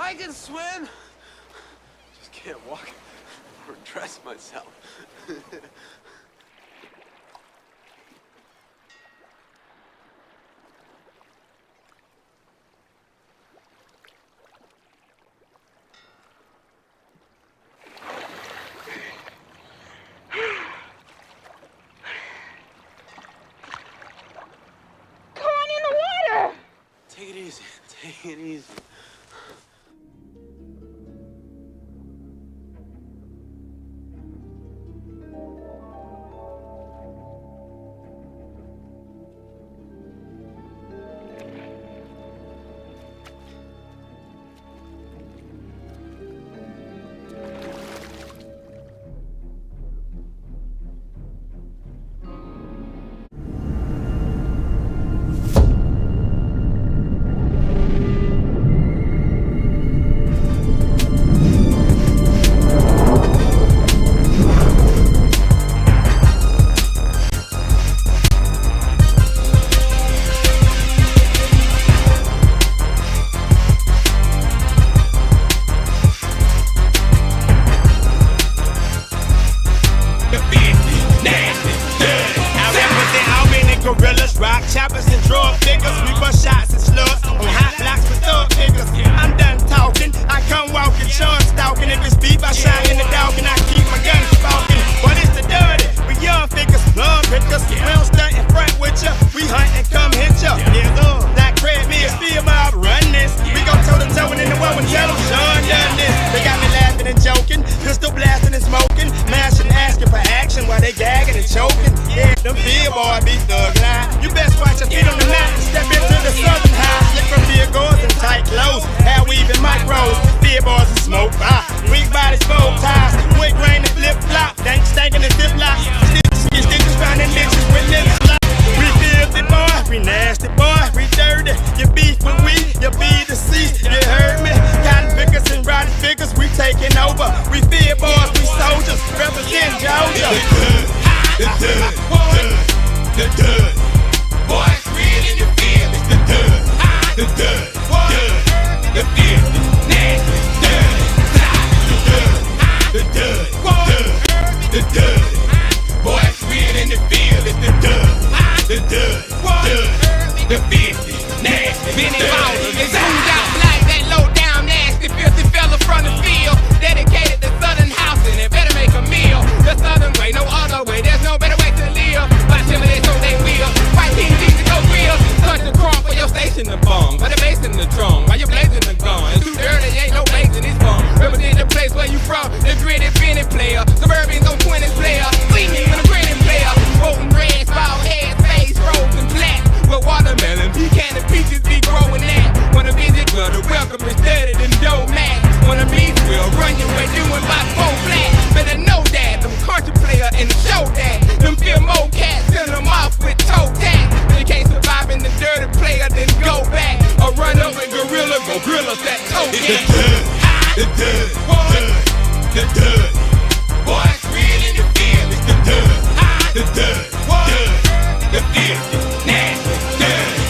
I can swim. Just can't walk or dress myself. Take it easy. Take it easy. Gorillas, rock choppers and drug figures. We bust shots and slugs on hot blocks with thug niggas. I'm done talking, I come walking, short stalking. If it's beef, I shine in the dog and I keep my gun sparking. But it's the dirty, we young figures, love pickers. We don't stunt in front with ya, we hunt and come hit ya. Like Craig, me and Steve Mob run this. We go toe to toe and in the one and tell them Sean done this. They got me laughing and joking, pistol blasting and smoking, mashing, asking for action while they gagging and choking. Yeah, them billboy be thug line. You best watch your feet on the mat and step into the southern high. Slick from vehicles and tight clothes, hair weaving micros, billboards and smoke fire. Weak bodies, bow ties, quick grain and flip flop, dank stankin' and zip lock. Stitches finding bitches with lips lock. We filthy boy, we nasty boy, we dirty. You beef with we, you be deceased. You heard me? Cotton pickers and rotten figures, we taking over. We fear boys, we soldiers, represent Georgia. The dud, boy, it's real in your feel. It's the dud, the dud, the filthy, nasty, dirty, the dud, the dud, boy, it's real in the field. It's the dud, the filthy, nasty, Benny Bowser, they zoomed out like that low down, nasty, filthy fella from the field. Dedicated to Southern housing, and better make a meal. The Southern way, no other way, there's no better way to live. By Timberlake, so they will. White team needs to go real. Touch the crumb for your station to bong. Put the bass in the drum while you blazing the gun. It's too dirty, ain't no bass in this bum. Represent the place where you from, the gritty Benny player. Suburban's on 20 player. See me when I'm grinning player. Voting red, bald heads, face frozen black. With watermelon, pecan and peaches be growing that. Wanna visit, well, the welcome is dirty than dough mat. Wanna be real, run your way, doing by 4 flat. Better know that, them country player and the show that. Them feel more cats, send them off with toe tag. If you can't survive in the dirty player, then go back. Or run over and gorilla, go grill us that toe cat. the dud, the dud, boy, it's real in your feel. It's the dud, the filthy, nasty, dirty,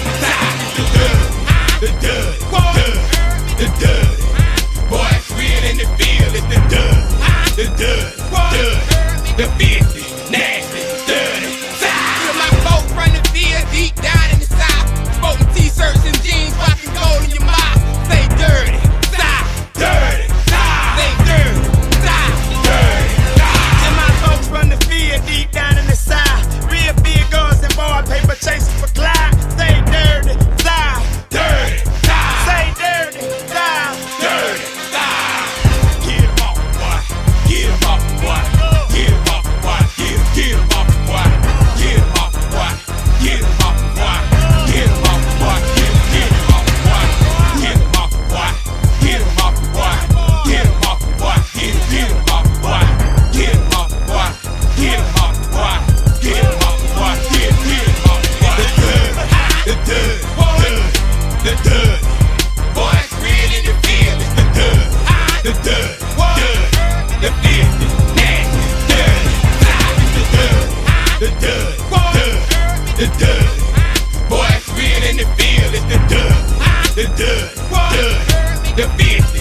the dud, the dud, boy, it's real in the field. It's the dud, the filthy, nasty, dirty, Feel my boat run the field deep down in the south. Sporting t-shirts and jeans, rocking gold in your mouth. Say dirty, stop, dirty, say dirty, stop, dirty, And my folks run the field deep down in the south. Real big guns and boy paper chasing for Clyde. Say dirty, stop, dirty, say dirty, stop, dirty, get him off, boy, get him off, boy, get him off, boy, get him off, boy, get him off, boy, get him off, boy, get him off, boy, get him off, boy, get him off, boy, get him off, boy, get him off, boy, get him off, boy, get him off, boy, get him off, boy, get him off, boy, get him off, boy. The dud, boy, it's real in the field. It's the dud, the filthy, nasty, dirty, the dud, boy, it's real in the field. It's the dud, the filthy,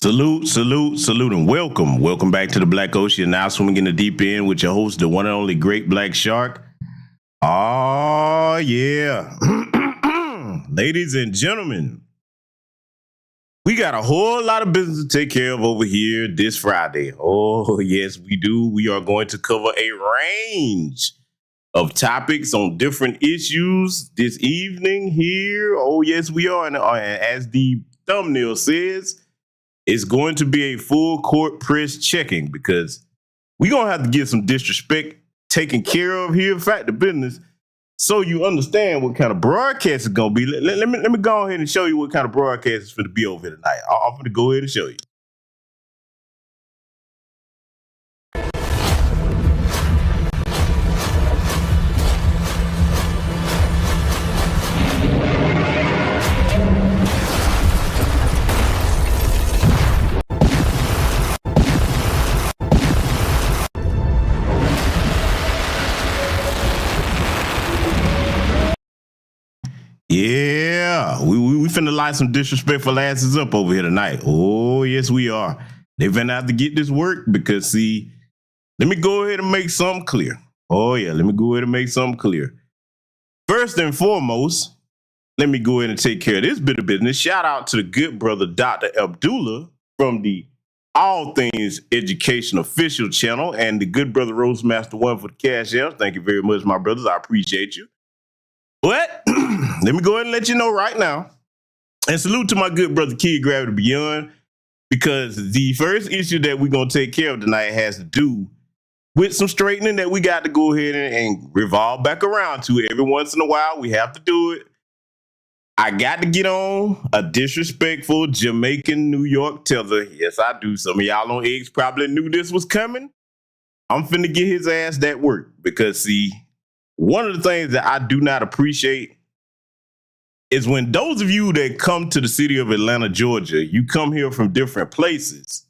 Salute, and welcome. Welcome back to the Black Ocean. Now swimming in the deep end with your host, the one and only Great Black Shark. Oh, yeah. Ladies and gentlemen, we got a whole lot of business to take care of over here this Friday. Oh, yes, we do. We are going to cover a range of topics on different issues this evening here. Oh, yes, we are. And as the thumbnail says, it's going to be a full court press checking because we're going to have to get some disrespect taken care of here. In fact, the business, so you understand what kind of broadcast it's going to be. Let me go ahead and show you what kind of broadcast it's going to be over here tonight. I'm going to go ahead and show you. Yeah, we finna light some disrespectful asses up over here tonight. Oh, yes, we are. They finna have to get this work because, see, let me go ahead and make something clear. Oh, yeah, let me go ahead and make something clear. First and foremost, let me go ahead and take care of this bit of business. Shout out to the good brother, Dr. Abdullah, from the All Things Education official channel, and the good brother, Roastmaster One for the cash out. Thank you very much, my brothers. I appreciate you. But let me go ahead and let you know right now, and salute to my good brother Kid Gravity Beyond, because the first issue that we're going to take care of tonight has to do with some straightening that we got to go ahead and revolve back around to. Every once in a while, we have to do it. I got to get on a disrespectful Jamaican New York tether. Yes, I do. Some of y'all on X probably knew this was coming. I'm finna get his ass that work because, see, one of the things that I do not appreciate is when those of you that come to the city of Atlanta, Georgia, you come here from different places.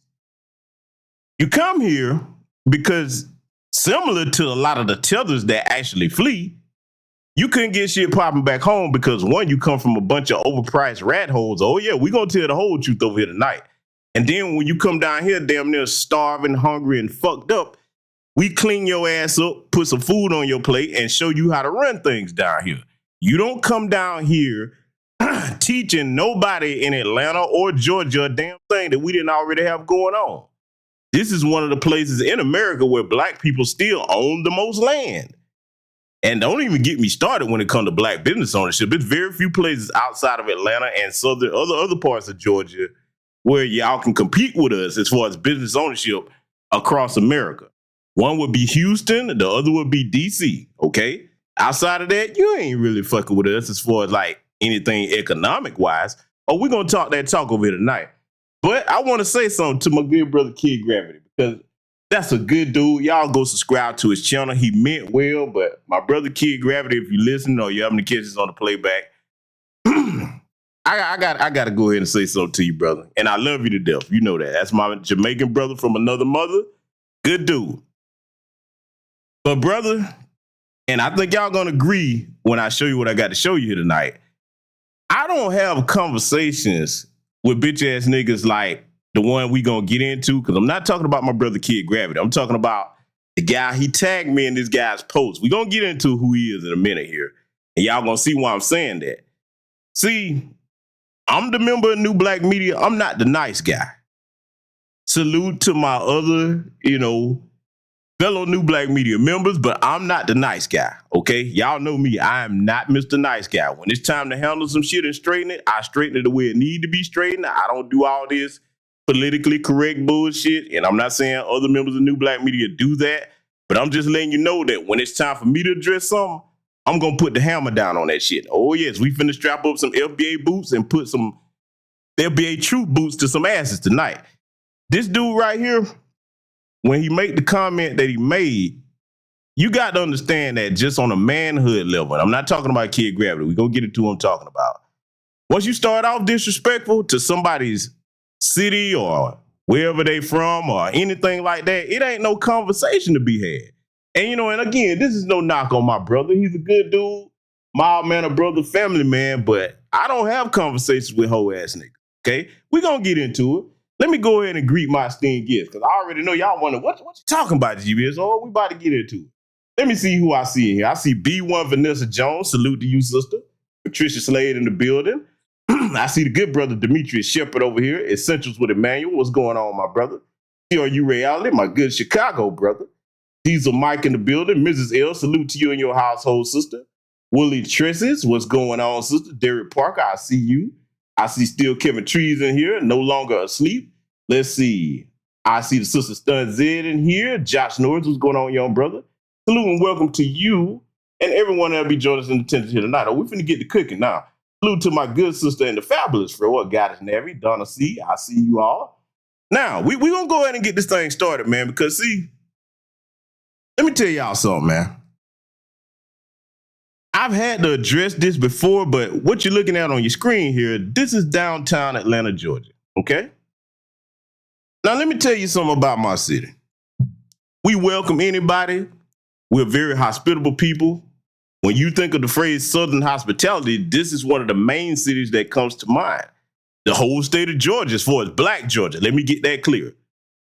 You come here because, similar to a lot of the tethers that actually flee, you couldn't get shit popping back home because, one, you come from a bunch of overpriced rat holes. Oh, yeah, we're going to tell the whole truth over here tonight. And then when you come down here damn near starving, hungry, and fucked up, we clean your ass up, put some food on your plate, and show you how to run things down here. You don't come down here teaching nobody in Atlanta or Georgia a damn thing that we didn't already have going on. This is one of the places in America where black people still own the most land. And don't even get me started when it comes to black business ownership. There's very few places outside of Atlanta and other parts of Georgia where y'all can compete with us as far as business ownership across America. One would be Houston, the other would be DC, okay? Outside of that, you ain't really fucking with us as far as like anything economic-wise. Oh, we're going to talk that talk over here tonight. But I want to say something to my good brother Kid Gravity because that's a good dude. Y'all go subscribe to his channel. He meant well, but my brother Kid Gravity, if you listen or you having to catch this on the playback, I got to go ahead and say something to you, brother. And I love you to death. You know that. That's my Jamaican brother from another mother. Good dude. But brother, and I think y'all gonna agree when I show you what I got to show you here tonight, I don't have conversations with bitch ass niggas like the one we gonna get into, because I'm not talking about my brother Kid Gravity. I'm talking about the guy, he tagged me in this guy's post. We're gonna get into who he is in a minute here. And y'all gonna see why I'm saying that. See, I'm the member of New Black Media. I'm not the nice guy. Salute to my other, fellow New Black Media members, but I'm not the nice guy, okay? Y'all know me. I am not Mr. Nice Guy. When it's time to handle some shit and straighten it, I straighten it the way it need to be straightened. I don't do all this politically correct bullshit, and I'm not saying other members of New Black Media do that, but I'm just letting you know that when it's time for me to address something, I'm going to put the hammer down on that shit. Oh, yes, we finna strap up some FBA boots and put some FBA truth boots to some asses tonight. This dude right here, when he made the comment that he made, you got to understand that just on a manhood level, and I'm not talking about Kid Gravity. We're going to get into what I'm talking about. Once you start off disrespectful to somebody's city or wherever they from or anything like that, it ain't no conversation to be had. And, and again, this is no knock on my brother. He's a good dude, mild mannered brother, family man, but I don't have conversations with hoe ass niggas, okay? We're going to get into it. let me go ahead and greet my esteemed guests, because I already know y'all wonder, what you talking about, GBS? Oh, we about to get into it. Let me see who I see in here. I see B1 Vanessa Jones. Salute to you, sister. Patricia Slade in the building. I see the good brother Demetrius Shepard over here. Essentials with Emmanuel. What's going on, my brother? TRU Reality, my good Chicago brother. Diesel Mike in the building. Mrs. L, salute to you and your household, sister. Willie Tresses, what's going on, sister? Derek Parker, I see you. I see still Kevin Trees in here, no longer asleep. Let's see. I see the sister Stun Zed in here. Josh Norris, what's going on, young brother? Salute and welcome to you and everyone that'll be joining us in attendance here tonight. Oh, we're finna get to cooking now. Salute to my good sister and the fabulous for what Goddess Navy, Donna C. I see you all. Now, we gonna go ahead and get this thing started, man, because see, let me tell y'all something, man. I've had to address this before, but what you're looking at on your screen here, this is downtown Atlanta, Georgia, okay? Now, let me tell you something about my city. We welcome anybody. We're very hospitable people. When you think of the phrase Southern hospitality, this is one of the main cities that comes to mind. The whole state of Georgia, as far as Black Georgia. Let me get that clear.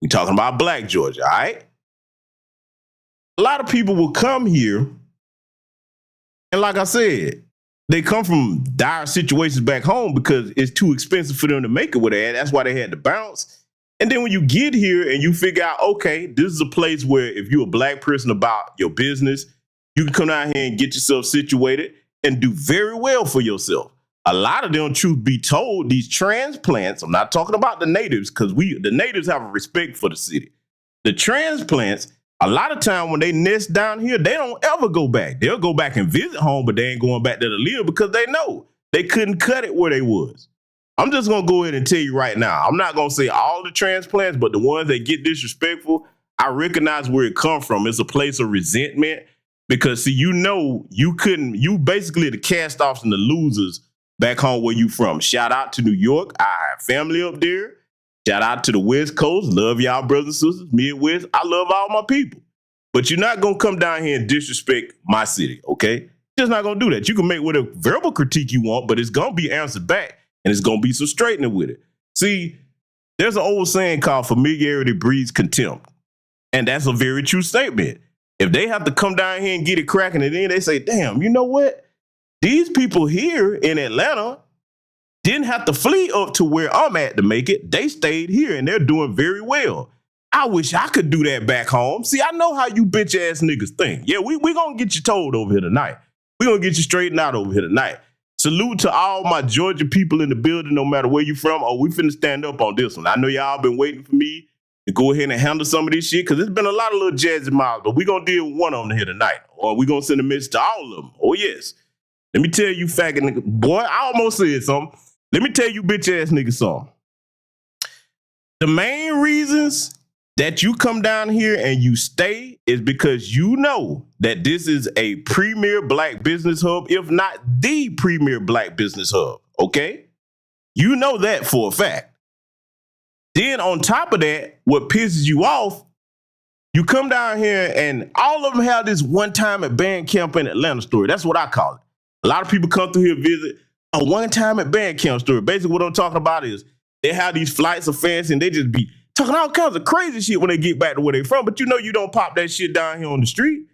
We're talking about Black Georgia, all right? A lot of people will come here, and like I said, they come from dire situations back home because it's too expensive for them to make it where they at. That's why they had to bounce. And then when you get here and you figure out, okay, this is a place where if you're a Black person about your business, you can come down here and get yourself situated and do very well for yourself. A lot of them, truth be told, these transplants, I'm not talking about the natives, because the natives have a respect for the city. The transplants, a lot of time when they nest down here, they don't ever go back. They'll go back and visit home, but they ain't going back there to live because they know they couldn't cut it where they was. I'm just going to go ahead and tell you right now, I'm not going to say all the transplants, but the ones that get disrespectful, I recognize where it come from. It's a place of resentment because, see, you basically the cast-offs and the losers back home where you from. Shout out to New York. I have family up there. Shout out to the West Coast. Love y'all brothers and sisters. Midwest. I love all my people. But you're not going to come down here and disrespect my city, okay? You're just not going to do that. You can make whatever verbal critique you want, but it's going to be answered back. And it's going to be some straightening with it. See, there's an old saying called familiarity breeds contempt. And that's a very true statement. If they have to come down here and get it cracking, and then they say, damn, you know what? These people here in Atlanta didn't have to flee up to where I'm at to make it. They stayed here and they're doing very well. I wish I could do that back home. See, I know how you bitch ass niggas think. Yeah, we going to get you told over here tonight. We're going to get you straightened out over here tonight. Salute to all my Georgia people in the building, no matter where you from. Oh, we finna stand up on this one. I know y'all been waiting for me to go ahead and handle some of this shit because there's been a lot of little jazzy miles, but we're going to deal with one of them here tonight. Or we're going to send a message to all of them. Oh, yes. Let me tell you, faggot nigga. Boy, I almost said something. Let me tell you, bitch ass nigga, something. The main reasons that you come down here and you stay is because you know that this is a premier Black business hub, if not the premier Black business hub, okay? You know that for a fact. Then on top of that, what pisses you off, you come down here and all of them have this one time at band camp in Atlanta story. That's what I call it. A lot of people come through here visit a one time at band camp story. Basically what I'm talking about is they have these flights of fans and they just be talking all kinds of crazy shit when they get back to where they from, but you know you don't pop that shit down here on the street.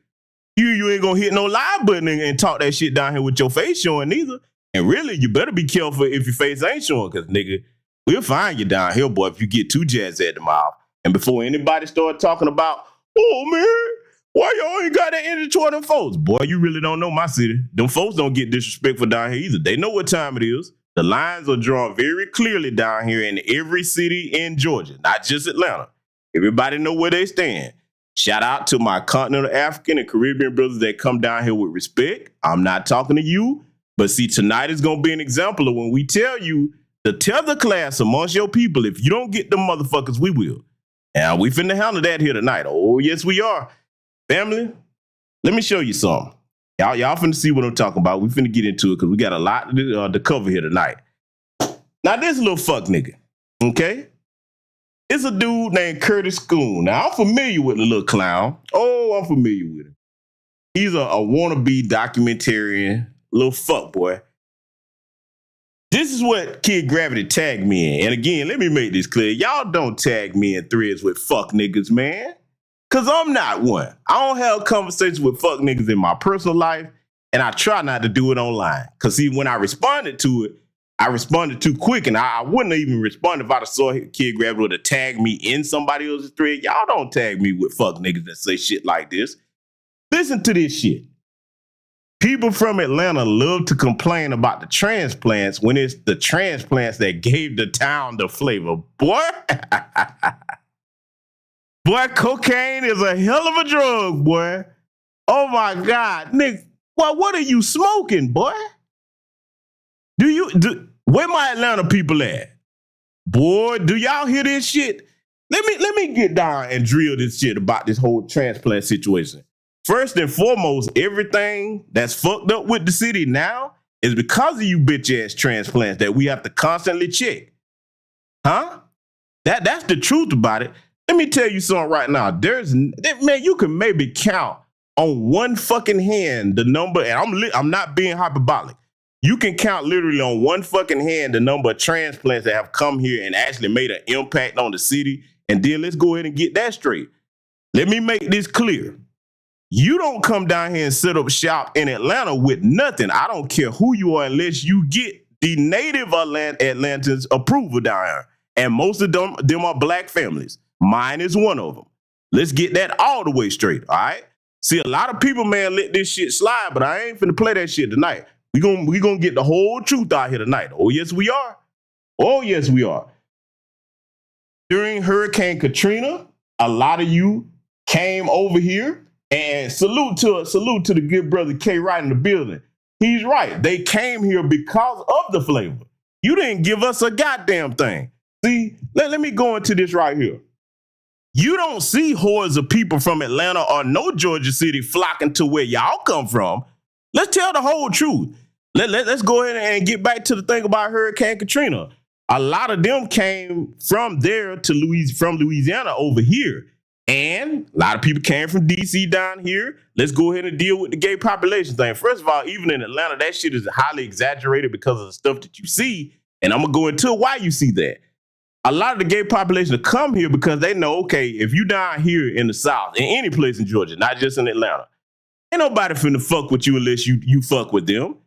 You ain't gonna hit no live button and talk that shit down here with your face showing either. And really, you better be careful if your face ain't showing, because nigga, we'll find you down here, boy, if you get too jazzed at the mouth. And before anybody start talking about, oh man, why y'all ain't got that energy toward them folks? Boy, you really don't know my city. Them folks don't get disrespectful down here either. They know what time it is. The lines are drawn very clearly down here in every city in Georgia, not just Atlanta. Everybody know where they stand. Shout out to my continental African and Caribbean brothers that come down here with respect. I'm not talking to you, but see, tonight is going to be an example of when we tell you the tether class amongst your people. If you don't get them motherfuckers, we will. And we finna handle that here tonight. Oh, yes, we are. Family, let me show you something. Y'all finna see what I'm talking about. We finna get into it because we got a lot to cover here tonight. Now, this little fuck nigga, okay? It's a dude named Curtis Schoon. Now, I'm familiar with the little clown. Oh, I'm familiar with him. He's a wannabe documentarian, little fuck boy. This is what Kid Gravity tagged me in. And again, let me make this clear. Y'all don't tag me in threads with fuck niggas, man. Because I'm not one. I don't have conversations with fuck niggas in my personal life, and I try not to do it online. Because, see, when I responded to it, I responded too quick, and I wouldn't have even responded if I saw Kid Gravity would have tagged me in somebody else's thread. Y'all don't tag me with fuck niggas that say shit like this. Listen to this shit. People from Atlanta love to complain about the transplants when it's the transplants that gave the town the flavor. Boy, boy, cocaine is a hell of a drug, boy. Oh my God, Nick, boy, what are you smoking, boy? Where my Atlanta people at? Boy, do y'all hear this shit? Let me get down and drill this shit about this whole transplant situation. First and foremost, everything that's fucked up with the city now is because of you bitch-ass transplants that we have to constantly check. Huh? That's the truth about it. Let me tell you something right now. Man, you can maybe count on one fucking hand the number, and I'm not being hyperbolic. You can count literally on one fucking hand the number of transplants that have come here and actually made an impact on the city. And then let's go ahead and get that straight. Let me make this clear. You don't come down here and set up shop in Atlanta with nothing. I don't care who you are unless you get the native Atlantans approval down here. And most of them are black families. Mine is one of them. Let's get that all the way straight, all right? See, a lot of people, man, let this shit slide, but I ain't finna play that shit tonight. We gonna get the whole truth out here tonight. Oh, yes, we are. Oh, yes, we are. During Hurricane Katrina, a lot of you came over here. And salute to the good brother K right in the building. He's right. They came here because of the flavor. You didn't give us a goddamn thing. See, let me go into this right here. You don't see hordes of people from Atlanta or no Georgia city flocking to where y'all come from. Let's tell the whole truth. Let's go ahead and get back to the thing about Hurricane Katrina. A lot of them came from there to from Louisiana over here. And a lot of people came from D.C. down here. Let's go ahead and deal with the gay population thing. First of all, even in Atlanta, that shit is highly exaggerated because of the stuff that you see. And I'm going to go into why you see that. A lot of the gay population come here because they know, okay, if you down here in the South, in any place in Georgia, not just in Atlanta, ain't nobody finna fuck with you unless you fuck with them.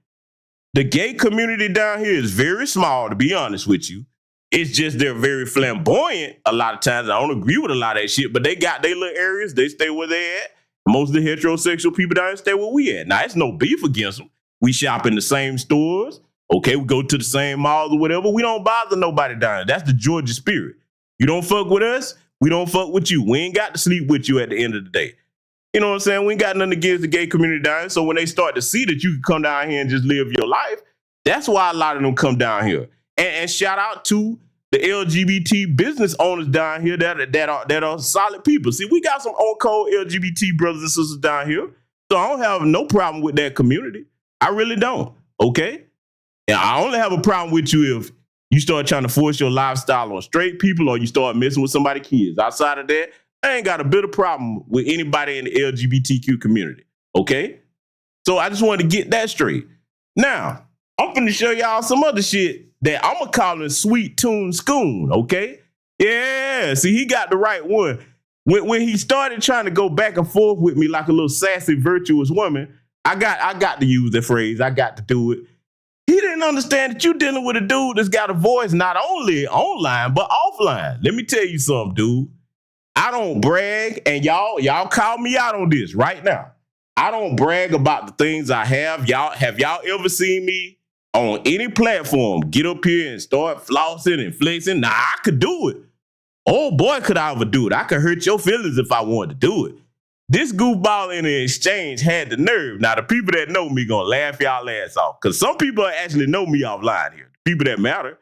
The gay community down here is very small, to be honest with you. It's just they're very flamboyant a lot of times. I don't agree with a lot of that shit, but they got their little areas. They stay where they at. Most of the heterosexual people down here stay where we at. Now, it's no beef against them. We shop in the same stores. Okay, we go to the same malls or whatever. We don't bother nobody down here. That's the Georgia spirit. You don't fuck with us, we don't fuck with you. We ain't got to sleep with you at the end of the day. You know what I'm saying? We ain't got nothing against the gay community down here. So when they start to see that you can come down here and just live your life, that's why a lot of them come down here. And shout out to the LGBT business owners down here that are solid people. See, we got some old cold LGBT brothers and sisters down here. So I don't have no problem with that community. I really don't. Okay? And I only have a problem with you if you start trying to force your lifestyle on straight people or you start messing with somebody's kids. Outside of that, I ain't got a bit of problem with anybody in the LGBTQ community. Okay? So I just wanted to get that straight. Now, I'm finna show y'all some other shit that I'm going to call him Sweet Tune Scoon, okay? Yeah, see, he got the right one. When he started trying to go back and forth with me like a little sassy, virtuous woman, I got to use the phrase. I got to do it. He didn't understand that you're dealing with a dude that's got a voice not only online, but offline. Let me tell you something, dude. I don't brag, and y'all call me out on this right now. I don't brag about the things I have. Have y'all ever seen me on any platform get up here and start flossing and flexing? Nah, I could do it. Oh boy, could I ever do it. I could hurt your feelings if I wanted to do it. This goofball in the exchange had the nerve. Now, the people that know me gonna laugh y'all ass off, because some people actually know me offline here. The people that matter.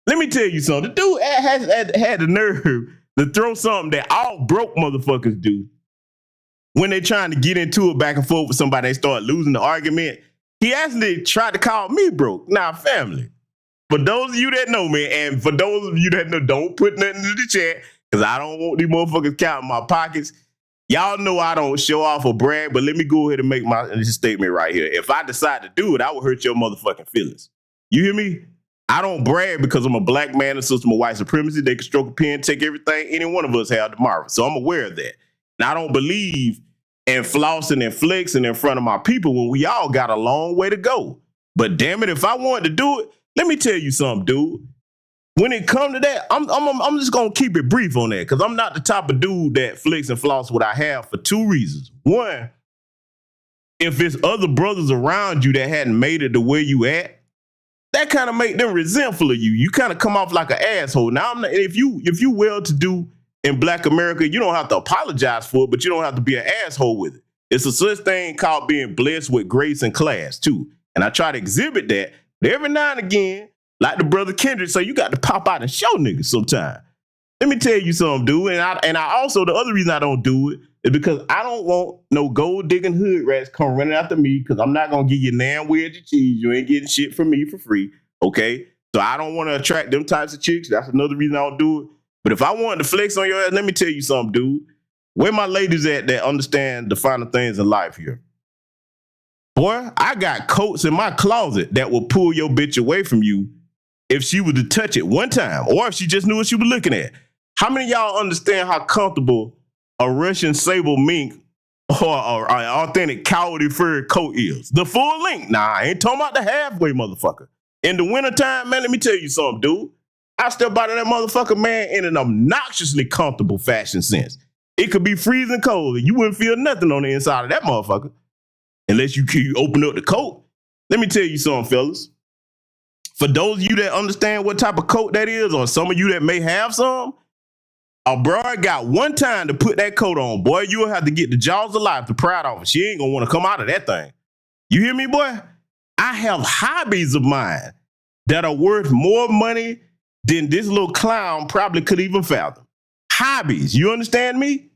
Let me tell you something. The dude had the nerve to throw something that all broke motherfuckers do when they trying to get into it back and forth with somebody. They start losing the argument. He actually tried to call me broke. Now, family, for those of you that know me, and for those of you that know, don't put nothing in the chat, because I don't want these motherfuckers counting my pockets. Y'all know I don't show off or brag, but let me go ahead and make this statement right here. If I decide to do it, I will hurt your motherfucking feelings. You hear me? I don't brag because I'm a black man and system of white supremacy. They can stroke a pen, take everything any one of us have tomorrow. So I'm aware of that. And I don't believe in flossing and flexing in front of my people when we all got a long way to go. But damn it, if I wanted to do it, let me tell you something, dude. When it comes to that, I'm just gonna keep it brief on that because I'm not the type of dude that flex and floss what I have for two reasons. One, if it's other brothers around you that hadn't made it to where you at, that kind of make them resentful of you. You kind of come off like an asshole. Now, if you well-to-do in Black America, you don't have to apologize for it, but you don't have to be an asshole with it. It's a such thing called being blessed with grace and class too. And I try to exhibit that, but every now and again, like the brother Kendrick say, you got to pop out and show niggas sometime. Let me tell you something, dude. And I also, the other reason I don't do it is because I don't want no gold digging hood rats come running after me because I'm not going to give you nan wedge of cheese. You ain't getting shit from me for free, okay? So I don't want to attract them types of chicks. That's another reason I don't do it. But if I wanted to flex on your ass, let me tell you something, dude. Where my ladies at that understand the finer things in life here? Boy, I got coats in my closet that will pull your bitch away from you if she were to touch it one time or if she just knew what she was looking at. How many of y'all understand how comfortable a Russian sable mink or an authentic coyote fur coat is? The full length. Nah, I ain't talking about the halfway, motherfucker. In the wintertime, man, let me tell you something, dude. I step out of that motherfucker, man, in an obnoxiously comfortable fashion sense. It could be freezing cold and you wouldn't feel nothing on the inside of that motherfucker unless you open up the coat. Let me tell you something, fellas. For those of you that understand what type of coat that is, or some of you that may have some, a broad got one time to put that coat on, boy, you'll have to get the jaws of life to pry it off. She ain't gonna want to come out of that thing. You hear me, boy? I have hobbies of mine that are worth more money than this little clown probably could even fathom. Hobbies, you understand me?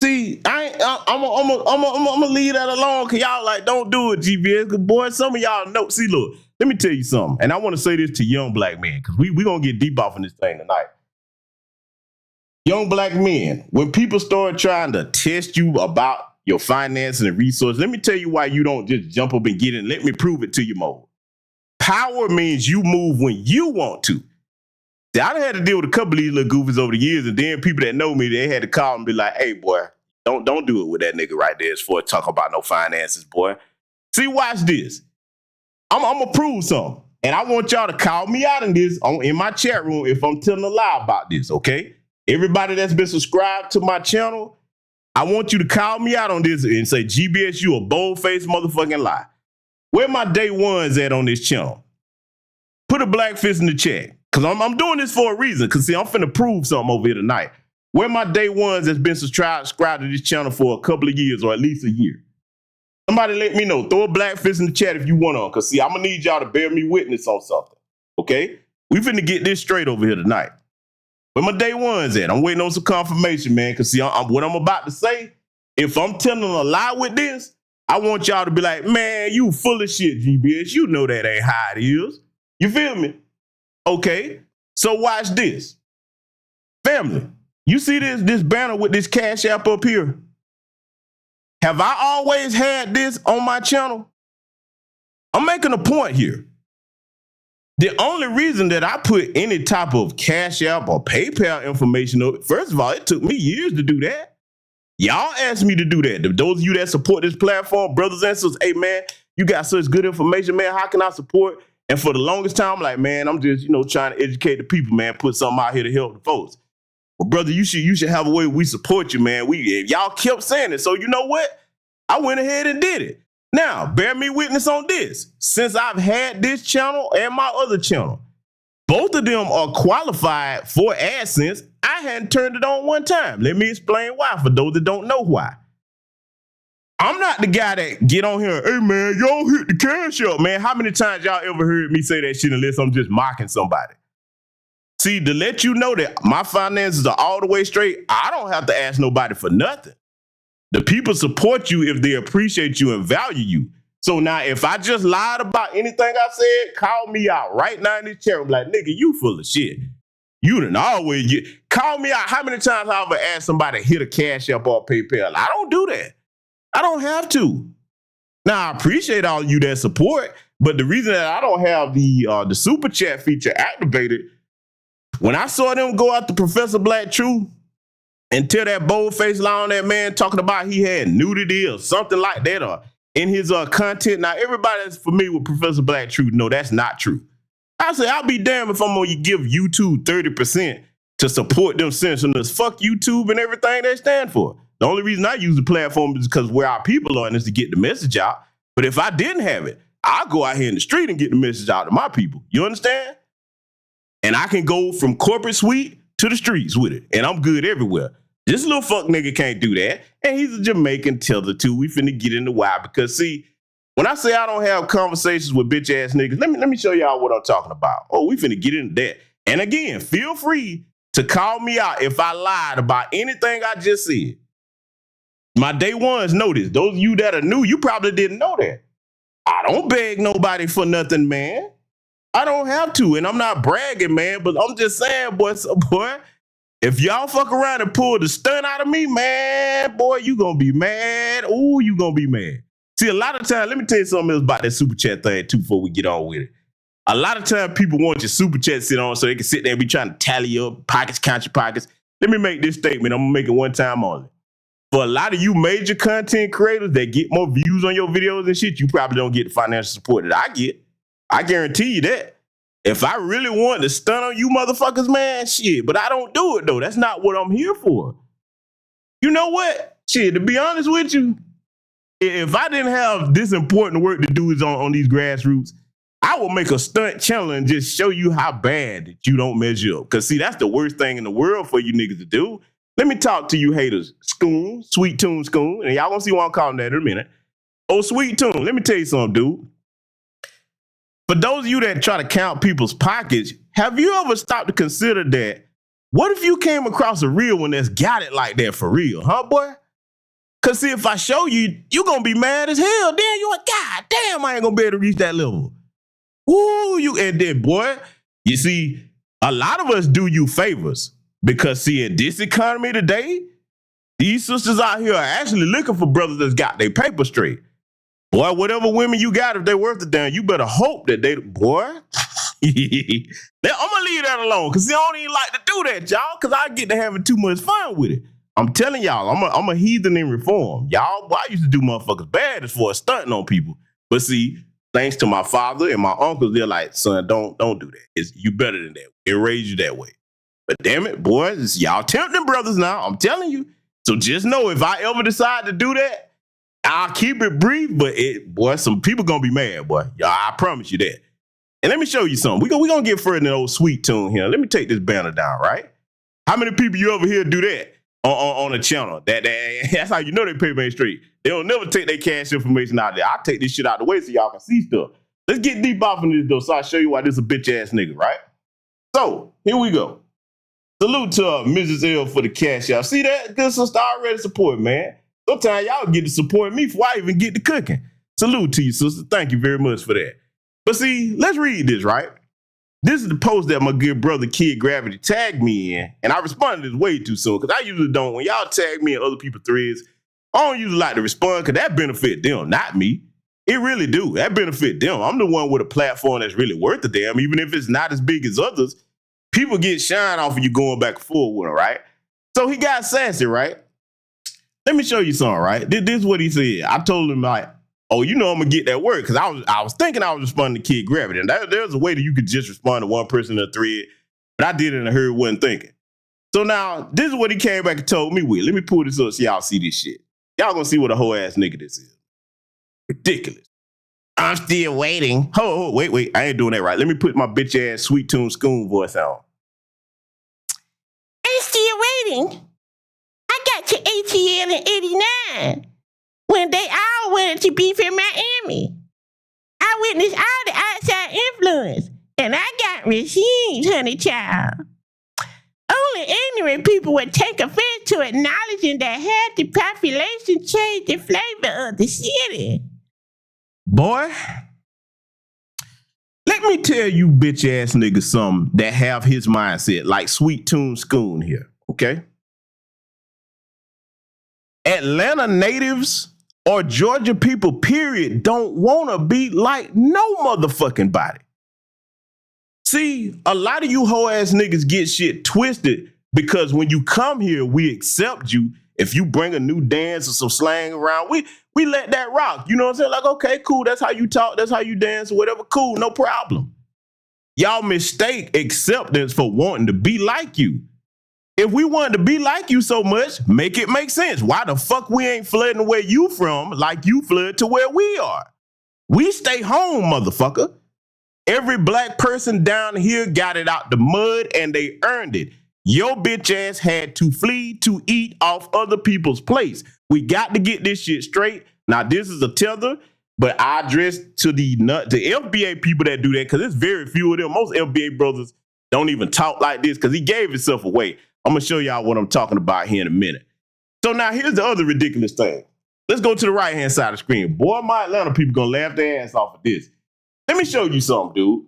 See, I'm gonna leave that alone because y'all like, don't do it, GBS, because boy, some of y'all know. See, look, let me tell you something, and I want to say this to young black men because we gonna get deep off in this thing tonight. Young black men, when people start trying to test you about your finances and resources, let me tell you why you don't just jump up and get in. Let me prove it to you more. Power means you move when you want to. See, I done had to deal with a couple of these little goofies over the years, and then people that know me, they had to call and be like, hey, boy, don't do it with that nigga right there as far as talk about no finances, boy. See, watch this. I'm going to prove something, and I want y'all to call me out in this in my chat room if I'm telling a lie about this, okay? Everybody that's been subscribed to my channel, I want you to call me out on this and say, GBS, you a bold-faced motherfucking lie. Where my day ones at on this channel? Put a black fist in the chat. Because I'm doing this for a reason. Because, see, I'm finna prove something over here tonight. Where my day ones that's been subscribed to this channel for a couple of years or at least a year. Somebody let me know. Throw a black fist in the chat if you want to. Because, see, I'm going to need y'all to bear me witness on something. Okay? We finna get this straight over here tonight. Where my day ones at? I'm waiting on some confirmation, man. Because, see, what I'm about to say, if I'm telling a lie with this, I want y'all to be like, man, you full of shit, GBS. You know that ain't how it is. You feel me? Okay, so watch this. Family, you see this banner with this Cash App up here? Have I always had this on my channel? I'm making a point here. The only reason that I put any type of Cash App or PayPal information up, first of all, it took me years to do that. Y'all asked me to do that. Those of you that support this platform, brothers and sisters, hey, man, you got such good information, man. How can I support? And for the longest time, I'm like, man, I'm just, trying to educate the people, man, put something out here to help the folks. Well, brother, you should have a way we support you, man. Y'all kept saying it. So you know what? I went ahead and did it. Now, bear me witness on this. Since I've had this channel and my other channel, both of them are qualified for AdSense. I hadn't turned it on one time. Let me explain why for those that don't know why. I'm not the guy that get on here, hey, man, y'all hit the Cash App, man. How many times y'all ever heard me say that shit unless I'm just mocking somebody? See, to let you know that my finances are all the way straight, I don't have to ask nobody for nothing. The people support you if they appreciate you and value you. So now, if I just lied about anything I said, call me out right now in this chat. I'm like, nigga, you full of shit. You done always call me out. How many times I ever asked somebody to hit a Cash App or PayPal? I don't do that. I don't have to. Now, I appreciate all of you that support, But the reason that I don't have the super chat feature activated, when I saw them go out to Professor Black Truth and tell that bold-faced lie on that man talking about he had nudity or something like that or in his content. Now, everybody that's familiar with Professor Black Truth know that's not true. I say, I'll be damned if I'm going to give YouTube 30% to support them sensationalists. Fuck YouTube and everything they stand for. The only reason I use the platform is because where our people are and is to get the message out. But if I didn't have it, I'll go out here in the street and get the message out to my people. You understand? And I can go from corporate suite to the streets with it. And I'm good everywhere. This little fuck nigga can't do that. And he's a Jamaican tether too. We finna get into why. Because see, when I say I don't have conversations with bitch ass niggas, let me show y'all what I'm talking about. Oh, we finna get into that. And again, feel free to call me out if I lied about anything I just said. My day ones know this. Those of you that are new, you probably didn't know that. I don't beg nobody for nothing, man. I don't have to, and I'm not bragging, man, but I'm just saying, boy, if y'all fuck around and pull the stunt out of me, man, boy, you gonna be mad. Ooh, you gonna be mad. See, a lot of times, let me tell you something else about that super chat thing, too, before we get on with it. A lot of times, people want your super chat to sit on so they can sit there and be trying to tally up pockets, count your pockets. Let me make this statement. I'm gonna make it one time only. For a lot of you major content creators that get more views on your videos and shit, you probably don't get the financial support that I get. I guarantee you that. If I really want to stun on you motherfuckers, man, shit, but I don't do it, though. That's not what I'm here for. You know what? Shit, to be honest with you, if I didn't have this important work to do is on these grassroots, I will make a stunt channel and just show you how bad that you don't measure up. Because, see, that's the worst thing in the world for you niggas to do. Let me talk to you haters. Schoon, Sweet Tune Schoon, and y'all gonna see why I'm calling that in a minute. Oh, Sweet Tune, let me tell you something, dude. For those of you that try to count people's pockets, have you ever stopped to consider that? What if you came across a real one that's got it like that for real, huh, boy? Because, see, if I show you, you going to be mad as hell. Then you're like, God damn, I ain't going to be able to reach that level. Ooh, and then, boy, you see, a lot of us do you favors. Because, see, in this economy today, these sisters out here are actually looking for brothers that's got their paper straight. Boy, whatever women you got, if they worth it down, you better hope that they, boy. I'm going to leave that alone because I don't even like to do that, y'all, because I get to having too much fun with it. I'm telling y'all, I'm a heathen in reform. Y'all, boy, I used to do motherfuckers bad as far as stunting on people. But see, thanks to my father and my uncles, they're like, son, don't do that. You better than that. It raised you that way. But damn it, boys, y'all tempting brothers now. I'm telling you. So just know if I ever decide to do that, I'll keep it brief, but boy, some people gonna be mad, boy. Y'all, I promise you that. And let me show you something. We gonna get further than old Sweet Tune here. Let me take this banner down, right? How many people you ever hear do that on a channel? That's how you know they pay me straight. They don't never take their cash information out there. I take this shit out the way so y'all can see stuff. Let's get deep off in this though, so I'll show you why this is a bitch ass nigga, right? So here we go. Salute to Mrs. L for the cash out. See that? Good sister already support, man. Sometimes y'all get to support me before I even get to cooking. Salute to you, sister. Thank you very much for that. But see, let's read this, right? This is the post that my good brother Kid Gravity tagged me in, and I responded to this way too soon because I usually don't. When y'all tag me in other people's threads, I don't usually like to respond because that benefit them, not me. It really do. That benefit them. I'm the one with a platform that's really worth a damn, even if it's not as big as others. People get shine off of you going back and forth with them, right? So he got sassy, right? Let me show you something, right? This is what he said. I told him, like, oh, you know I'm going to get that word because I was thinking I was responding to Kid Gravity. And there's a way that you could just respond to one person in a thread, but I did it in a hurry, wasn't thinking. So now, this is what he came back and told me with. Let me pull this up so y'all see this shit. Y'all going to see what a whole ass nigga this is. Ridiculous. I'm still waiting. Oh, wait. I ain't doing that right. Let me put my bitch ass Sweet Tune Schoon voice on. I'm still waiting. I got to ATL in 89 when they all went to beef in Miami. I witnessed all the outside influence and I got received, honey child. Only ignorant people would take offense to acknowledging that half the population changed the flavor of the city. Boy, let me tell you bitch ass niggas something that have his mindset like Sweet Tune Schoon here, okay? Atlanta natives or Georgia people, period, don't want to be like no motherfucking body. See, a lot of you hoe ass niggas get shit twisted because when you come here, we accept you. If you bring a new dance or some slang around, we let that rock. You know what I'm saying? Like, okay, cool. That's how you talk. That's how you dance or whatever. Cool, no problem. Y'all mistake acceptance for wanting to be like you. If we wanted to be like you so much, make it make sense. Why the fuck we ain't flooding where you from like you flood to where we are? We stay home, motherfucker. Every black person down here got it out the mud and they earned it. Your bitch ass had to flee to eat off other people's plates. We got to get this shit straight. Now, this is a tether, but I address to the FBA people that do that because there's very few of them. Most FBA brothers don't even talk like this because he gave himself away. I'm going to show y'all what I'm talking about here in a minute. So now here's the other ridiculous thing. Let's go to the right-hand side of the screen. Boy, my Atlanta people going to laugh their ass off of this. Let me show you something, dude.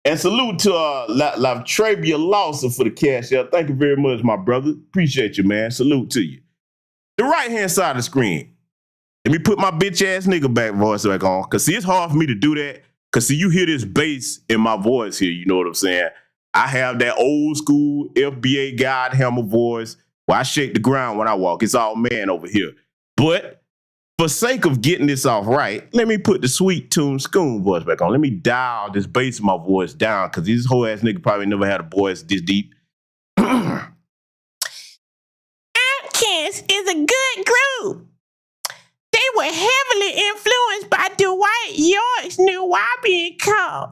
And salute to Lavtravia Lawson for the cash out. Thank you very much, my brother. Appreciate you, man. Salute to you. The right-hand side of the screen. Let me put my bitch-ass nigga back voice back on. Because, see, it's hard for me to do that. Because, see, you hear this bass in my voice here. You know what I'm saying? I have that old-school FBA God hammer voice where I shake the ground when I walk. It's all man over here. But for sake of getting this off right, let me put the sweet tune Scoon voice back on. Let me dial this bass of my voice down because this whole ass nigga probably never had a voice this deep. Outcast is a good group. They were heavily influenced by Dwight York's New Wabian cult,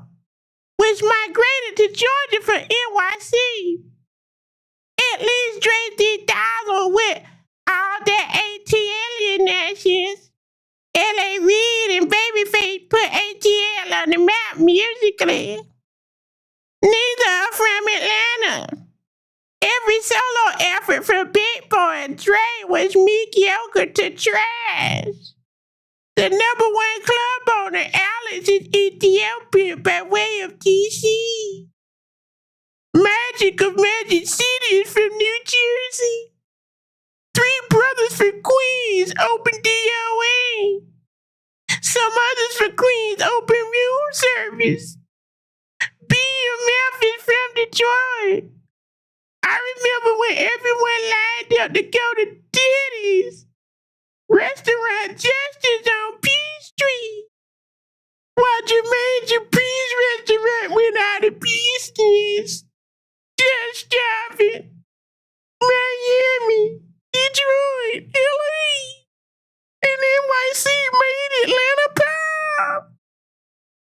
which migrated to Georgia from NYC. At least Dre 3000 with all that ATL nations. L.A. Reid and Babyface put ATL on the map musically. Neither are from Atlanta. Every solo effort from Big Boy and Dre was mediocre to trash. The #1 club owner, Alex, is Ethiopian by way of DC. Magic of Magic City is from New Jersey. 3 brothers from Queens open DOA. Some others from Queens open room service. BMF is from Detroit. I remember when everyone lined up to go to Diddy's Restaurant Justice on P Street, while Jermaine Dupri's restaurant went out of business. Just shopping. Miami, Detroit, LA, and NYC made Atlanta pop.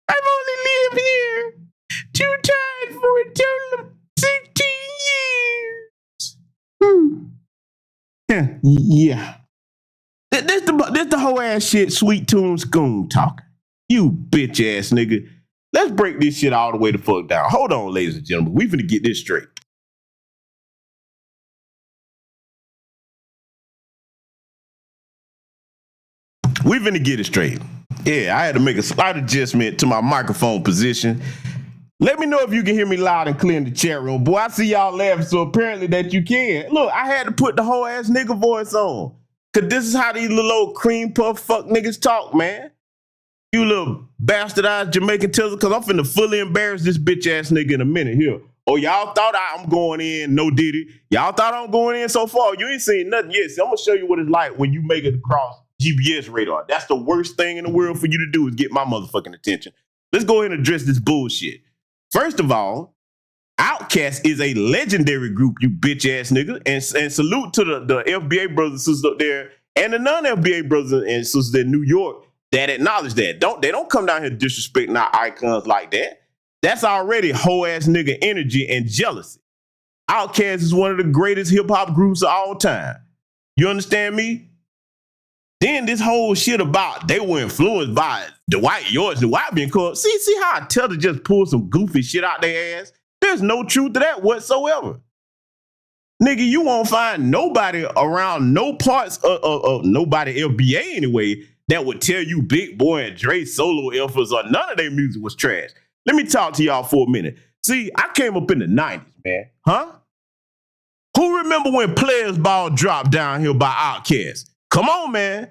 I've only lived here 2 times for a total of 16 years. Yeah. This the whole ass shit, sweet tune Scoon talking. You bitch ass nigga. Let's break this shit all the way the fuck down. Hold on, ladies and gentlemen. We finna get this straight. We finna get it straight. Yeah, I had to make a slight adjustment to my microphone position. Let me know if you can hear me loud and clear in the chat room. Boy, I see y'all laughing, so apparently that you can. Look, I had to put the whole ass nigga voice on. Cause this is how these little old cream puff fuck niggas talk, man. You little bastardized Jamaican tethers, cause I'm finna fully embarrass this bitch ass nigga in a minute here. Oh, y'all thought I'm going in, no Diddy. Y'all thought I'm going in so far. You ain't seen nothing yet. So I'm gonna show you what it's like when you make it across GPS radar. That's the worst thing in the world for you to do is get my motherfucking attention. Let's go ahead and address this bullshit. First of all, Outkast is a legendary group, you bitch ass nigga. And salute to the FBA brothers and sisters up there and the non-FBA brothers and sisters in New York that acknowledge that. They don't come down here disrespecting our icons like that. That's already hoe ass nigga energy and jealousy. Outkast is one of the greatest hip hop groups of all time. You understand me? Then this whole shit about they were influenced by Dwight York's New Wabian cult. See how I tell to just pull some goofy shit out their ass? There's no truth to that whatsoever. Nigga, you won't find nobody around no parts of nobody FBA anyway that would tell you Big Boy and Dre solo efforts or none of their music was trash. Let me talk to y'all for a minute. See, I came up in the 90s, man. Huh? Who remember when Players Ball dropped down here by Outkast? Come on, man.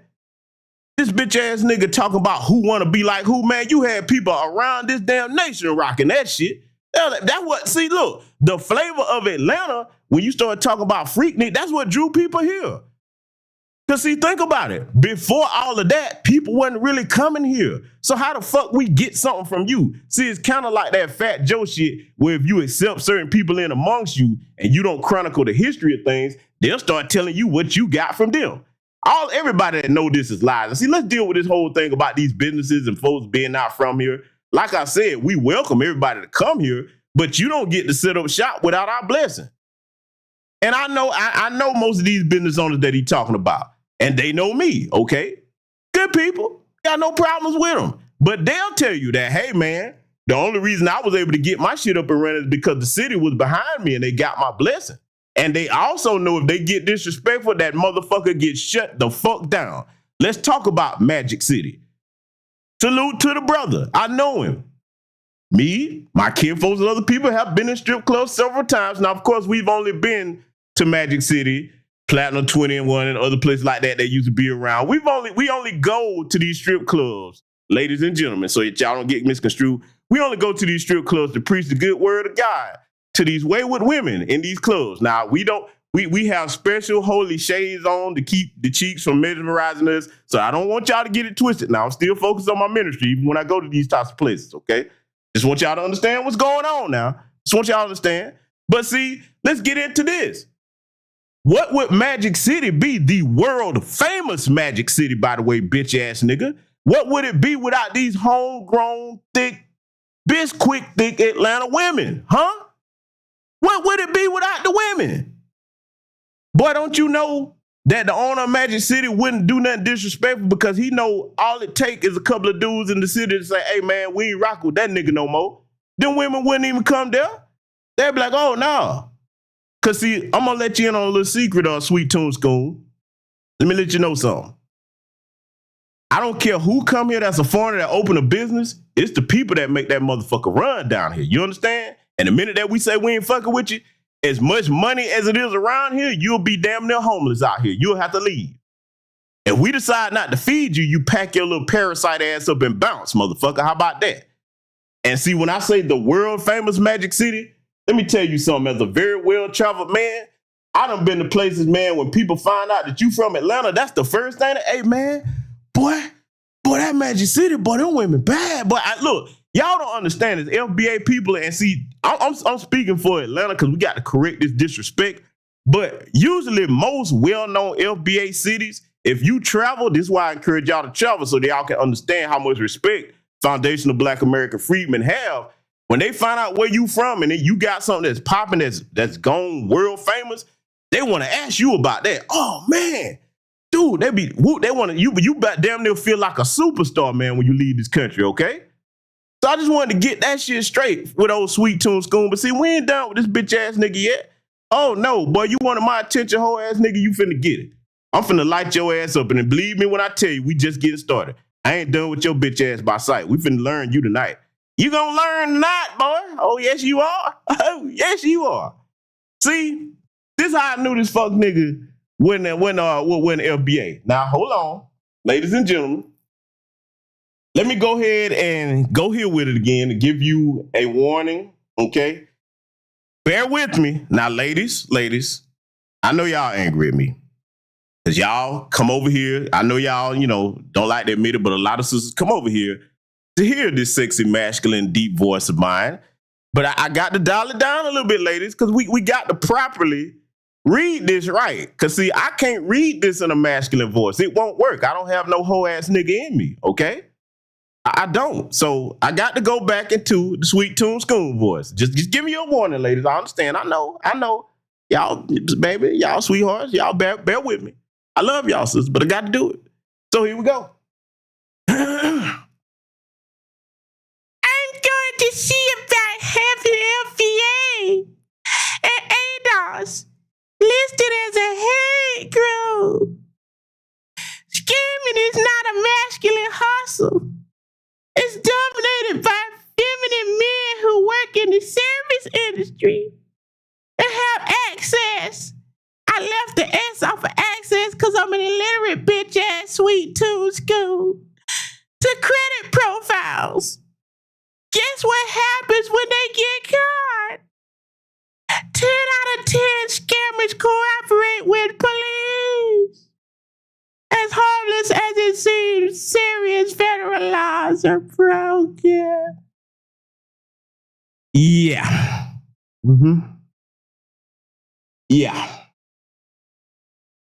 This bitch ass nigga talking about who wanna be like who, man. You had people around this damn nation rocking that shit. That's what, see, look, the flavor of Atlanta, when you start talking about Freaknik, that's what drew people here. Cause see, think about it. Before all of that, people wasn't really coming here. So how the fuck we get something from you? See, it's kind of like that Fat Joe shit where if you accept certain people in amongst you and you don't chronicle the history of things, they'll start telling you what you got from them. Everybody that know this is lies. And see, let's deal with this whole thing about these businesses and folks being not from here. Like I said, we welcome everybody to come here, but you don't get to set up shop without our blessing. And I know most of these business owners that he's talking about, and they know me, okay? Good people, got no problems with them. But they'll tell you that, hey, man, the only reason I was able to get my shit up and running is because the city was behind me and they got my blessing. And they also know if they get disrespectful, that motherfucker gets shut the fuck down. Let's talk about Magic City. Salute to the brother. I know him. Me, my kinfolks, and other people have been in strip clubs several times. Now, of course, we've only been to Magic City, Platinum 21, and other places like that used to be around. We only go to these strip clubs, ladies and gentlemen, so that y'all don't get misconstrued. We only go to these strip clubs to preach the good word of God to these wayward women in these clubs. Now, we have special holy shades on to keep the cheeks from mesmerizing us. So I don't want y'all to get it twisted. Now, I'm still focused on my ministry even when I go to these types of places, okay? Just want y'all to understand what's going on now. Just want y'all to understand. But see, let's get into this. What would Magic City be? The world famous Magic City, by the way, bitch ass nigga. What would it be without these homegrown, thick, bisquick, thick Atlanta women, huh? What would it be without the women? Boy, don't you know that the owner of Magic City wouldn't do nothing disrespectful because he know all it take is a couple of dudes in the city to say, hey, man, we ain't rock with that nigga no more. Them women wouldn't even come there. They'd be like, oh, no. Because, see, I'm going to let you in on a little secret on Sweet Tune School. Let me let you know something. I don't care who come here that's a foreigner that open a business. It's the people that make that motherfucker run down here. You understand? And the minute that we say we ain't fucking with you, as much money as it is around here, you'll be damn near homeless out here. You'll have to leave. If we decide not to feed you, you pack your little parasite ass up and bounce, motherfucker. How about that? And see, when I say the world famous Magic City, let me tell you something. As a very well-traveled man, I done been to places, man, when people find out that you from Atlanta, that's the first thing that, hey, man, boy, that Magic City, boy, them women bad. Boy, look, y'all don't understand this. FBA people, and see, I'm speaking for Atlanta because we got to correct this disrespect. But usually most well-known FBA cities, if you travel, this is why I encourage y'all to travel so that y'all can understand how much respect foundational Black American freedmen have. When they find out where you from and then you got something that's popping, that's gone world famous, they want to ask you about that. Oh, man. Dude, they want to, you damn near feel like a superstar, man, when you leave this country, okay? So I just wanted to get that shit straight with old Sweet Tune School. But see, we ain't done with this bitch ass nigga yet. Oh no, boy, you wanted my attention, whole ass nigga, you finna get it. I'm finna light your ass up. And then believe me when I tell you, we just getting started. I ain't done with your bitch ass by sight. We finna learn you tonight. You gonna learn tonight, boy. Oh, yes, you are. Oh, yes, you are. See, this how I knew this fuck nigga when FBA. Now, hold on, ladies and gentlemen. Let me go ahead and go here with it again to give you a warning, okay? Bear with me. Now, ladies, I know y'all angry at me. Because y'all come over here. I know y'all, don't like to admit it, but a lot of sisters come over here to hear this sexy, masculine, deep voice of mine. But I got to dial it down a little bit, ladies, because we got to properly read this right. Because, see, I can't read this in a masculine voice. It won't work. I don't have no whole ass nigga in me, okay? I don't. So I got to go back into the Sweet Tune School voice. Just give me your warning, ladies. I understand. I know. Y'all, baby, y'all sweethearts, y'all bear with me. I love y'all, sisters, but I got to do it. So here we go. I'm going to see about having FBA and ADOS listed as a hate group. Scamming is not a masculine hustle. It's dominated by feminine men who work in the service industry and have access. I left the S off of access just because I'm an illiterate bitch ass sweet tooth school, to credit profiles. Guess what happens when they get caught? 10 out of 10 scammers cooperate with police. As harmless as it seems, serious federal laws are broken. Yeah. Yeah.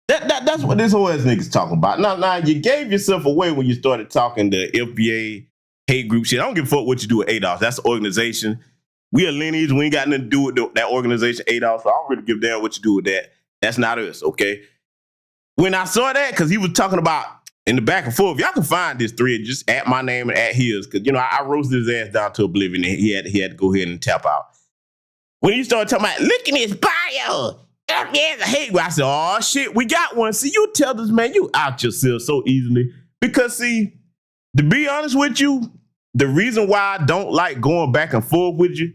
That's what this whole ass nigga's talking about. Now, you gave yourself away when you started talking to FBA hate group shit. I don't give a fuck what you do with ADOS. That's an organization. We are lineage. We ain't got nothing to do with that organization, ADOS. So I don't really give a damn what you do with that. That's not us, okay? When I saw that, because he was talking about in the back and forth, y'all can find this thread, just at my name and at his, because, you know, I roasted his ass down to oblivion, and he had to go ahead and tap out. When he started talking about, look at his bio, FBA's a hate group, I said, oh, shit, we got one. See, you tell this man, you out yourself so easily. Because, see, to be honest with you, the reason why I don't like going back and forth with you,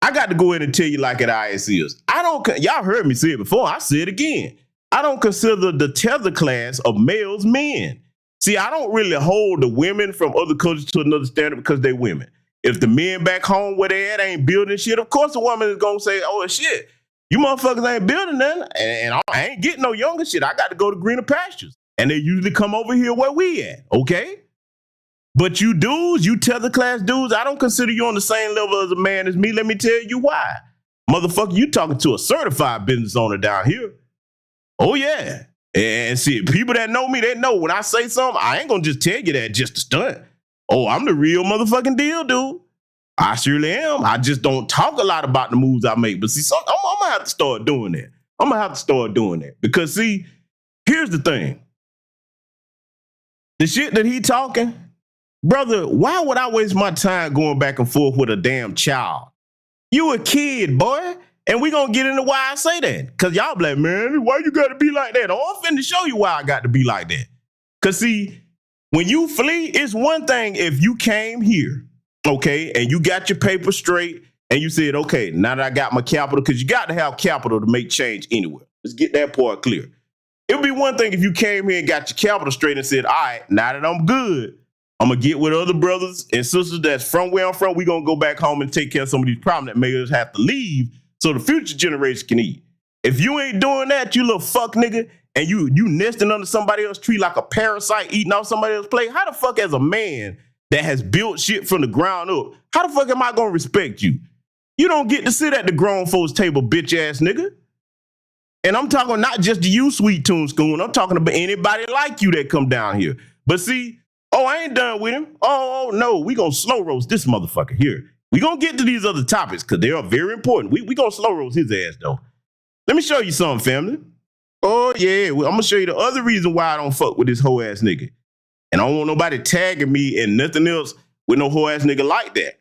I got to go ahead and tell you like it is. Y'all heard me say it before, I say it again. I don't consider the tether class of males men. See, I don't really hold the women from other cultures to another standard because they're women. If the men back home where they at ain't building shit, of course the woman is going to say, oh, shit, you motherfuckers ain't building nothing, and I ain't getting no younger shit. I got to go to greener pastures. And they usually come over here where we at, okay? But you dudes, you tether class dudes, I don't consider you on the same level as a man as me. Let me tell you why. Motherfucker, you talking to a certified business owner down here. Oh, yeah. And see, people that know me, they know when I say something, I ain't going to just tell you that just to stunt. Oh, I'm the real motherfucking deal, dude. I surely am. I just don't talk a lot about the moves I make. But see, I'm going to have to start doing that. Because, see, here's the thing. The shit that he talking, brother, why would I waste my time going back and forth with a damn child? You a kid, boy. And we gonna get into why I say that. Because y'all be like, man, why you gotta be like that? Oh, I'm finna show you why I got to be like that. Because see, when you flee, it's one thing if you came here, okay, and you got your paper straight, and you said, okay, now that I got my capital, because you got to have capital to make change anywhere. Let's get that part clear. It would be one thing if you came here and got your capital straight and said, all right, now that I'm good, I'm going to get with other brothers and sisters that's from where I'm from. We're going to go back home and take care of some of these problems that made us have to leave so the future generation can eat. If you ain't doing that, you little fuck nigga, and you nesting under somebody else's tree like a parasite eating off somebody else's plate, how the fuck as a man that has built shit from the ground up, how the fuck am I going to respect you? You don't get to sit at the grown folks table, bitch ass nigga. And I'm talking not just to you, Sweet Tune School. I'm talking about anybody like you that come down here. But see, oh, I ain't done with him. Oh no, we gonna slow roast this motherfucker here. We gonna get to these other topics because they are very important. We gonna slow roast his ass though. Let me show you something, family. Oh yeah, well, I'm gonna show you the other reason why I don't fuck with this hoe ass nigga. And I don't want nobody tagging me and nothing else with no hoe ass nigga like that.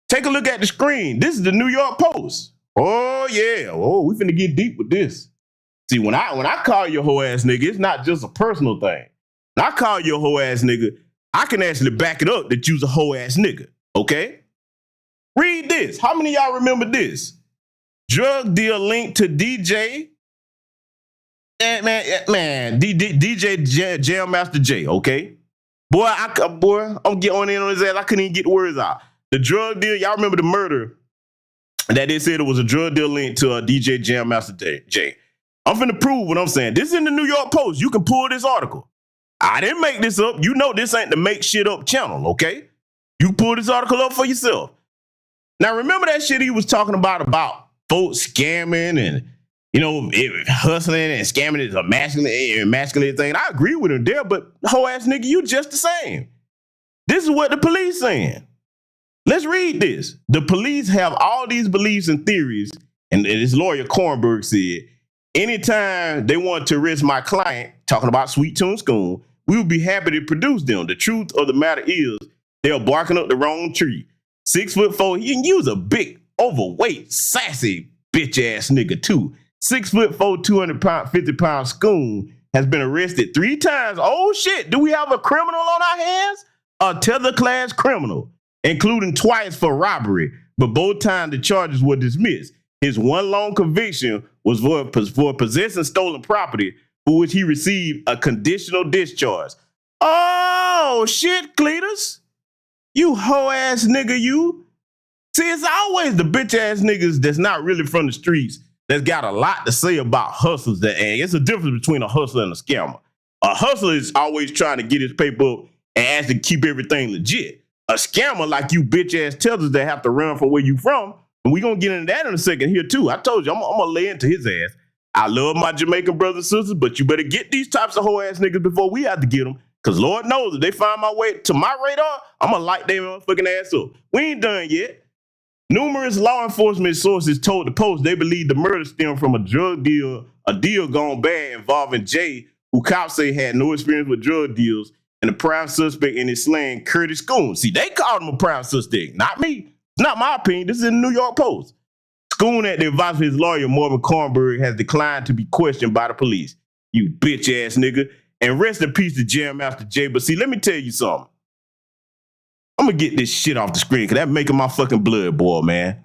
Take a look at the screen. This is the New York Post. Oh yeah. Oh, we finna get deep with this. See, when I call you a hoe ass nigga, it's not just a personal thing. When I call you a hoe ass nigga, I can actually back it up that you's a hoe ass nigga. Okay? Read this. How many of y'all remember this? Drug deal linked to DJ. DJ Jam Master J, okay? Boy, I'm getting on in on his ass. I couldn't even get the words out. The drug deal, y'all remember the murder that they said it was a drug deal linked to DJ Jam Master J. I'm finna prove what I'm saying. This is in the New York Post. You can pull this article. I didn't make this up. You know this ain't the make shit up channel, okay? You pull this article up for yourself. Now, remember that shit he was talking about folks scamming and, you know, hustling and scamming is a masculine thing. I agree with him there, but hoe ass nigga, you just the same. This is what the police saying. Let's read this. The police have all these beliefs and theories, and this lawyer Kornberg said, anytime they want to arrest my client, talking about Sweet Tune School, we would be happy to produce them. The truth of the matter is they're barking up the wrong tree. 6'4", he can use a big, overweight, sassy bitch ass nigga too. 6'4", 250-pound Schoon has been arrested 3 times. Oh shit, do we have a criminal on our hands? A tether class criminal, including twice for robbery, but both times the charges were dismissed. His one long conviction was for possessing stolen property, for which he received a conditional discharge. Oh, shit, Cletus. You hoe-ass nigga, you. See, it's always the bitch-ass niggas that's not really from the streets that's got a lot to say about hustlers. And it's a difference between a hustler and a scammer. A hustler is always trying to get his paper up and actually keep everything legit. A scammer like you bitch-ass tethers that have to run from where you from, and we gonna get into that in a second here too. I told you, I'm gonna lay into his ass. I love my Jamaican brothers and sisters, but you better get these types of hoe-ass niggas before we have to get them. Because Lord knows if they find my way to my radar, I'm going to light their motherfucking ass up. We ain't done yet. Numerous law enforcement sources told the Post they believe the murder stemmed from a drug deal, a deal gone bad involving Jay, who cops say had no experience with drug deals, and the prime suspect in his slang, Curtis Schoon. See, they called him a prime suspect, not me. It's not my opinion. This is in the New York Post. Schoon, at the advice of his lawyer, Marvin Kornberg, has declined to be questioned by the police. You bitch-ass nigga. And rest in peace to Jam Master Jay. But see, let me tell you something. I'm going to get this shit off the screen because that's making my fucking blood boil, man.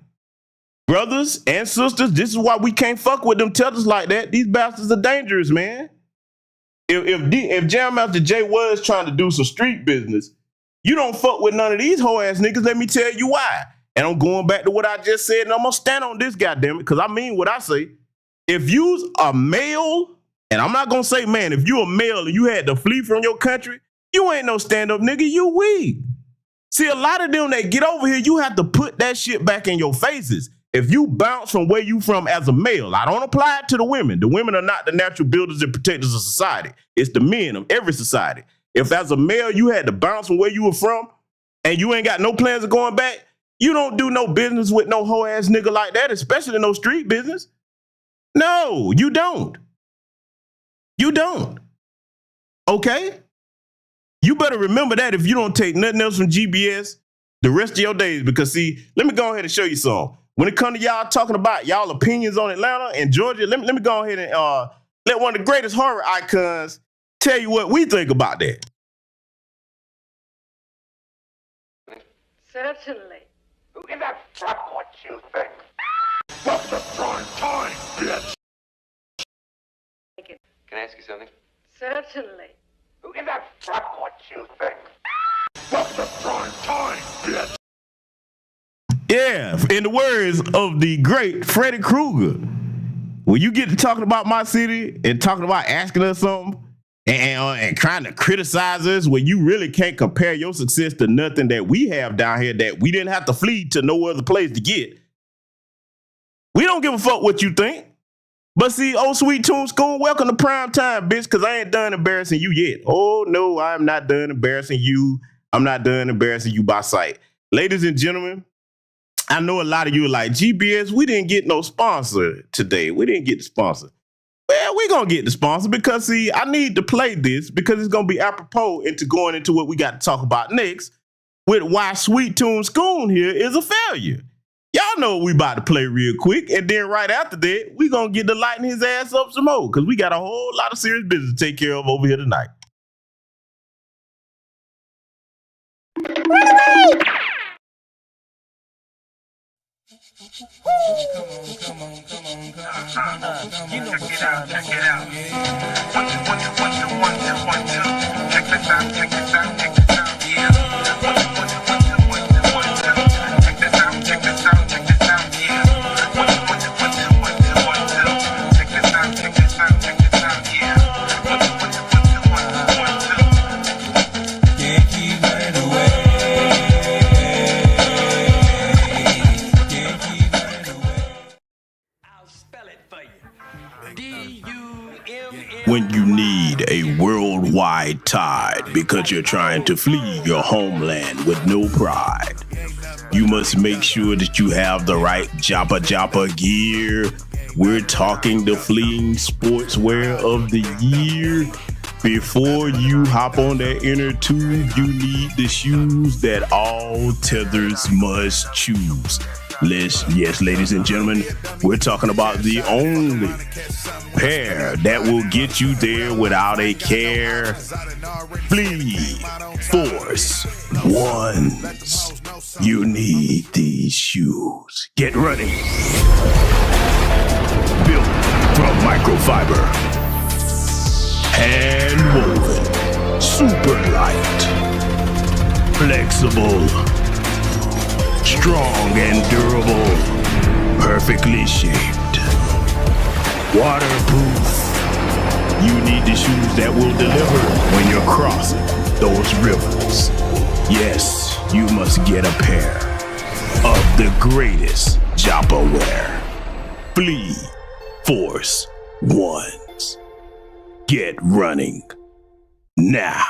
Brothers and sisters, this is why we can't fuck with them tethers like that. These bastards are dangerous, man. If Jam Master Jay was trying to do some street business, you don't fuck with none of these hoe-ass niggas. Let me tell you why. And I'm going back to what I just said, and I'm going to stand on this, goddammit, because I mean what I say. If you's a male... And I'm not going to say, man, if you a male and you had to flee from your country, you ain't no stand-up nigga, you weak. See, a lot of them that get over here, you have to put that shit back in your faces. If you bounce from where you from as a male, I don't apply it to the women. The women are not the natural builders and protectors of society. It's the men of every society. If as a male, you had to bounce from where you were from and you ain't got no plans of going back, you don't do no business with no hoe-ass nigga like that, especially no street business. No, you don't. You don't. Okay? You better remember that if you don't take nothing else from GBS the rest of your days. Because, see, let me go ahead and show you something. When it comes to y'all talking about y'all opinions on Atlanta and Georgia, let me go ahead and let one of the greatest horror icons tell you what we think about that. Certainly. Who in that fuck what you think? What's the prime time, bitch? Can I ask you something? Certainly. Who in that fuck what you think? What's the prime time, bitch? Yeah, in the words of the great Freddy Krueger, when you get to talking about my city and talking about asking us something and trying to criticize us when you really can't compare your success to nothing that we have down here that we didn't have to flee to no other place to get. We don't give a fuck what you think. But see, old Sweet Tune School, welcome to prime time, bitch, because I ain't done embarrassing you yet. Oh, no, I'm not done embarrassing you. I'm not done embarrassing you by sight. Ladies and gentlemen, I know a lot of you are like, GBS, we didn't get no sponsor today. We didn't get the sponsor. Well, we're going to get the sponsor because, see, I need to play this because it's going to be apropos into going into what we got to talk about next with why Sweet Tune School here is a failure. Y'all know what we about to play real quick. And then right after that, we going to get to lighten his ass up some more because we got a whole lot of serious business to take care of over here tonight. Come on. You know what time it is. Check it out. 1, 2, 1, 2, 1, 2, 1, 2. Check this out. Yeah. 1, 2, 1, 2, 1, 2. Check this out. Yeah. 1, 2, 1, 2, 1, 2. When you need a worldwide tide because you're trying to flee your homeland with no pride, you must make sure that you have the right Joppa gear. We're talking the fleeing sportswear of the year. Before you hop on that inner tube, you need the shoes that all tethers must choose. Yes, ladies and gentlemen, we're talking about the only pair that will get you there without a care. Flee Force Ones. You need these shoes. Get running. Built from microfiber. hand woven, super light, flexible, strong and durable, perfectly shaped, waterproof. You need the shoes that will deliver when you're crossing those rivers. Yes, you must get a pair of the greatest Joppa wear. Flee Force Ones. Get running now.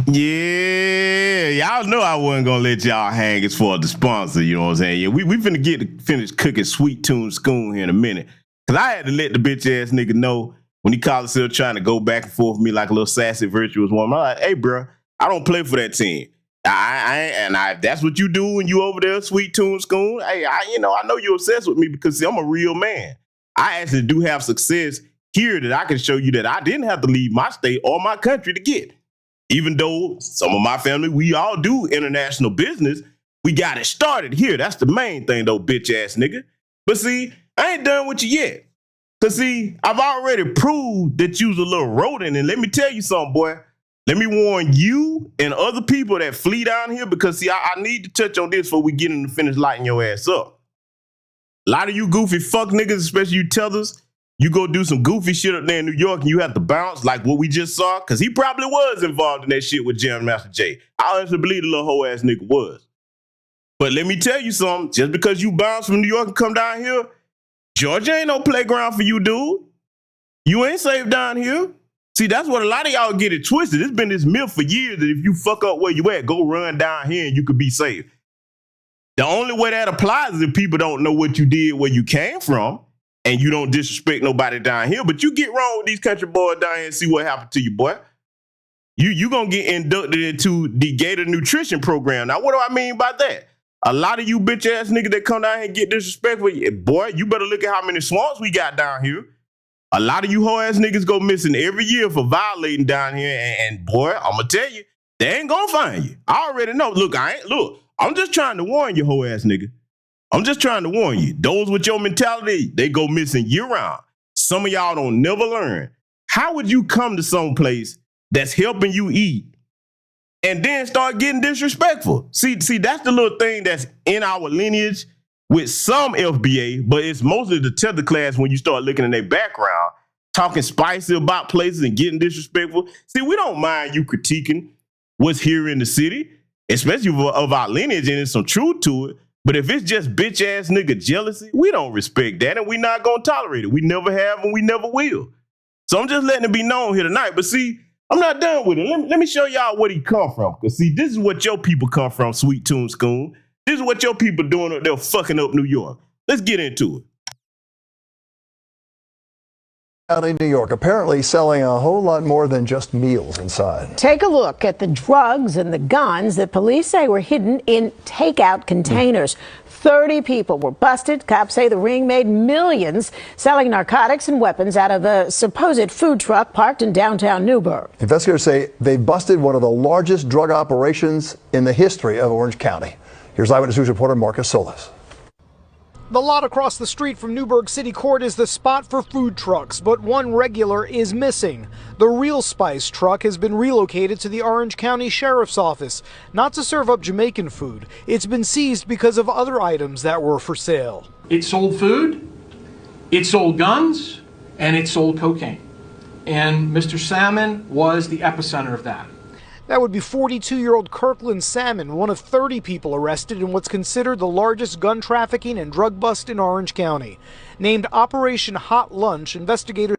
Yeah, y'all know I wasn't gonna let y'all hang as far as the sponsor, you know what I'm saying? Yeah, we finna finish cooking Sweet Tune Schoon here in a minute. Cause I had to let the bitch ass nigga know when he called himself trying to go back and forth with me like a little sassy virtuous woman. I'm like, hey bro, I don't play for that team. If that's what you do when you over there, Sweet Tune Schoon. Hey, I know you're obsessed with me because see, I'm a real man. I actually do have success here that I can show you that I didn't have to leave my state or my country to get. Even though some of my family, we all do international business, we got it started here. That's the main thing though, bitch ass nigga. But see, I ain't done with you yet. Cause see, I've already proved that you's a little rodent. And let me tell you something, boy. Let me warn you and other people that flee down here because see, I need to touch on this before we get in the finish lighting your ass up. A lot of you goofy fuck niggas, especially you tethers, you go do some goofy shit up there in New York and you have to bounce like what we just saw, because he probably was involved in that shit with Jam Master Jay. I honestly believe the little hoe ass nigga was. But let me tell you something, just because you bounce from New York and come down here, Georgia ain't no playground for you, dude. You ain't safe down here. See, that's what a lot of y'all get it twisted. It's been this myth for years that if you fuck up where you at, go run down here and you could be safe. The only way that applies is if people don't know what you did, where you came from, and you don't disrespect nobody down here. But you get wrong with these country boys down here and see what happened to you, boy. You gonna get inducted into the Gator Nutrition Program. Now, what do I mean by that? A lot of you bitch ass niggas that come down here and get disrespectful, boy, you better look at how many swamps we got down here. A lot of you hoe ass niggas go missing every year for violating down here, and boy, I'm gonna tell you, they ain't gonna find you. I already know. Look, I'm just trying to warn you, hoe ass nigga. I'm just trying to warn you. Those with your mentality, they go missing year round. Some of y'all don't never learn. How would you come to some place that's helping you eat and then start getting disrespectful? See, that's the little thing that's in our lineage with some FBA, but it's mostly the tether class when you start looking in their background, talking spicy about places and getting disrespectful. See, we don't mind you critiquing what's here in the city, especially of our lineage, and there's some truth to it. But if it's just bitch ass nigga jealousy, we don't respect that and we not gonna tolerate it. We never have and we never will. So I'm just letting it be known here tonight. But see, I'm not done with it. Let me show y'all where he come from. Because see, this is what your people come from, Sweet Tune Schoon. This is what your people doing up there fucking up New York. Let's get into it. Out in New York, apparently selling a whole lot more than just meals inside. Take a look at the drugs and the guns that police say were hidden in takeout containers. 30 people were busted. Cops say the ring made millions selling narcotics and weapons out of a supposed food truck parked in downtown Newburgh. Investigators say they busted one of the largest drug operations in the history of Orange County. Here's Eyewitness News reporter Marcus Solis. The lot across the street from Newburgh City Court is the spot for food trucks, but one regular is missing. The Real Spice truck has been relocated to the Orange County Sheriff's Office, not to serve up Jamaican food. It's been seized because of other items that were for sale. It sold food, it sold guns, and it sold cocaine. And Mr. Salmon was the epicenter of that. That would be 42-year-old Kirkland Salmon, one of 30 people arrested in what's considered the largest gun trafficking and drug bust in Orange County. Named Operation Hot Lunch, investigators...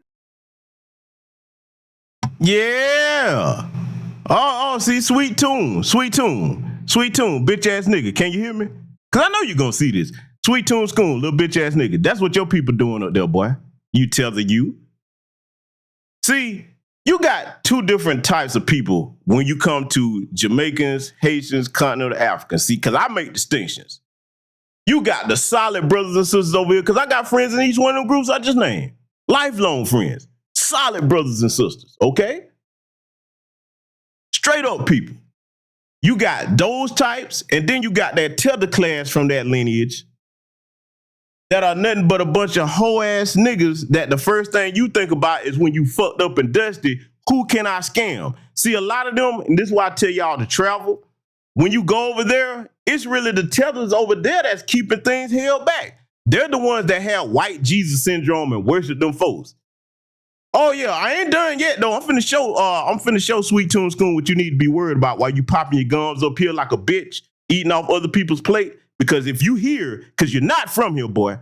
Yeah. Oh, see, Sweet Tune, bitch ass nigga. Can you hear me? Because I know you're going to see this. Sweet Tune Schoon, little bitch ass nigga. That's what your people doing up there, boy. You tether you. See, you got two different types of people when you come to Jamaicans, Haitians, continental Africans. See, because I make distinctions. You got the solid brothers and sisters over here, because I got friends in each one of them groups I just named. Lifelong friends. Solid brothers and sisters, okay? Straight up people. You got those types, and then you got that tether class from that lineage that are nothing but a bunch of hoe-ass niggas that the first thing you think about is when you fucked up and dusty, who can I scam? See, a lot of them, and this is why I tell y'all to travel, when you go over there, it's really the tethers over there that's keeping things held back. They're the ones that have white Jesus syndrome and worship them folks. Oh yeah, I ain't done yet though. I'm finna show Sweet Tune School what you need to be worried about while you popping your gums up here like a bitch, eating off other people's plate. Because if you here, because you're not from here, boy,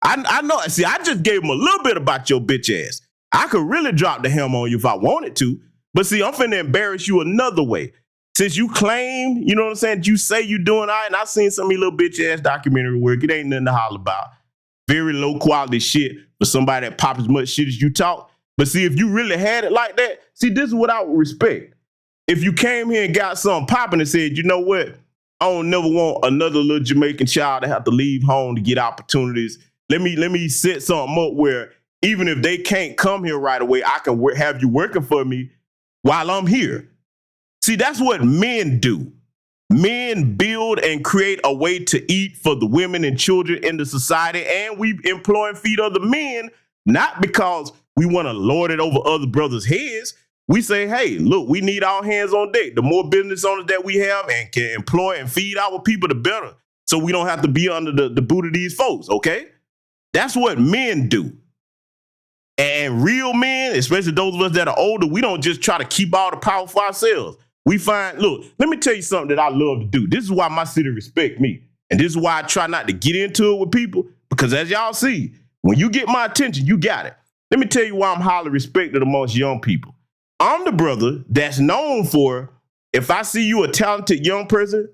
I know. See, I just gave him a little bit about your bitch ass. I could really drop the helm on you if I wanted to. But see, I'm finna embarrass you another way. Since you claim, you know what I'm saying, you say you doing all right, and I seen some of your little bitch ass documentary work. It ain't nothing to holler about. Very low quality shit for somebody that pop as much shit as you talk. But see, if you really had it like that, see, this is what I would respect. If you came here and got something popping and said, you know what, I don't never want another little Jamaican child to have to leave home to get opportunities. Let me set something up where even if they can't come here right away, I can have you working for me while I'm here. See, that's what men do. Men build and create a way to eat for the women and children in the society, and we employ and feed other men, not because we want to lord it over other brothers' heads. We say, hey, look, we need all hands on deck. The more business owners that we have and can employ and feed our people, the better. So we don't have to be under the boot of these folks, okay? That's what men do. And real men, especially those of us that are older, we don't just try to keep all the power for ourselves. We find, look, let me tell you something that I love to do. This is why my city respect me. And this is why I try not to get into it with people, because as y'all see, when you get my attention, you got it. Let me tell you why I'm highly respected amongst young people. I'm the brother that's known for, if I see you a talented young person,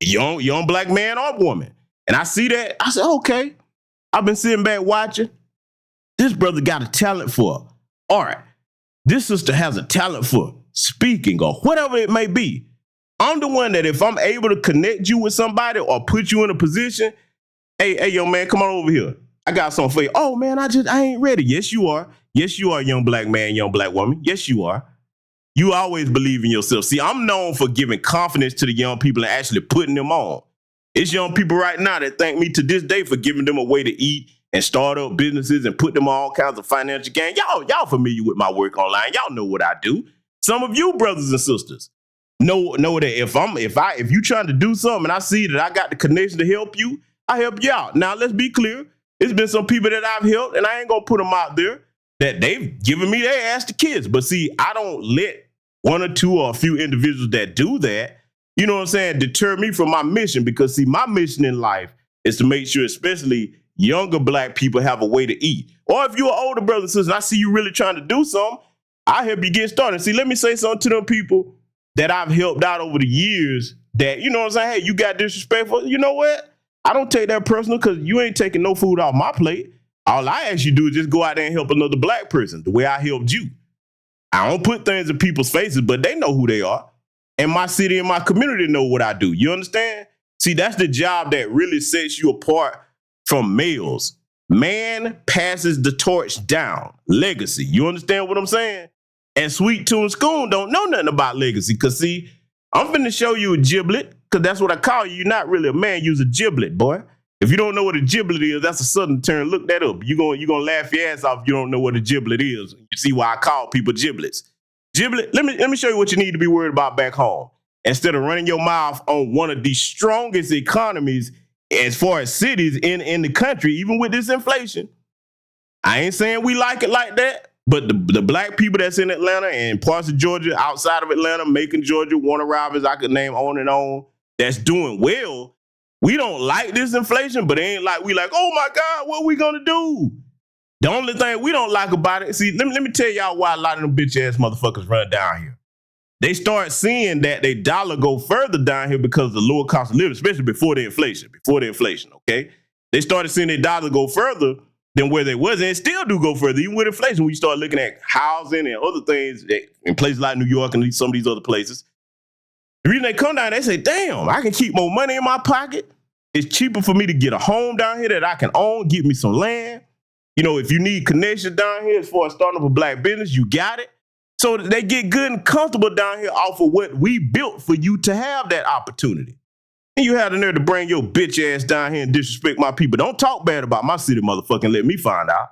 young black man or woman, and I see that, I say, okay, I've been sitting back watching. This brother got a talent for art. This sister has a talent for speaking or whatever it may be. I'm the one that if I'm able to connect you with somebody or put you in a position, hey, yo, man, come on over here. I got something for you. Oh, man, I ain't ready. Yes, you are. Yes, you are, young black man, young black woman. Yes, you are. You always believe in yourself. See, I'm known for giving confidence to the young people and actually putting them on. It's young people right now that thank me to this day for giving them a way to eat and start up businesses and put them on all kinds of financial gain. Y'all familiar with my work online. Y'all know what I do. Some of you brothers and sisters know that if you trying to do something and I see that I got the connection to help you, I help you out. Now, let's be clear. There's been some people that I've helped, and I ain't gonna put them out there that they've given me their ass to kids. But see, I don't let one or two or a few individuals that do that, you know what I'm saying, deter me from my mission. Because see, my mission in life is to make sure, especially younger black people, have a way to eat. Or if you're an older brother and sister, and I see you really trying to do something, I help you get started. See, let me say something to them people that I've helped out over the years that, you know what I'm saying, hey, you got disrespectful. You know what? I don't take that personal because you ain't taking no food off my plate. All I ask you to do is just go out there and help another black person the way I helped you. I don't put things in people's faces, but they know who they are. And my city and my community know what I do. You understand? See, that's the job that really sets you apart from males. Man passes the torch down. Legacy. You understand what I'm saying? And Sweet Tune School don't know nothing about legacy. Because, see, I'm finna show you a giblet, because that's what I call you. You're not really a man. You're a giblet, boy. If you don't know what a giblet is, that's a southern term. Look that up. You're gonna laugh your ass off if you don't know what a giblet is. You see why I call people giblets. Giblet, let me show you what you need to be worried about back home. Instead of running your mouth on one of the strongest economies as far as cities in the country, even with this inflation. I ain't saying we like it like that, but the black people that's in Atlanta and parts of Georgia, outside of Atlanta, Macon, Georgia, Warner Robins, I could name on, that's doing well. We don't like this inflation, but it ain't like we like, oh my God, what we gonna do? The only thing we don't like about it, see, let me tell y'all why a lot of them bitch ass motherfuckers run down here. They start seeing that they dollar go further down here because of the lower cost of living, especially before the inflation, okay? They started seeing their dollar go further than where they was, and it still do go further, even with inflation. When you start looking at housing and other things in places like New York and some of these other places, the reason they come down, they say, damn, I can keep more money in my pocket. It's cheaper for me to get a home down here that I can own, get me some land. You know, if you need connections down here as far as starting up a black business, you got it. So they get good and comfortable down here off of what we built for you to have that opportunity. And you had the nerve to bring your bitch ass down here and disrespect my people. Don't talk bad about my city, motherfucker, and let me find out.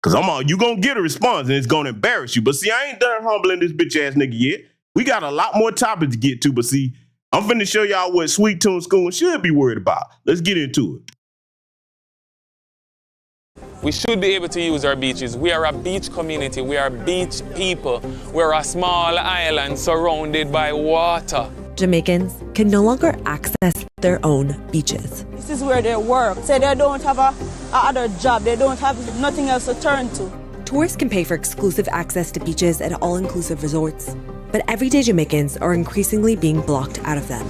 Cause you gonna get a response and it's gonna embarrass you. But see, I ain't done humbling this bitch ass nigga yet. We got a lot more topics to get to, but see, I'm finna show y'all what Sweet Tune School should be worried about. Let's get into it. We should be able to use our beaches. We are a beach community. We are beach people. We're a small island surrounded by water. Jamaicans can no longer access their own beaches. This is where they work. Say they don't have a other job. They don't have nothing else to turn to. Tourists can pay for exclusive access to beaches at all-inclusive resorts, but everyday Jamaicans are increasingly being blocked out of them.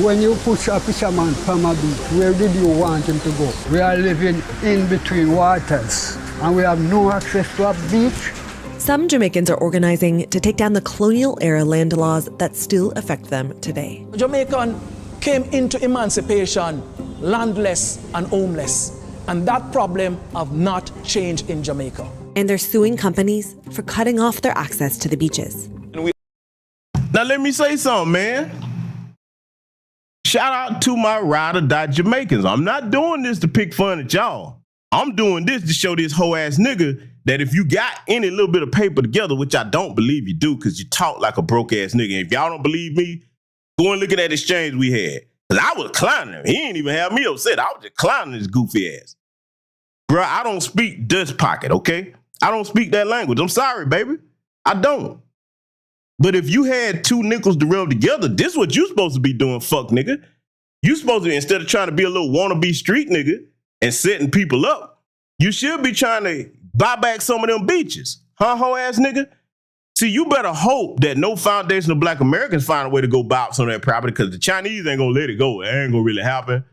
When you push a fisherman from a beach, where did you want him to go? We are living in between waters, and we have no access to a beach. Some Jamaicans are organizing to take down the colonial-era land laws that still affect them today. Jamaican came into emancipation landless and homeless, and that problem have not changed in Jamaica. And they're suing companies for cutting off their access to the beaches. Now let me say something, man. Shout out to my ride or die Jamaicans. I'm not doing this to pick fun at y'all. I'm doing this to show this hoe ass nigga that if you got any little bit of paper together, which I don't believe you do because you talk like a broke ass nigga. And if y'all don't believe me, go and look at that exchange we had. Because I was clowning him. He ain't even have me upset. I was just clowning his goofy ass. Bruh, I don't speak Dutch pocket, okay? I don't speak that language. I'm sorry, baby. I don't. But if you had two nickels to rub together, this is what you supposed to be doing, fuck nigga. You supposed to, instead of trying to be a little wannabe street nigga and setting people up, you should be trying to buy back some of them beaches. Huh, hoe ass nigga? See, you better hope that no foundation of Black Americans find a way to go buy up some of that property because the Chinese ain't gonna let it go. It ain't gonna really happen.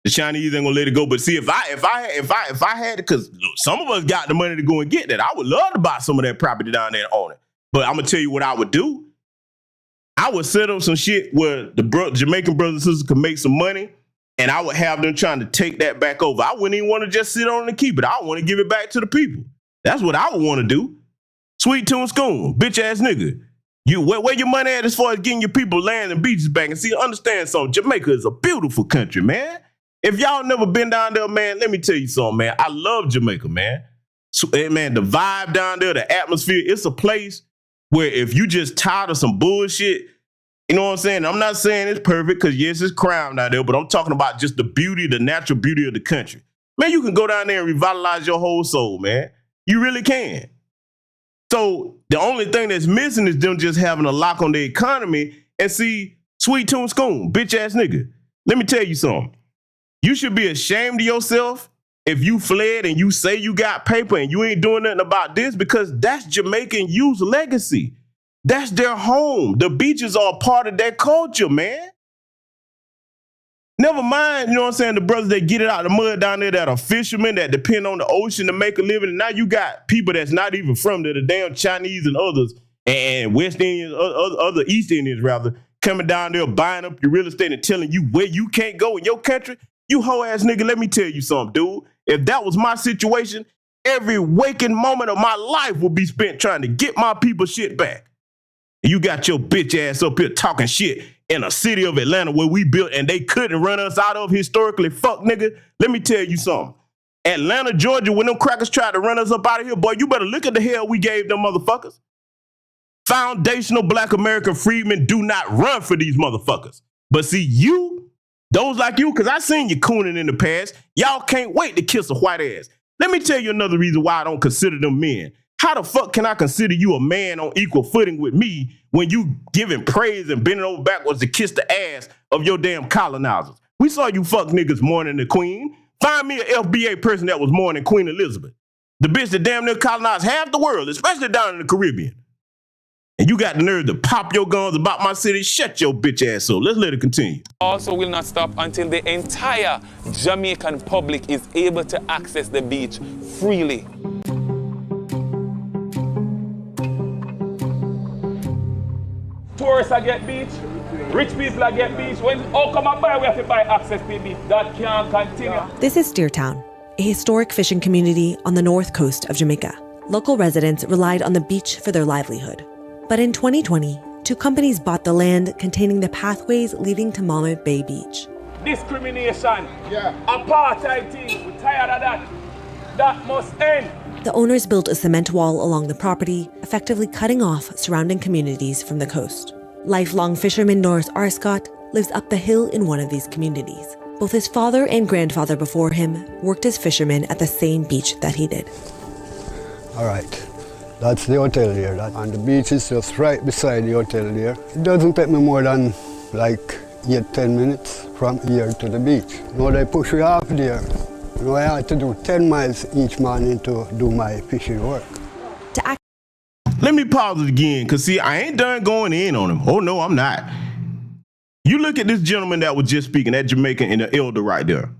The Chinese ain't gonna let it go. But see, if I had it, because some of us got the money to go and get that, I would love to buy some of that property down there and own it. But I'm gonna tell you what I would do. I would set up some shit where the Jamaican brothers and sisters could make some money, and I would have them trying to take that back over. I wouldn't even want to just sit on it and keep it. I want to give it back to the people. That's what I would want to do. Sweet Tune School, bitch ass nigga. Where your money at as far as getting your people land and beaches back? And see, understand something. Jamaica is a beautiful country, man. If y'all never been down there, man, let me tell you something, man. I love Jamaica, man. So, man, the vibe down there, the atmosphere, it's a place where if you just tired of some bullshit, you know what I'm saying? I'm not saying it's perfect because, yes, it's crime down there, but I'm talking about just the beauty, the natural beauty of the country. Man, you can go down there and revitalize your whole soul, man. You really can. So the only thing that's missing is them just having a lock on the economy. And see, Sweet Tune School, bitch ass nigga, let me tell you something. You should be ashamed of yourself if you fled and you say you got paper and you ain't doing nothing about this, because that's Jamaican youth legacy. That's their home. The beaches are a part of their culture, man. Never mind, you know what I'm saying, the brothers that get it out of the mud down there that are fishermen that depend on the ocean to make a living. And now you got people that's not even from there, the damn Chinese and others, and West Indians, other East Indians rather, coming down there buying up your real estate and telling you where you can't go in your country. You hoe ass nigga, let me tell you something, dude. If that was my situation, every waking moment of my life would be spent trying to get my people shit back. And you got your bitch ass up here talking shit in a city of Atlanta where we built and they couldn't run us out of historically. Fuck, nigga. Let me tell you something. Atlanta, Georgia, when them crackers tried to run us up out of here, boy, you better look at the hell we gave them motherfuckers. Foundational Black American freedmen do not run for these motherfuckers. But see, you, those like you, because I seen you cooning in the past, y'all can't wait to kiss a white ass. Let me tell you another reason why I don't consider them men. How the fuck can I consider you a man on equal footing with me when you giving praise and bending over backwards to kiss the ass of your damn colonizers? We saw you fuck niggas mourning the queen. Find me an FBA person that was mourning Queen Elizabeth. The bitch that damn near colonized half the world, especially down in the Caribbean. And you got the nerve to pop your guns about my city. Shut your bitch ass up. Let's let it continue. Also will not stop until the entire Jamaican public is able to access the beach freely. Tourists I get beach, rich people I get beach. When all come and buy, we have to buy access to the beach. That can't continue. This is Steertown, a historic fishing community on the north coast of Jamaica. Local residents relied on the beach for their livelihood. But in 2020, two companies bought the land containing the pathways leading to Mammoth Bay Beach. Discrimination. Yeah. Apartheid team. We're tired of that. That must end. The owners built a cement wall along the property, effectively cutting off surrounding communities from the coast. Lifelong fisherman Norris Arscott lives up the hill in one of these communities. Both his father and grandfather before him worked as fishermen at the same beach that he did. All right, that's the hotel there, and the beach is just right beside the hotel there. It doesn't take me more than like 8-10 minutes from here to the beach. Now they push me off there. You know, I had to do 10 miles each morning to do my fishing work. Let me pause it again, because see, I ain't done going in on him. Oh no, I'm not. You look at this gentleman that was just speaking, that Jamaican and the elder right there.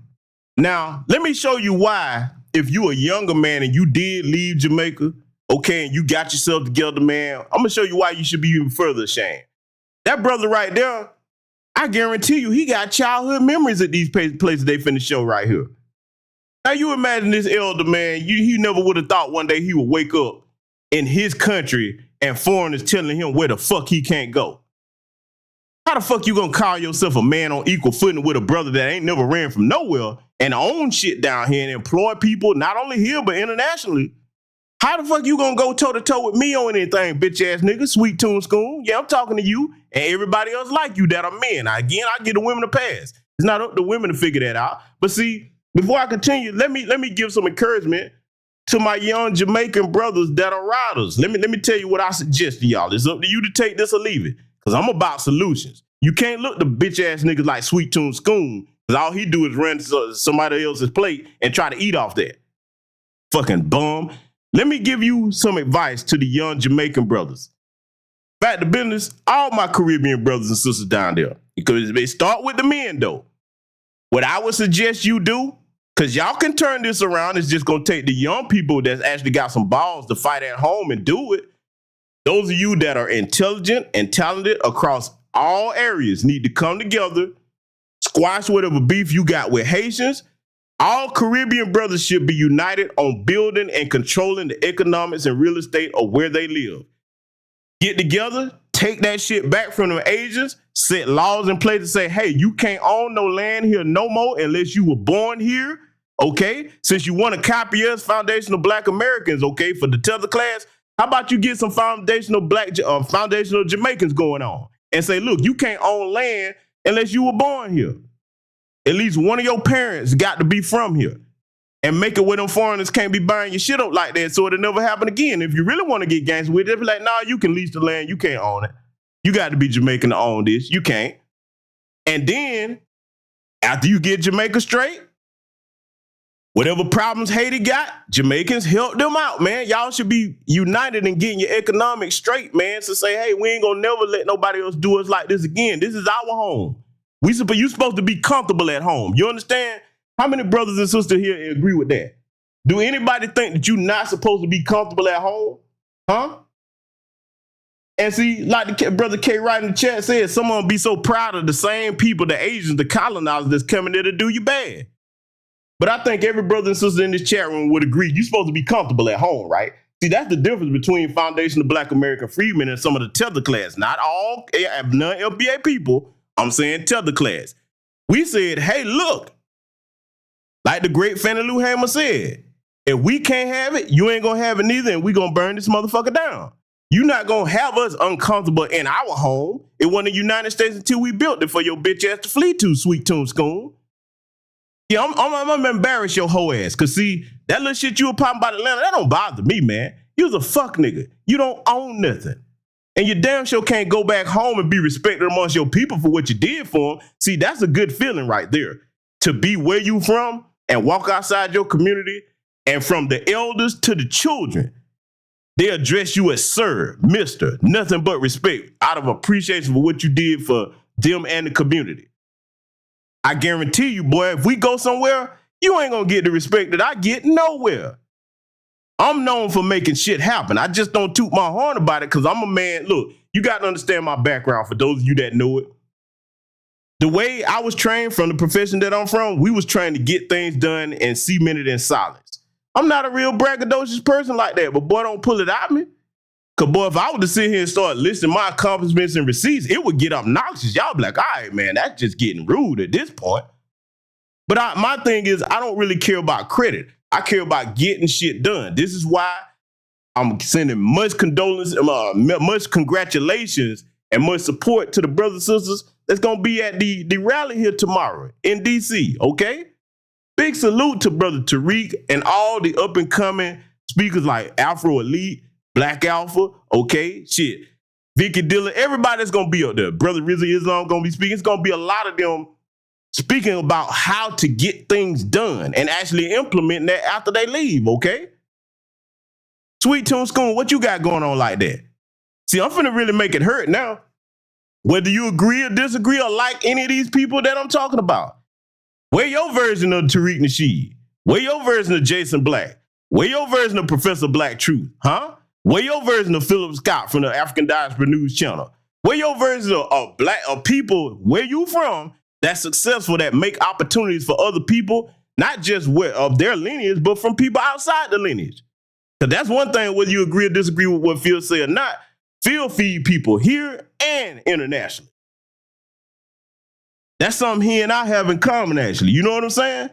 Now, let me show you why, if you a younger man and you did leave Jamaica, okay, and you got yourself together, man, I'm going to show you why you should be even further ashamed. That brother right there, I guarantee you, he got childhood memories at these places they finna show right here. Now, you imagine this elder man, he never would have thought one day he would wake up in his country and foreigners telling him where the fuck he can't go. How the fuck you gonna call yourself a man on equal footing with a brother that ain't never ran from nowhere and own shit down here and employ people not only here but internationally? How the fuck you gonna go toe to toe with me on anything, bitch ass nigga? Sweet Tune School. Yeah, I'm talking to you and everybody else like you that are men. Again, I give the women a pass. It's not up to women to figure that out. But see, before I continue, let me give some encouragement to my young Jamaican brothers that are riders. Let me tell you what I suggest to y'all. It's up to you to take this or leave it. Because I'm about solutions. You can't look the bitch-ass niggas like Sweet Tune Schoon, because all he do is run somebody else's plate and try to eat off that. Fucking bum. Let me give you some advice to the young Jamaican brothers. Back to business, all my Caribbean brothers and sisters down there. Because they start with the men, though. What I would suggest you do, because y'all can turn this around, it's just going to take the young people that's actually got some balls to fight at home and do it. Those of you that are intelligent and talented across all areas need to come together, squash whatever beef you got with Haitians. All Caribbean brothers should be united on building and controlling the economics and real estate of where they live. Get together, take that shit back from them Asians, set laws in place to say, hey, you can't own no land here no more unless you were born here, okay? Since you want to copy us, foundational Black Americans, okay, for the tether class, how about you get some foundational Jamaicans going on and say, look, you can't own land unless you were born here. At least one of your parents got to be from here, and make it where them foreigners can't be buying your shit up like that so it'll never happen again. If you really want to get gangster with it, be like, nah, you can lease the land. You can't own it. You got to be Jamaican to own this. You can't. And then after you get Jamaica straight, whatever problems Haiti got, Jamaicans help them out, man. Y'all should be united in getting your economics straight, man. So say, hey, we ain't gonna never let nobody else do us like this again. This is our home. You supposed to be comfortable at home. You understand? How many brothers and sisters here agree with that? Do anybody think that you're not supposed to be comfortable at home? Huh? And see, like the brother K right in the chat said, some of them be so proud of the same people, the Asians, the colonizers that's coming there to do you bad. But I think every brother and sister in this chat room would agree you're supposed to be comfortable at home, right? See, that's the difference between foundational Black American freedmen and some of the tether class. Not all non-FBA people. I'm saying tether class. We said, hey, look, like the great Fannie Lou Hamer said, if we can't have it, you ain't going to have it neither, and we going to burn this motherfucker down. You're not going to have us uncomfortable in our home. It wasn't the United States until we built it for your bitch ass to flee to, Sweet Tune School. Yeah, I'm gonna embarrass your hoe ass. Cause see, that little shit you were popping about Atlanta, that don't bother me, man. You was a fuck nigga. You don't own nothing. And you damn sure can't go back home and be respected amongst your people for what you did for them. See, that's a good feeling right there. To be where you from and walk outside your community, and from the elders to the children, they address you as sir, mister, nothing but respect out of appreciation for what you did for them and the community. I guarantee you, boy, if we go somewhere, you ain't gonna get the respect that I get nowhere. I'm known for making shit happen. I just don't toot my horn about it because I'm a man. Look, you got to understand my background for those of you that know it. The way I was trained from the profession that I'm from, we was trying to get things done and cemented in silence. I'm not a real braggadocious person like that, but boy, don't pull it out of me. Cause boy, if I were to sit here and start listing my accomplishments and receipts, it would get obnoxious. Y'all be like, all right, man, that's just getting rude at this point. But my thing is, I don't really care about credit. I care about getting shit done. This is why I'm sending much condolences, much congratulations, and much support to the brothers and sisters that's gonna be at the rally here tomorrow in DC, okay? Big salute to Brother Tariq and all the up and coming speakers like Afro Elite, Black Alpha, okay? Shit. Vicky Dillon, everybody that's gonna be up there. Brother Rizzy Islam gonna be speaking. It's gonna be a lot of them speaking about how to get things done and actually implement that after they leave, okay? Sweet Tune School, what you got going on like that? See, I'm finna really make it hurt now. Whether you agree or disagree or like any of these people that I'm talking about. Where your version of Tariq Nasheed? Where your version of Jason Black? Where your version of Professor Black Truth? Huh? Where your version of Philip Scott from the African Diaspora News Channel? Where your version of black of people where you from that's successful, that make opportunities for other people, not just of their lineage, but from people outside the lineage? Because that's one thing, whether you agree or disagree with what Phil said or not, Phil feed people here and internationally. That's something he and I have in common, actually. You know what I'm saying?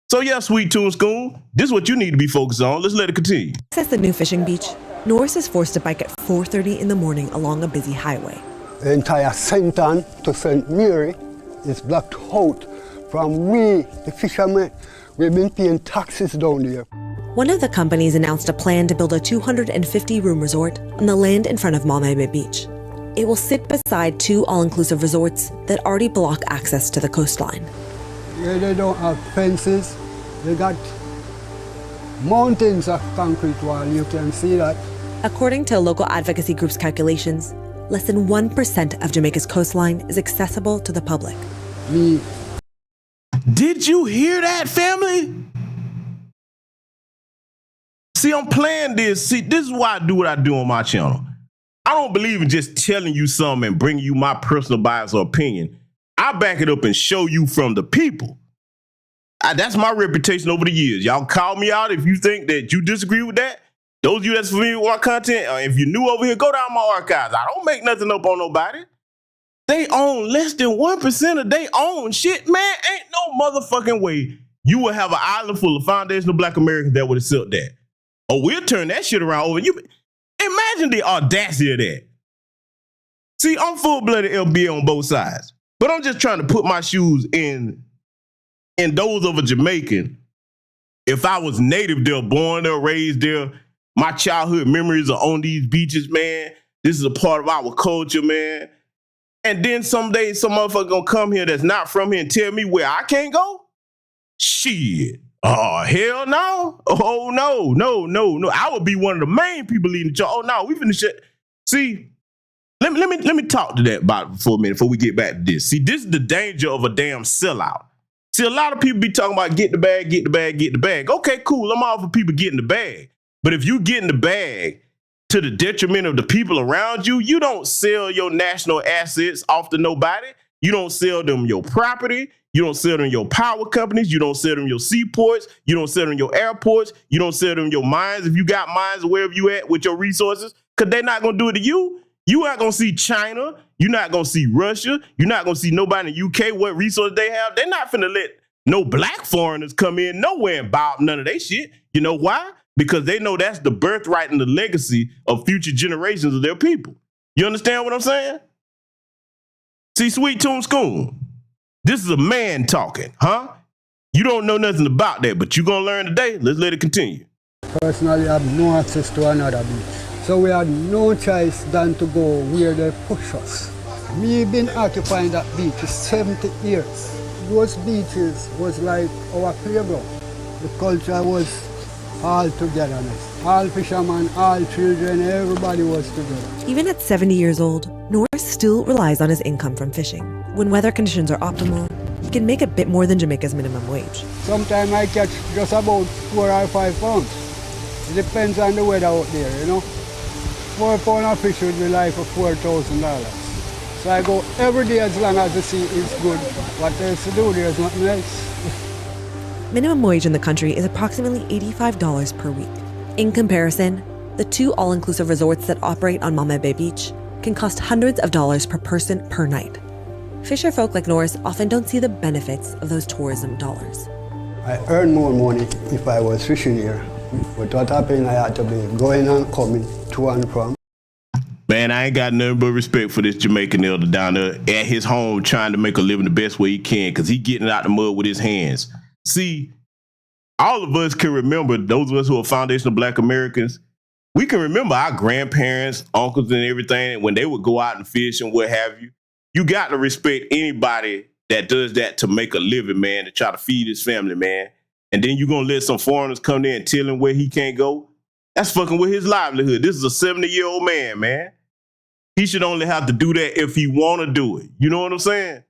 So yeah, Sweet Tune School, this is what you need to be focused on. Let's let it continue. Says the new fishing beach, Norris is forced to bike at 4:30 in the morning along a busy highway. The entire St. Ann to St. Mary is blocked out from we, the fishermen. We've been paying taxes down there. One of the companies announced a plan to build a 250-room resort on the land in front of Malmebe Beach. It will sit beside two all-inclusive resorts that already block access to the coastline. Yeah, they don't have fences. They got mountains of concrete wall. You can see that. According to local advocacy groups' calculations, less than 1% of Jamaica's coastline is accessible to the public. Did you hear that, family? See, I'm playing this. See, this is why I do what I do on my channel. I don't believe in just telling you something and bringing you my personal bias or opinion. I back it up and show you from the people. That's my reputation over the years. Y'all call me out if you think that you disagree with that. Those of you that's familiar with our content, if you're new over here, go down my archives. I don't make nothing up on nobody. They own less than 1% of their own shit, man. Ain't no motherfucking way you will have an island full of foundational Black Americans that would have silked that. Or we'll turn that shit around over. You imagine the audacity of that. See, I'm full-blooded LBA on both sides, but I'm just trying to put my shoes in those of a Jamaican. If I was native there, born there, raised there, my childhood memories are on these beaches, man. This is a part of our culture, man. And then someday some motherfucker gonna come here that's not from here and tell me where I can't go? Shit. Oh, hell no. Oh, no. I would be one of the main people leading the charge. Oh, no, we finna shit. See, let me talk to that about for a minute before we get back to this. See, this is the danger of a damn sellout. See, a lot of people be talking about get the bag, get the bag, get the bag. Okay, cool. I'm all for people getting the bag. But if you get in the bag to the detriment of the people around you, you don't sell your national assets off to nobody. You don't sell them your property. You don't sell them your power companies. You don't sell them your seaports. You don't sell them your airports. You don't sell them your mines. If you got mines wherever you at with your resources, because they're not going to do it to you. You not going to see China. You're not going to see Russia. You're not going to see nobody in the UK, what resources they have. They're not finna let no black foreigners come in nowhere and buy up none of their shit. You know why? Because they know that's the birthright and the legacy of future generations of their people. You understand what I'm saying? See, Sweet Tune School, this is a man talking, huh? You don't know nothing about that, but you're going to learn today. Let's let it continue. Personally, I have no access to another beach. So we had no choice than to go where they push us. We've been occupying that beach for 70 years. Those beaches was like our playground. The culture was all togetherness. All fishermen, all children, everybody was together. Even at 70 years old, Norris still relies on his income from fishing. When weather conditions are optimal, he can make a bit more than Jamaica's minimum wage. Sometimes I catch just about 4 or 5 pounds. It depends on the weather out there, you know. 4 pounds of fish would be like for $4,000. So I go every day as long as the sea is good. What else to do? There's nothing else. Minimum wage in the country is approximately $85 per week. In comparison, The 2 all-inclusive resorts that operate on Mama Bay Beach can cost hundreds of dollars per person per night. Fisher folk like Norris often don't see the benefits of those tourism dollars. I earn more money if I was fishing here. But what happened, I had to be going and coming to and from. Man, I ain't got nothing but respect for this Jamaican elder down there at his home trying to make a living the best way he can because he getting out the mud with his hands. See, all of us can remember, those of us who are foundational Black Americans, we can remember our grandparents, uncles and everything when they would go out and fish and what have you. You got to respect anybody that does that to make a living, man, to try to feed his family, man. And then you're going to let some foreigners come there and tell him where he can't go? That's fucking with his livelihood. This is a 70-year-old man. He should only have to do that if he want to do it. You know what I'm saying?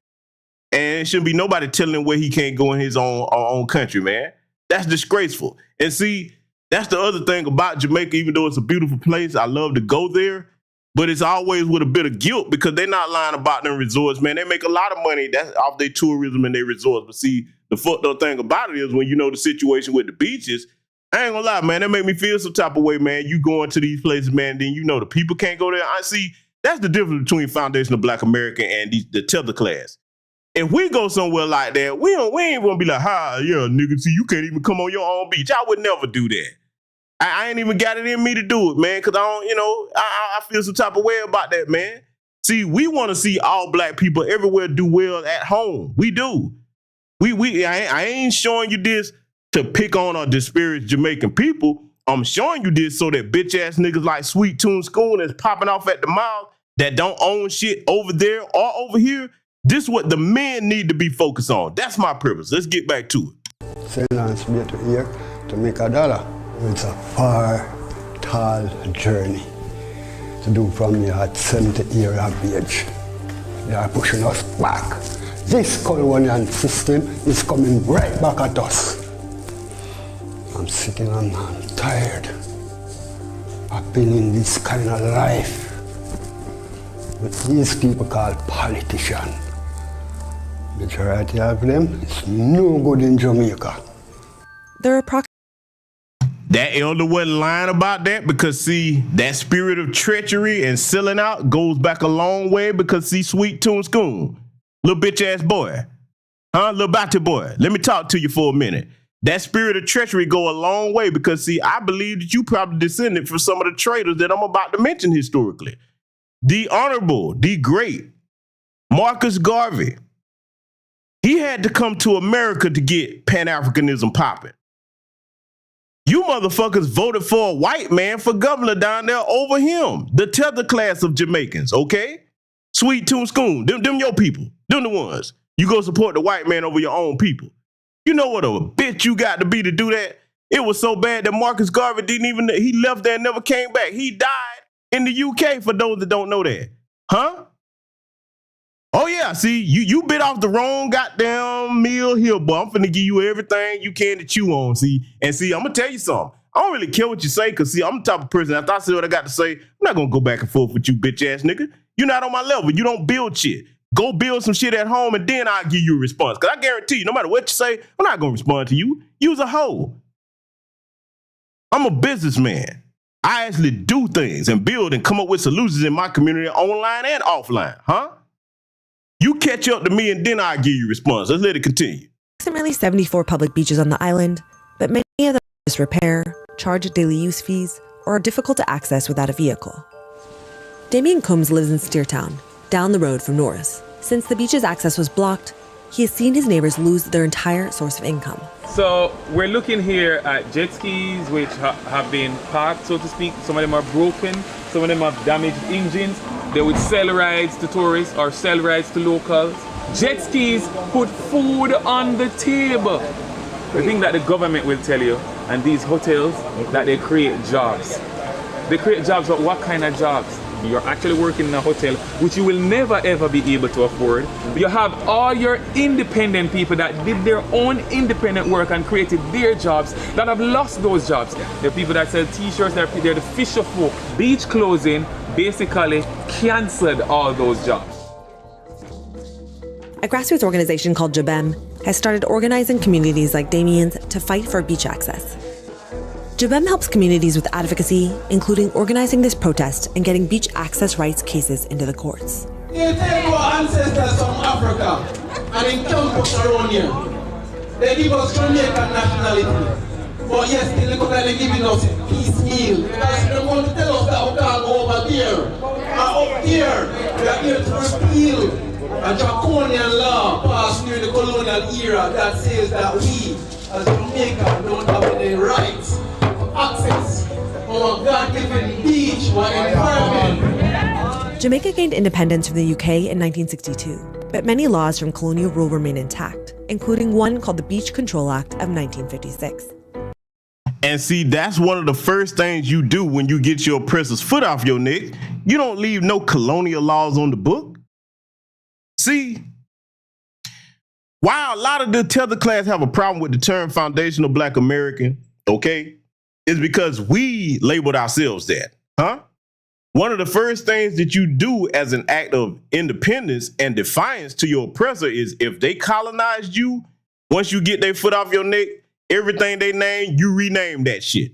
And it shouldn't be nobody telling him where he can't go in his own country, man. That's disgraceful. And see, that's the other thing about Jamaica, even though it's a beautiful place, I love to go there, but it's always with a bit of guilt because they're not lying about them resorts, man. They make a lot of money off their tourism and their resorts. But see, the fucked up thing about it is when you know the situation with the beaches, I ain't gonna lie, man, that make me feel some type of way, man. You going to these places, man, then you know the people can't go there. I see, that's the difference between foundational Black American and the tether class. If we go somewhere like that, we ain't gonna be like, yeah, nigga, see, you can't even come on your own beach. I would never do that. I ain't even got it in me to do it, man, because I don't, I feel some type of way about that, man. See, we want to see all Black people everywhere do well at home. We do. I ain't showing you this to pick on or disparage Jamaican people. I'm showing you this so that bitch ass niggas like Sweet Tune School that's popping off at the mouth that don't own shit over there or over here. This is what the men need to be focused on. That's my purpose. Let's get back to it. Send me to here to make $1. It's a far, tall journey to do from here at 70 years of age. They are pushing us back. This colonial system is coming right back at us. I'm sitting and I'm tired of being in this kind of life with these people called politicians. Majority of them is no good in Jamaica. There are That elder wasn't lying about that because, see, that spirit of treachery and selling out goes back a long way because, see, Sweet Tune School, little bitch-ass boy, little batty boy, let me talk to you for a minute. That spirit of treachery go a long way because, see, I believe that you probably descended from some of the traitors that I'm about to mention historically. The Honorable, the Great Marcus Garvey, he had to come to America to get Pan-Africanism popping. You motherfuckers voted for a white man for governor down there over him, the tether class of Jamaicans, okay? Sweet Tune School, them your people, them the ones. You go support the white man over your own people. You know what a bitch you got to be to do that? It was so bad that Marcus Garvey he left there and never came back. He died in the UK, for those that don't know that. Huh? Oh yeah, see, you bit off the wrong goddamn meal here, boy. I'm finna give you everything you can to chew on, see? And see, I'm gonna tell you something. I don't really care what you say, because see, I'm the type of person, after I say what I got to say, I'm not gonna go back and forth with you, bitch ass nigga. You're not on my level. You don't build shit. Go build some shit at home, and then I'll give you a response. Because I guarantee you, no matter what you say, I'm not gonna respond to you. You's a hoe. I'm a businessman. I actually do things and build and come up with solutions in my community, online and offline, huh? You catch up to me and then I'll give you a response. Let's let it continue. Approximately 74 public beaches on the island, but many of them disrepair, charge daily use fees, or are difficult to access without a vehicle. Damien Combs lives in Steertown, down the road from Norris. Since the beach's access was blocked, he has seen his neighbors lose their entire source of income. So we're looking here at jet skis which have been parked, so to speak. Some of them are broken, some of them have damaged engines. They would sell rides to tourists or sell rides to locals. Jet skis put food on the table. The thing that the government will tell you, and these hotels, that they create jobs. They create jobs, but what kind of jobs? You're actually working in a hotel, which you will never ever be able to afford. You have all your independent people that did their own independent work and created their jobs that have lost those jobs. There are people that sell t-shirts, they're the fisher folk. Beach closing basically canceled all those jobs. A grassroots organization called Jabem has started organizing communities like Damien's to fight for beach access. Jabem helps communities with advocacy, including organizing this protest and getting beach access rights cases into the courts. You take our ancestors from Africa and in campus around here. They give us Jamaican nationality. But yes, they look like they're giving us piecemeal. Because they want to tell us that we can't go over there. And up here, we are here to repeal a draconian law passed during the colonial era that says that we, as Jamaica, don't have any rights to access our God-given beach or environment. Jamaica gained independence from the UK in 1962, but many laws from colonial rule remain intact, including one called the Beach Control Act of 1956. And see, that's one of the first things you do when you get your oppressor's foot off your neck. You don't leave no colonial laws on the book. See, while a lot of the tether class have a problem with the term foundational Black American, okay, is because we labeled ourselves that, huh? One of the first things that you do as an act of independence and defiance to your oppressor is if they colonized you, once you get their foot off your neck, everything they name, you rename that shit.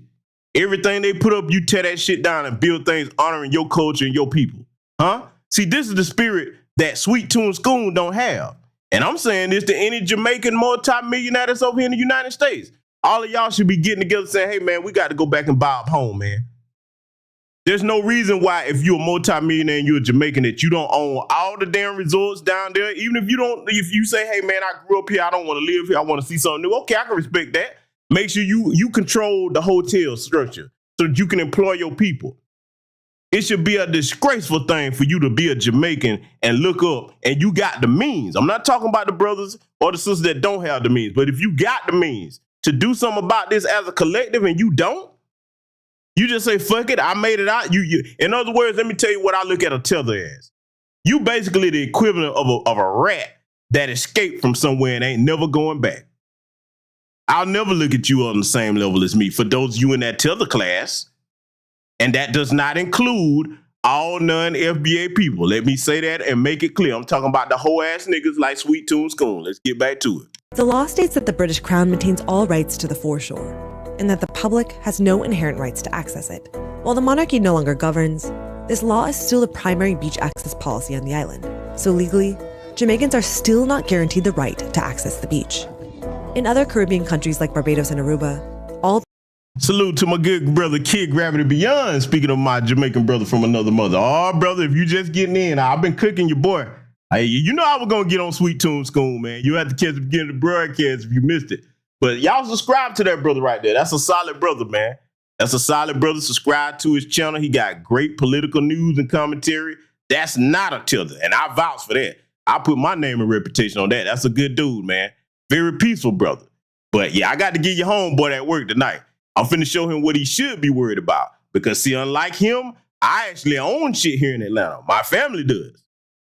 Everything they put up, you tear that shit down and build things honoring your culture and your people, huh? See, this is the spirit that Sweet Tune School don't have. And I'm saying this to any Jamaican multi-millionaire that's over here in the United States. All of y'all should be getting together saying, hey, man, we got to go back and buy up home, man. There's no reason why if you're a multi-millionaire and you're a Jamaican that you don't own all the damn resorts down there. Even if if you say, hey, man, I grew up here, I don't want to live here, I want to see something new. Okay, I can respect that. Make sure you control the hotel structure so that you can employ your people. It should be a disgraceful thing for you to be a Jamaican and look up and you got the means. I'm not talking about the brothers or the sisters that don't have the means, but if you got the means to do something about this as a collective and you don't, you just say, fuck it, I made it out. In other words, let me tell you what I look at a tether as. You basically the equivalent of a rat that escaped from somewhere and ain't never going back. I'll never look at you on the same level as me for those of you in that tether class. And that does not include all non-FBA people. Let me say that and make it clear. I'm talking about the whole ass niggas like Sweet Tune School. Let's get back to it. The law states that the British Crown maintains all rights to the foreshore, and that the public has no inherent rights to access it. While the monarchy no longer governs, this law is still the primary beach access policy on the island. So legally, Jamaicans are still not guaranteed the right to access the beach. In other Caribbean countries like Barbados and Aruba, all salute to my good brother Kid Gravity Beyond. Speaking of my Jamaican brother from another mother. Oh, brother, if you just getting in, I've been cooking your boy. Hey, you know I was going to get on Sweet Tune School, man. You have to catch the beginning of the broadcast if you missed it. But y'all subscribe to that brother right there. That's a solid brother, man. That's a solid brother. Subscribe to his channel. He got great political news and commentary. That's not a tether, and I vouch for that. I put my name and reputation on that. That's a good dude, man. Very peaceful brother. But yeah, I got to get your homeboy at work tonight. I'm finna show him what he should be worried about. Because see, unlike him, I actually own shit here in Atlanta. My family does.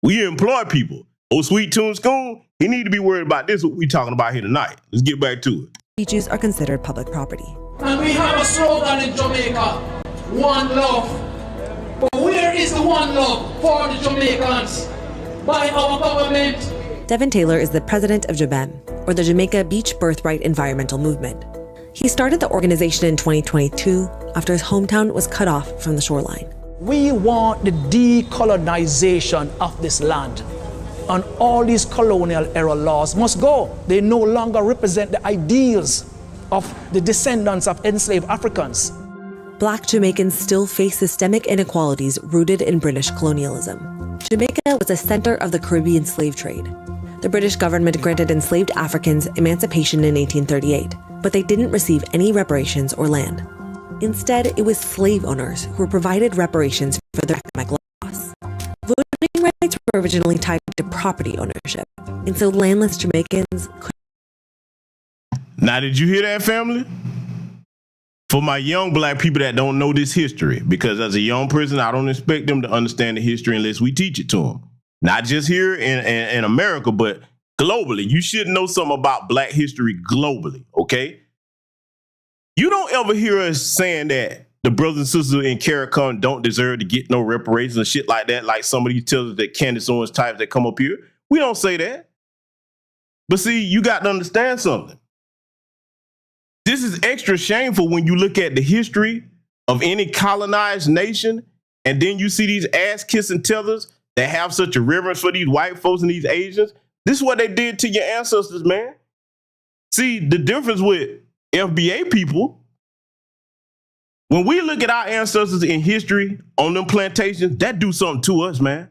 We employ people. Oh, Sweet Tune School, he need to be worried about this, what we talking about here tonight. Let's get back to it. beaches are considered public property. And we have a slogan in Jamaica, one love. But where is the one love for the Jamaicans? By our government. Devin Taylor is the president of JBEM, or the Jamaica Beach Birthright Environmental Movement. He started the organization in 2022 after his hometown was cut off from the shoreline. We want the decolonization of this land. And all these colonial era laws must go. They no longer represent the ideals of the descendants of enslaved Africans. Black Jamaicans still face systemic inequalities rooted in British colonialism. Jamaica was a center of the Caribbean slave trade. The British government granted enslaved Africans emancipation in 1838, but they didn't receive any reparations or land. Instead, it was slave owners who were provided reparations for their economic loss. Voting rights were originally tied to property ownership, and so landless Jamaicans could. Now, did you hear that, family? For my young black people that don't know this history, because as a young person, I don't expect them to understand the history unless we teach it to them. Not just here in America, but globally. You should know something about black history globally, okay? You don't ever hear us saying that the brothers and sisters in CARICOM don't deserve to get no reparations and shit like that, like some of these tell us that Candace Owens types that come up here. We don't say that. But see, you got to understand something. This is extra shameful when you look at the history of any colonized nation, and then you see these ass-kissing tethers that have such a reverence for these white folks and these Asians. This is what they did to your ancestors, man. See, the difference with FBA people, when we look at our ancestors in history on them plantations, that do something to us, man.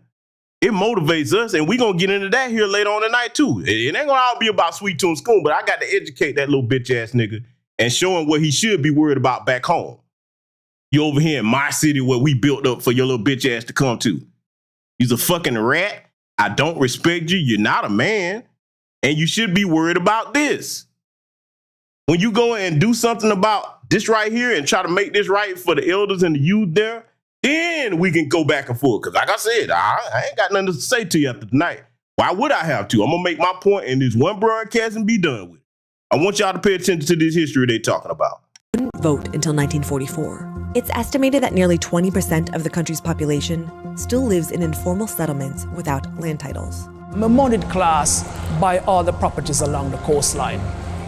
It motivates us, and we're going to get into that here later on tonight, too. It ain't going to all be about Sweet Tune School, but I got to educate that little bitch-ass nigga and show him what he should be worried about back home. You over here in my city where we built up for your little bitch-ass to come to. You's a fucking rat. I don't respect you. You're not a man, and you should be worried about this. When you go and do something about this right here and try to make this right for the elders and the youth there, then we can go back and forth. Because like I said, I ain't got nothing to say to you after tonight. Why would I have to? I'm going to make my point in this one broadcast and be done with it. I want y'all to pay attention to this history they're talking about. Couldn't vote until 1944. It's estimated that nearly 20% of the country's population still lives in informal settlements without land titles. The moneyed class buy all the properties along the coastline.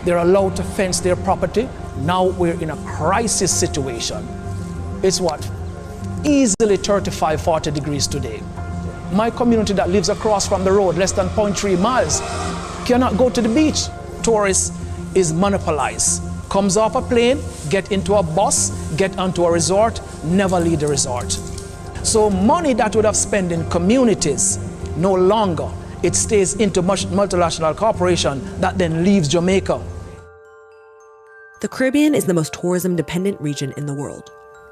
They're allowed to fence their property. Now we're in a crisis situation. It's what? Easily 35, 40 degrees today. My community that lives across from the road, less than 0.3 miles, cannot go to the beach. Tourists is monopolized. Comes off a plane, get into a bus, get onto a resort, never leave the resort. So money that would have spent in communities, no longer. It stays into multinational corporation that then leaves Jamaica. The Caribbean is the most tourism-dependent region in the world.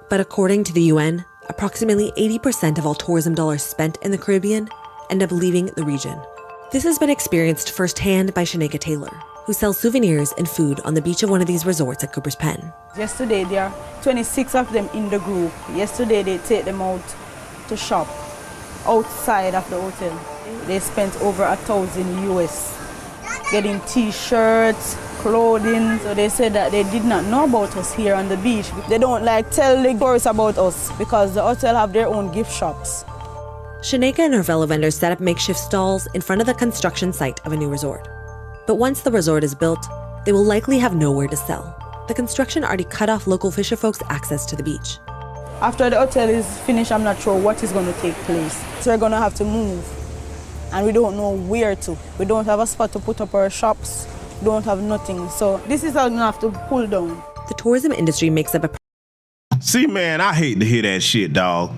But according to the UN, approximately 80% of all tourism dollars spent in the Caribbean end up leaving the region. This has been experienced firsthand by Shaneka Taylor, who sells souvenirs and food on the beach of one of these resorts at Cooper's Pen. Yesterday, there are 26 of them in the group. Yesterday, they take them out to shop outside of the hotel. They spent over $1,000 US getting t-shirts, clothing. So they said that they did not know about us here on the beach. They don't like tell the tourists about us because the hotel have their own gift shops. Shaneka and her fellow vendors set up makeshift stalls in front of the construction site of a new resort. But once the resort is built, they will likely have nowhere to sell. The construction already cut off local fisher folks' access to the beach. After the hotel is finished, I'm not sure what is going to take place. So we're going to have to move. And we don't know where to. We don't have a spot to put up our shops. We don't have nothing. So this is how we have to pull down. The tourism industry makes up a... See, man, I hate to hear that shit, dog.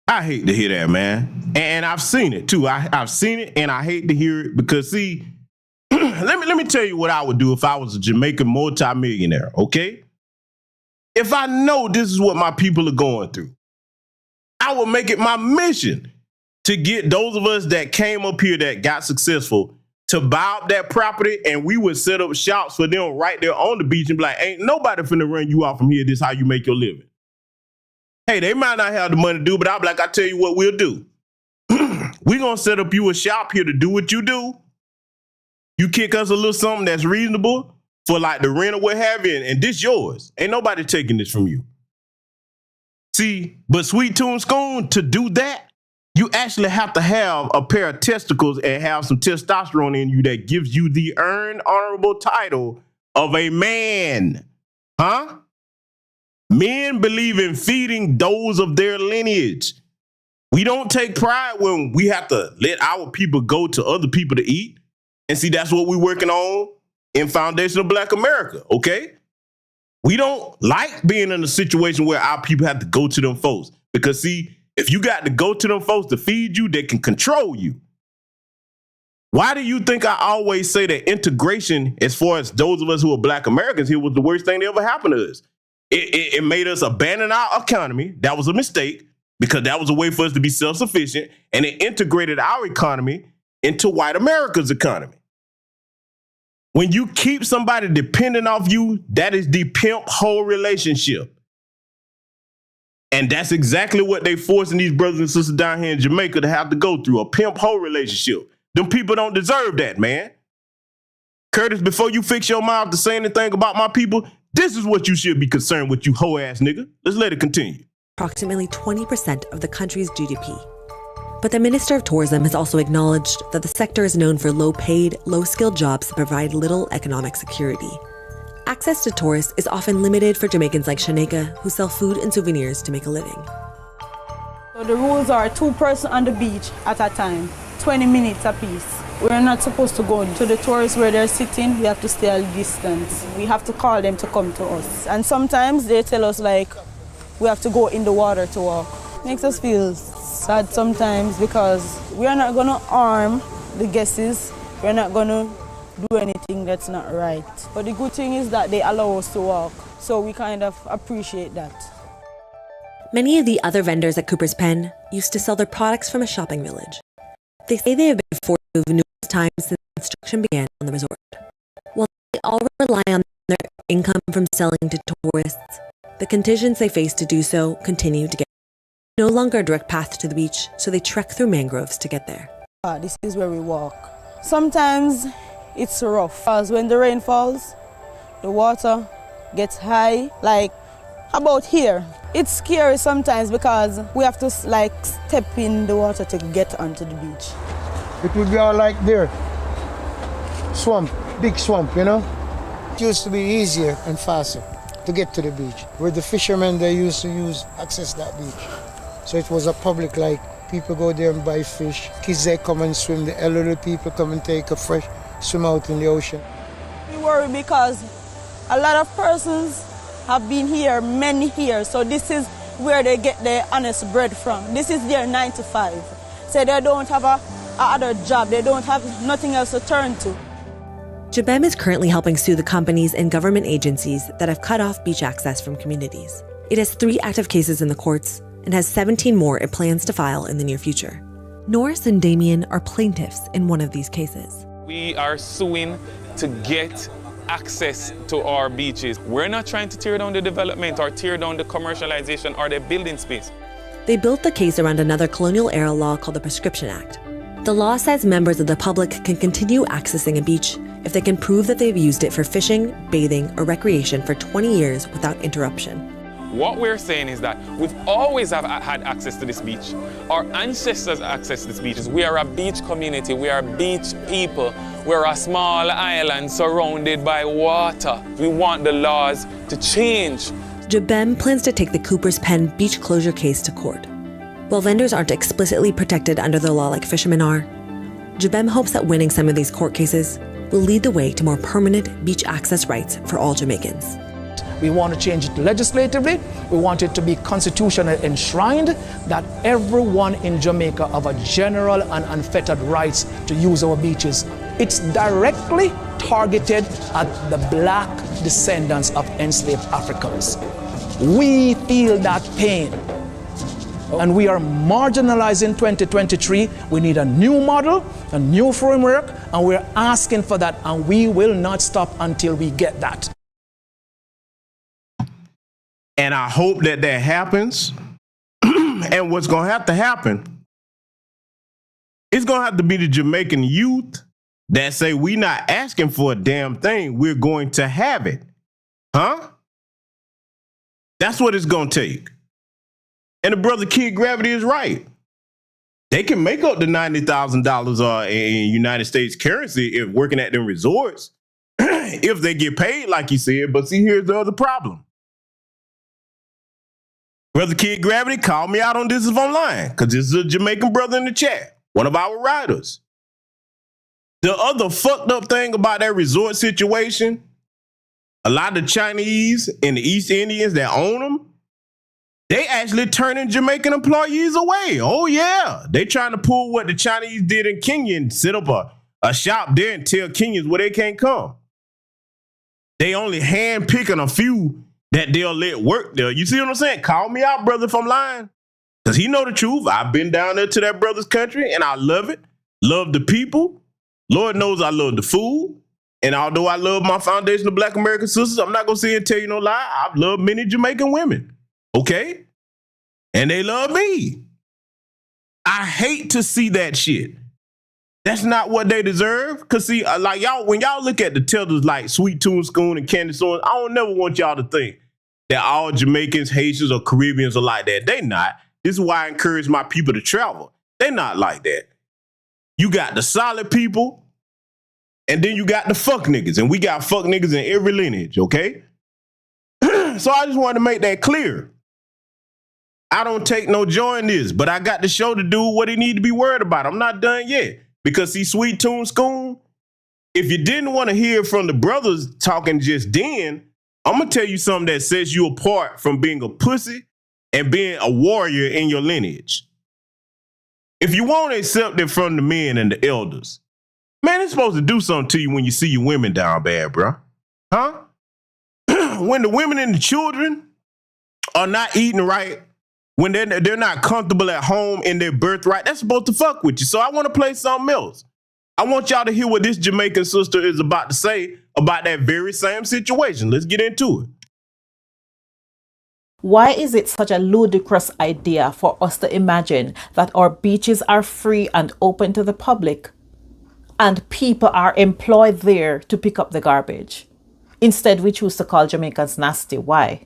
I hate to hear that, man. And I've seen it, too. I've seen it, and I hate to hear it because, see, let me tell you what I would do if I was a Jamaican multimillionaire, okay? If I know this is what my people are going through, I would make it my mission to get those of us that came up here that got successful to buy up that property, and we would set up shops for them right there on the beach and be like, ain't nobody finna run you off from here. This is how you make your living. Hey, they might not have the money to do, but I'll be like, I tell you what we'll do. We're gonna set up you a shop here to do what you do. You kick us a little something that's reasonable for like the rent or what have you, and this yours. Ain't nobody taking this from you. See, but Sweet Tune School, to do that, you actually have to have a pair of testicles and have some testosterone in you that gives you the earned honorable title of a man. Huh? Men believe in feeding those of their lineage. We don't take pride when we have to let our people go to other people to eat. And see, that's what we're working on in Foundation of Black America, okay? We don't like being in a situation where our people have to go to them folks. Because see, if you got to go to them folks to feed you, they can control you. Why do you think I always say that integration, as far as those of us who are Black Americans here, was the worst thing that ever happened to us? It made us abandon our economy. That was a mistake because that was a way for us to be self-sufficient. And it integrated our economy into white America's economy. When you keep somebody dependent off you, that is the pimp hoe relationship. And that's exactly what they forcing these brothers and sisters down here in Jamaica to have to go through, a pimp hoe relationship. Them people don't deserve that, man. Curtis, before you fix your mouth to say anything about my people, this is what you should be concerned with, you hoe ass nigga. Let's let it continue. Approximately 20% of the country's GDP. But the Minister of Tourism has also acknowledged that the sector is known for low-paid, low-skilled jobs that provide little economic security. access to tourists is often limited for Jamaicans like Shaneka, who sell food and souvenirs to make a living. So the rules are 2 persons on the beach at a time, 20 minutes apiece. We're not supposed to go to the tourists where they're sitting. We have to stay at a distance. We have to call them to come to us. And sometimes they tell us like we have to go in the water to walk. Makes us feel sad sometimes because we are not going to harm the guests. We're not going to do anything that's not right. But the good thing is that they allow us to walk. So we kind of appreciate that. Many of the other vendors at Cooper's Pen used to sell their products from a shopping village. They say they have been forced to move numerous times since construction began on the resort. While they all rely on their income from selling to tourists, the conditions they face to do so continue to get no longer a direct path to the beach, so they trek through mangroves to get there. This is where we walk. Sometimes it's rough because when the rain falls, the water gets high, like about here. It's scary sometimes because we have to like step in the water to get onto the beach. It would be all like there. Swamp, big swamp, you know? It used to be easier and faster to get to the beach. Where the fishermen, they used to access that beach. So it was a public, like people go there and buy fish. Kids, they come and swim. The elderly people come and take a fresh swim out in the ocean. We worry because a lot of persons have been here many years, so this is where they get their honest bread from. This is their 9 to 5. So they don't have a other job, they don't have nothing else to turn to. Jabem is currently helping sue the companies and government agencies that have cut off beach access from communities. It has 3 active cases in the courts and has 17 more it plans to file in the near future. Norris and Damien are plaintiffs in one of these cases. We are suing to get access to our beaches. We're not trying to tear down the development or tear down the commercialization or the building space. They built the case around another colonial-era law called the Prescription Act. The law says members of the public can continue accessing a beach if they can prove that they've used it for fishing, bathing, or recreation for 20 years without interruption. What we're saying is that we've always had access to this beach. Our ancestors access to this beach. We are a beach community. We are beach people. We're a small island surrounded by water. We want the laws to change. Jabem plans to take the Cooper's Pen beach closure case to court. While vendors aren't explicitly protected under the law like fishermen are, Jabem hopes that winning some of these court cases will lead the way to more permanent beach access rights for all Jamaicans. We want to change it legislatively. We want it to be constitutionally enshrined that everyone in Jamaica have a general and unfettered rights to use our beaches. It's directly targeted at the black descendants of enslaved Africans. We feel that pain. And we are marginalizing 2023. We need a new model, a new framework, and we're asking for that, and we will not stop until we get that. And I hope that happens. And what's going to have to happen, it's going to have to be the Jamaican youth that say we're not asking for a damn thing. We're going to have it. Huh? That's what it's going to take. And the brother Kid Gravity is right. They can make up the $90,000 in United States currency if working at them resorts, if they get paid like you said. But see, here's the other problem. Brother Kid Gravity, call me out on this if I'm lying, because this is a Jamaican brother in the chat, one of our riders. The other fucked up thing about that resort situation, a lot of the Chinese and the East Indians that own them, they actually turning Jamaican employees away. Oh, yeah. They trying to pull what the Chinese did in Kenya and set up a shop there and tell Kenyans where they can't come. They only handpicking a few that they'll let work there. You see what I'm saying? Call me out, brother, if I'm lying. Because he know the truth. I've been down there to that brother's country, and I love it. Love the people. Lord knows I love the food. And although I love my foundation of Black American sisters, I'm not going to sit and tell you no lie. I've loved many Jamaican women. Okay? And they love me. I hate to see that shit. That's not what they deserve. Because see, like y'all, when y'all look at the tethers like Sweet Tune Schoon and Candy Soon, I don't never want y'all to think that all Jamaicans, Haitians, or Caribbeans are like that. They not. This is why I encourage my people to travel. They not like that. You got the solid people And then you got the fuck niggas, and we got fuck niggas in every lineage, okay? So I just wanted to make that clear. I don't take no joy in this, but I got to show the dude what he need to be worried about. I'm not done yet. Because see, Sweet Tune School, if you didn't want to hear from the brothers talking just then, I'm going to tell you something that sets you apart from being a pussy and being a warrior in your lineage. If you won't accept it from the men and the elders, man, it's supposed to do something to you when you see your women down bad, bro. Huh? When the women and the children are not eating right, when they're not comfortable at home in their birthright, that's supposed to fuck with you. So I want to play something else. I want y'all to hear what this Jamaican sister is about to say about that very same situation. Let's get into it. Why is it such a ludicrous idea for us to imagine that our beaches are free and open to the public and people are employed there to pick up the garbage? Instead, we choose to call Jamaicans nasty. Why?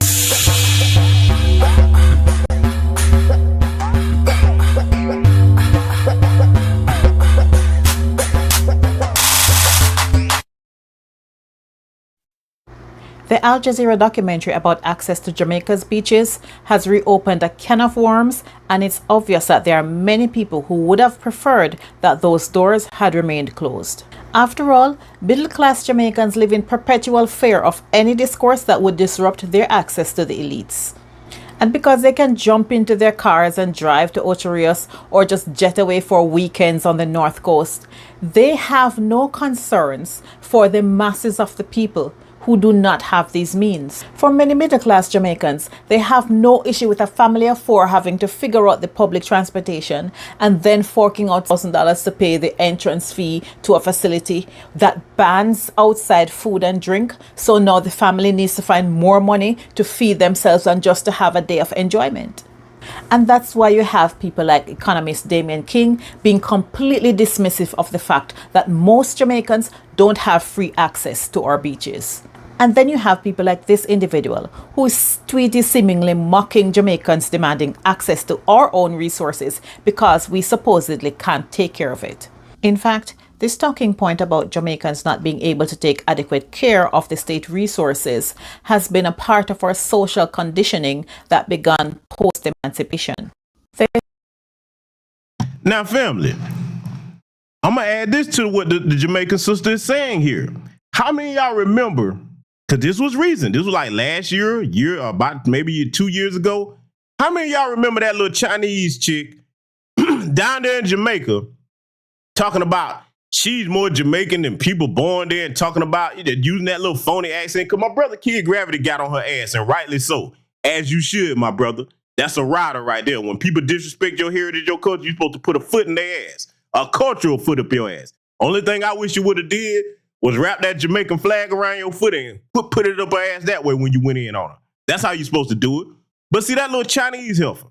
The Al Jazeera documentary about access to Jamaica's beaches has reopened a can of worms, and it's obvious that there are many people who would have preferred that those doors had remained closed. After all, middle-class Jamaicans live in perpetual fear of any discourse that would disrupt their access to the elites. And because they can jump into their cars and drive to Ocho Rios or just jet away for weekends on the North Coast, they have no concerns for the masses of the people who do not have these means. For many middle-class Jamaicans, they have no issue with a family of four having to figure out the public transportation and then forking out $1,000 to pay the entrance fee to a facility that bans outside food and drink. So now the family needs to find more money to feed themselves than just to have a day of enjoyment. And that's why you have people like economist Damian King being completely dismissive of the fact that most Jamaicans don't have free access to our beaches. And then you have people like this individual whose tweet is seemingly mocking Jamaicans demanding access to our own resources because we supposedly can't take care of it. In fact, this talking point about Jamaicans not being able to take adequate care of the state resources has been a part of our social conditioning that began post-emancipation. Now, family, I'm going to add this to what the Jamaican sister is saying here. How many of y'all remember, because this was recent, this was like last year, about maybe 2 years ago. How many of y'all remember that little Chinese chick down there in Jamaica talking about she's more Jamaican than people born there and talking about using that little phony accent? Because my brother Kid Gravity got on her ass, and rightly so. As you should, my brother. That's a rider right there. When people disrespect your heritage, your culture, you're supposed to put a foot in their ass. A cultural foot up your ass. Only thing I wish you would have did was wrap that Jamaican flag around your foot and put it up her ass that way when you went in on her. That's how you're supposed to do it. But see, that little Chinese heifer,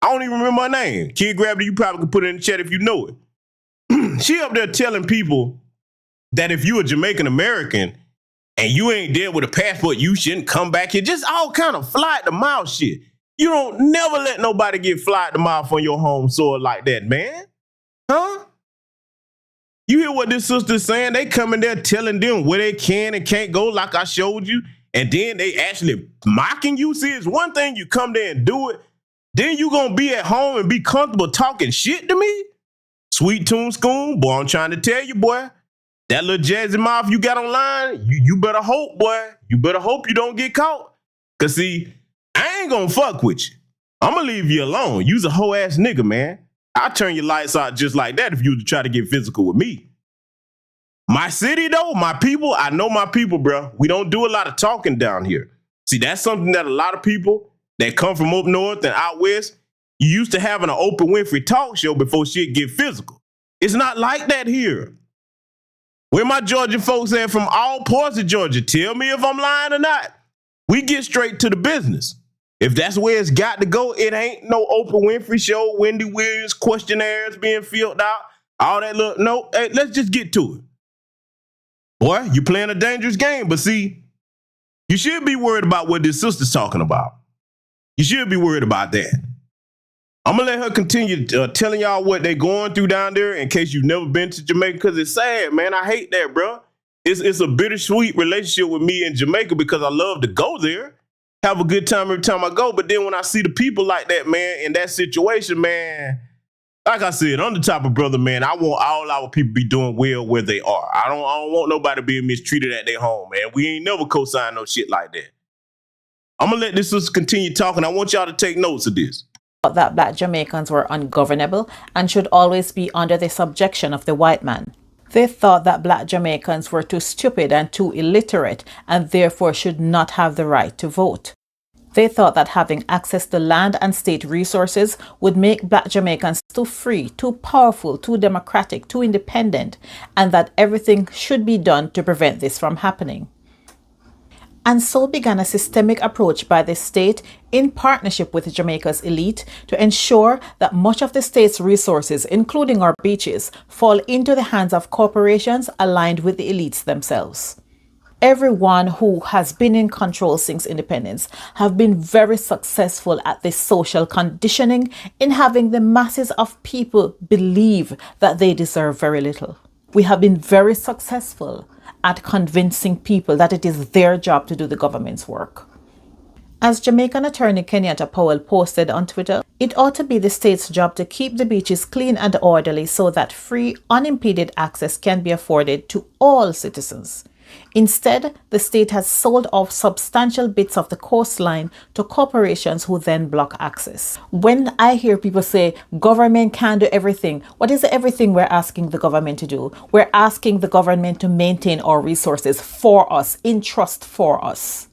I don't even remember her name. Kid Gravity, you probably could put it in the chat if you know it. She up there telling people that if you a Jamaican American and you ain't there with a passport, you shouldn't come back here. Just all kind of fly at the mouth shit. You don't never let nobody get fly at the mouth on your home soil like that, man. Huh? You hear what this sister's saying? They come in there telling them where they can and can't go, like I showed you, and then they actually mocking you. See, it's one thing you come there and do it, then you gonna be at home and be comfortable talking shit to me? Sweet Tune School, boy, I'm trying to tell you, boy, that little jazzy mouth you got online, you better hope, boy. You better hope you don't get caught. Cause see, I ain't gonna fuck with you. I'm gonna leave you alone. You's a hoe ass nigga, man. I'll turn your lights out just like that if you try to get physical with me. My city, though, my people, I know my people, bro. We don't do a lot of talking down here. See, that's something that a lot of people that come from up north and out west, you used to having an Oprah Winfrey talk show before shit get physical. It's not like that here. Where my Georgia folks at from all parts of Georgia, tell me if I'm lying or not. We get straight to the business. If that's where it's got to go, it ain't no Oprah Winfrey show, Wendy Williams, questionnaires being filled out, all that look. No, hey, let's just get to it. Boy, you playing a dangerous game, but see, you should be worried about what this sister's talking about. You should be worried about that. I'm going to let her continue telling y'all what they going through down there in case you've never been to Jamaica, because it's sad, man. I hate that, bro. it's a bittersweet relationship with me in Jamaica because I love to go there, have a good time every time I go. But then when I see the people like that, man, in that situation, man, like I said, I'm the type of brother, man, I want all our people be doing well where they are. I don't want nobody being mistreated at their home, man. We ain't never co-sign no shit like that. I'm going to let this sister continue talking. I want y'all to take notes of this. That black Jamaicans were ungovernable and should always be under the subjection of the white man. They thought that black Jamaicans were too stupid and too illiterate and therefore should not have the right to vote. They thought that having access to land and state resources would make black Jamaicans too free, too powerful, too democratic, too independent, and that everything should be done to prevent this from happening. And so began a systemic approach by the state in partnership with Jamaica's elite to ensure that much of the state's resources, including our beaches, fall into the hands of corporations aligned with the elites themselves. Everyone who has been in control since independence have been very successful at this social conditioning in having the masses of people believe that they deserve very little. We have been very successful at convincing people that it is their job to do the government's work. As Jamaican attorney Kenyatta Powell posted on Twitter, it ought to be the state's job to keep the beaches clean and orderly so that free, unimpeded access can be afforded to all citizens. Instead, the state has sold off substantial bits of the coastline to corporations who then block access. When I hear people say government can't do everything, what is the everything we're asking the government to do? We're asking the government to maintain our resources for us, in trust for us.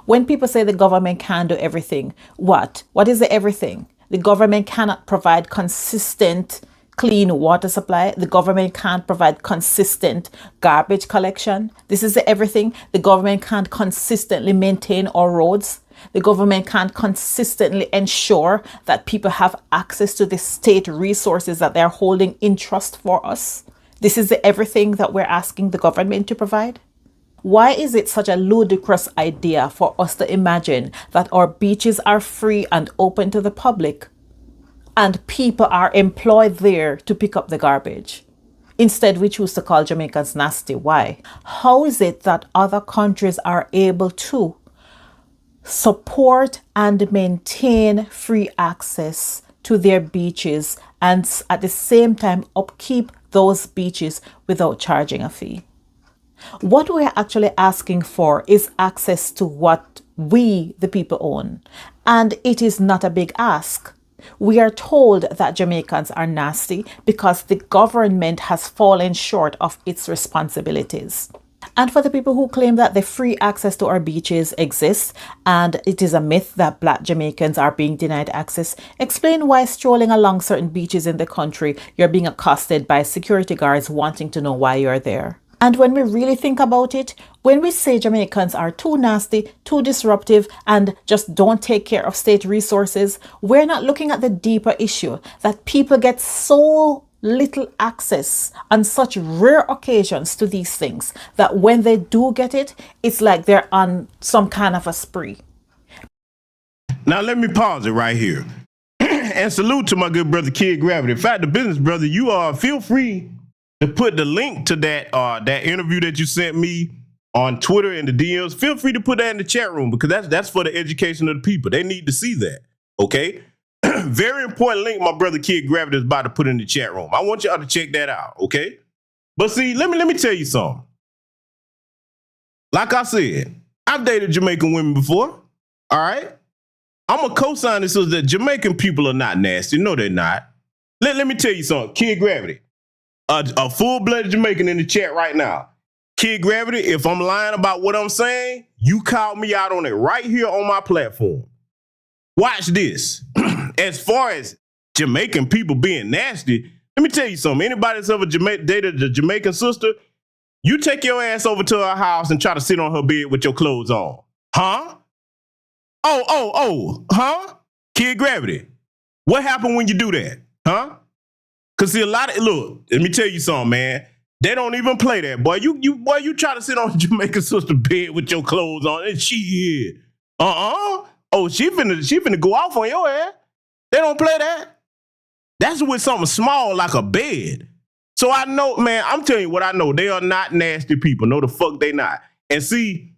When people say the government can't do everything, what? What is the everything? The government cannot provide consistent clean water supply. The government can't provide consistent garbage collection. This is the everything. The government can't consistently maintain our roads. The government can't consistently ensure that people have access to the state resources that they're holding in trust for us. This is the everything that we're asking the government to provide. Why is it such a ludicrous idea for us to imagine that our beaches are free and open to the public and people are employed there to pick up the garbage? Instead, we choose to call Jamaicans nasty. Why? How is it that other countries are able to support and maintain free access to their beaches and at the same time upkeep those beaches without charging a fee? What we're actually asking for is access to what we, the people, own. And it is not a big ask. We are told that Jamaicans are nasty because the government has fallen short of its responsibilities. And for the people who claim that the free access to our beaches exists and it is a myth that black Jamaicans are being denied access, explain why strolling along certain beaches in the country, you're being accosted by security guards wanting to know why you're there. And when we really think about it, when we say Jamaicans are too nasty, too disruptive, and just don't take care of state resources, we're not looking at the deeper issue that people get so little access on such rare occasions to these things that when they do get it, it's like they're on some kind of a spree. Now let me pause it right here. And salute to my good brother Kid Gravity. In fact, the business brother, you feel free to put the link to that interview that you sent me on Twitter and the DMs. Feel free to put that in the chat room because that's for the education of the people. They need to see that. Okay. Very important link my brother Kid Gravity is about to put in the chat room. I want y'all to check that out. Okay. But see, let me tell you something. Like I said, I've dated Jamaican women before. All right. I'm a co-sign this so that Jamaican people are not nasty. No, they're not. Let me tell you something. Kid Gravity. A full-blooded Jamaican in the chat right now. Kid Gravity, if I'm lying about what I'm saying, you called me out on it right here on my platform. Watch this. As far as Jamaican people being nasty, let me tell you something. Anybody that's ever dated a Jamaican sister, you take your ass over to her house and try to sit on her bed with your clothes on. Huh? Huh? Kid Gravity, what happened when you do that? Huh? Cause see, look, let me tell you something, man. They don't even play that, boy. You try to sit on Jamaican sister bed with your clothes on, and she is. Oh, she finna go off on your ass. They don't play that. That's with something small like a bed. So I know, man, I'm telling you what I know. They are not nasty people. No, the fuck they not. And see,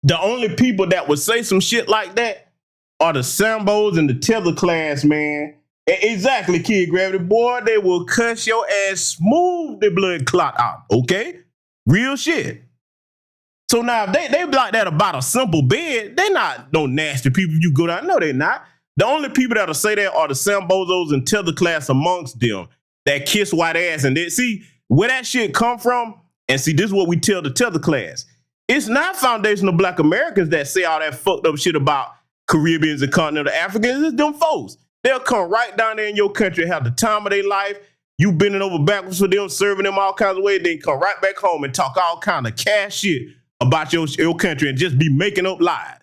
the only people that would say some shit like that are the Sambos and the tether class, man. Exactly, Kid Gravity. Boy, they will cuss your ass smooth the blood clot out, okay? Real shit. So now, if they like that about a simple bed, they not no nasty people you go down. No, they not. The only people that'll say that are the Sambozos and tether class amongst them that kiss white ass. And they see where that shit come from. And see, this is what we tell the tether class. It's not foundational Black Americans that say all that fucked up shit about Caribbeans and continental Africans. It's them folks. They'll come right down there in your country and have the time of their life. You bending over backwards for them, serving them all kinds of ways. Then come right back home and talk all kind of cash shit about your country and just be making up lies.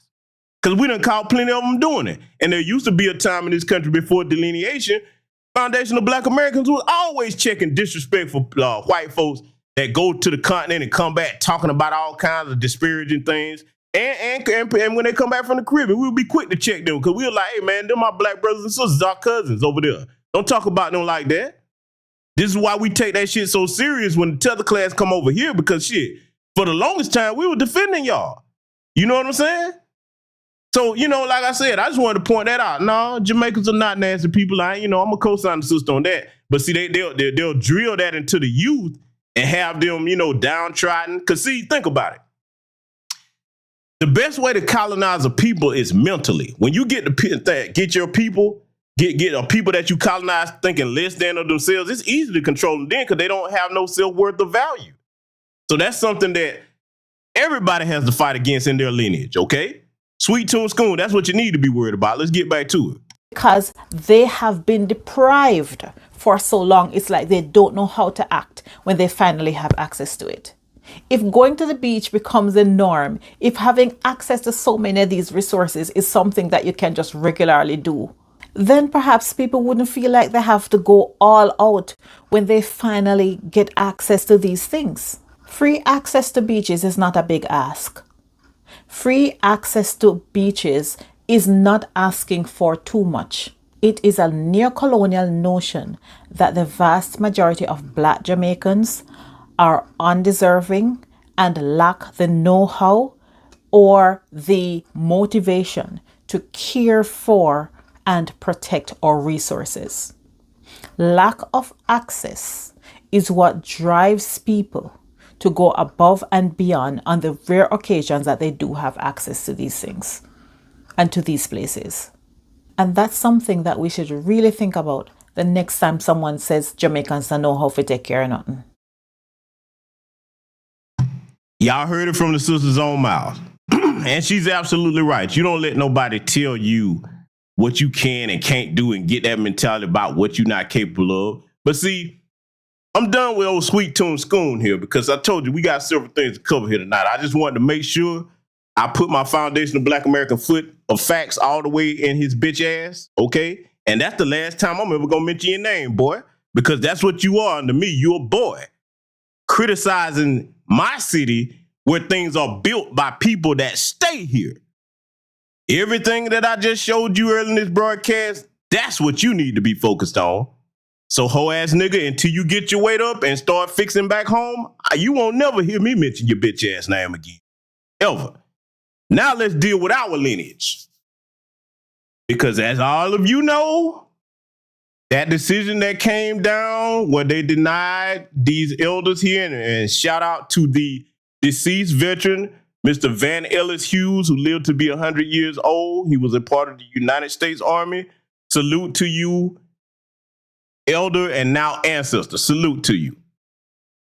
Because we done caught plenty of them doing it. And there used to be a time in this country before delineation, foundational Black Americans was always checking disrespectful white folks that go to the continent and come back talking about all kinds of disparaging things. And when they come back from the Caribbean, we'll be quick to check them because we're like, hey, man, they're my Black brothers and sisters, our cousins over there. Don't talk about them like that. This is why we take that shit so serious when the tether class come over here because shit, for the longest time, we were defending y'all. You know what I'm saying? So, you know, like I said, I just wanted to point that out. No, Jamaicans are not nasty people. I'm a co-sign sister on that. But see, they'll drill that into the youth and have them, downtrodden. Because see, think about it. The best way to colonize a people is mentally. When you get your people, get a people that you colonize thinking less than of themselves, it's easy to control them then because they don't have no self-worth or value. So that's something that everybody has to fight against in their lineage, okay? Sweet Tune School, that's what you need to be worried about. Let's get back to it. Because they have been deprived for so long, it's like they don't know how to act when they finally have access to it. If going to the beach becomes a norm, if having access to so many of these resources is something that you can just regularly do, then perhaps people wouldn't feel like they have to go all out when they finally get access to these things. Free access to beaches is not a big ask. Free access to beaches is not asking for too much. It is a neo-colonial notion that the vast majority of Black Jamaicans are undeserving and lack the know-how or the motivation to care for and protect our resources. Lack of access is what drives people to go above and beyond on the rare occasions that they do have access to these things and to these places. And that's something that we should really think about the next time someone says Jamaicans don't know how to take care of nothing. Y'all heard it from the sister's own mouth. And she's absolutely right. You don't let nobody tell you what you can and can't do and get that mentality about what you're not capable of. But see, I'm done with old Sweet Tune Schoon here because I told you we got several things to cover here tonight. I just wanted to make sure I put my foundational Black American foot of facts all the way in his bitch ass, okay? And that's the last time I'm ever gonna mention your name, boy, because that's what you are to me. You're a boy criticizing my city where things are built by people that stay here. Everything that I just showed you earlier in this broadcast, that's what you need to be focused on. So hoe ass nigga, until you get your weight up and start fixing back home, you won't never hear me mention your bitch ass name again. Ever. Now let's deal with our lineage. Because as all of you know, that decision that came down where they denied these elders here, and shout out to the deceased veteran, Mr. Van Ellis Hughes, who lived to be 100 years old. He was a part of the United States Army. Salute to you, elder and now ancestor. Salute to you.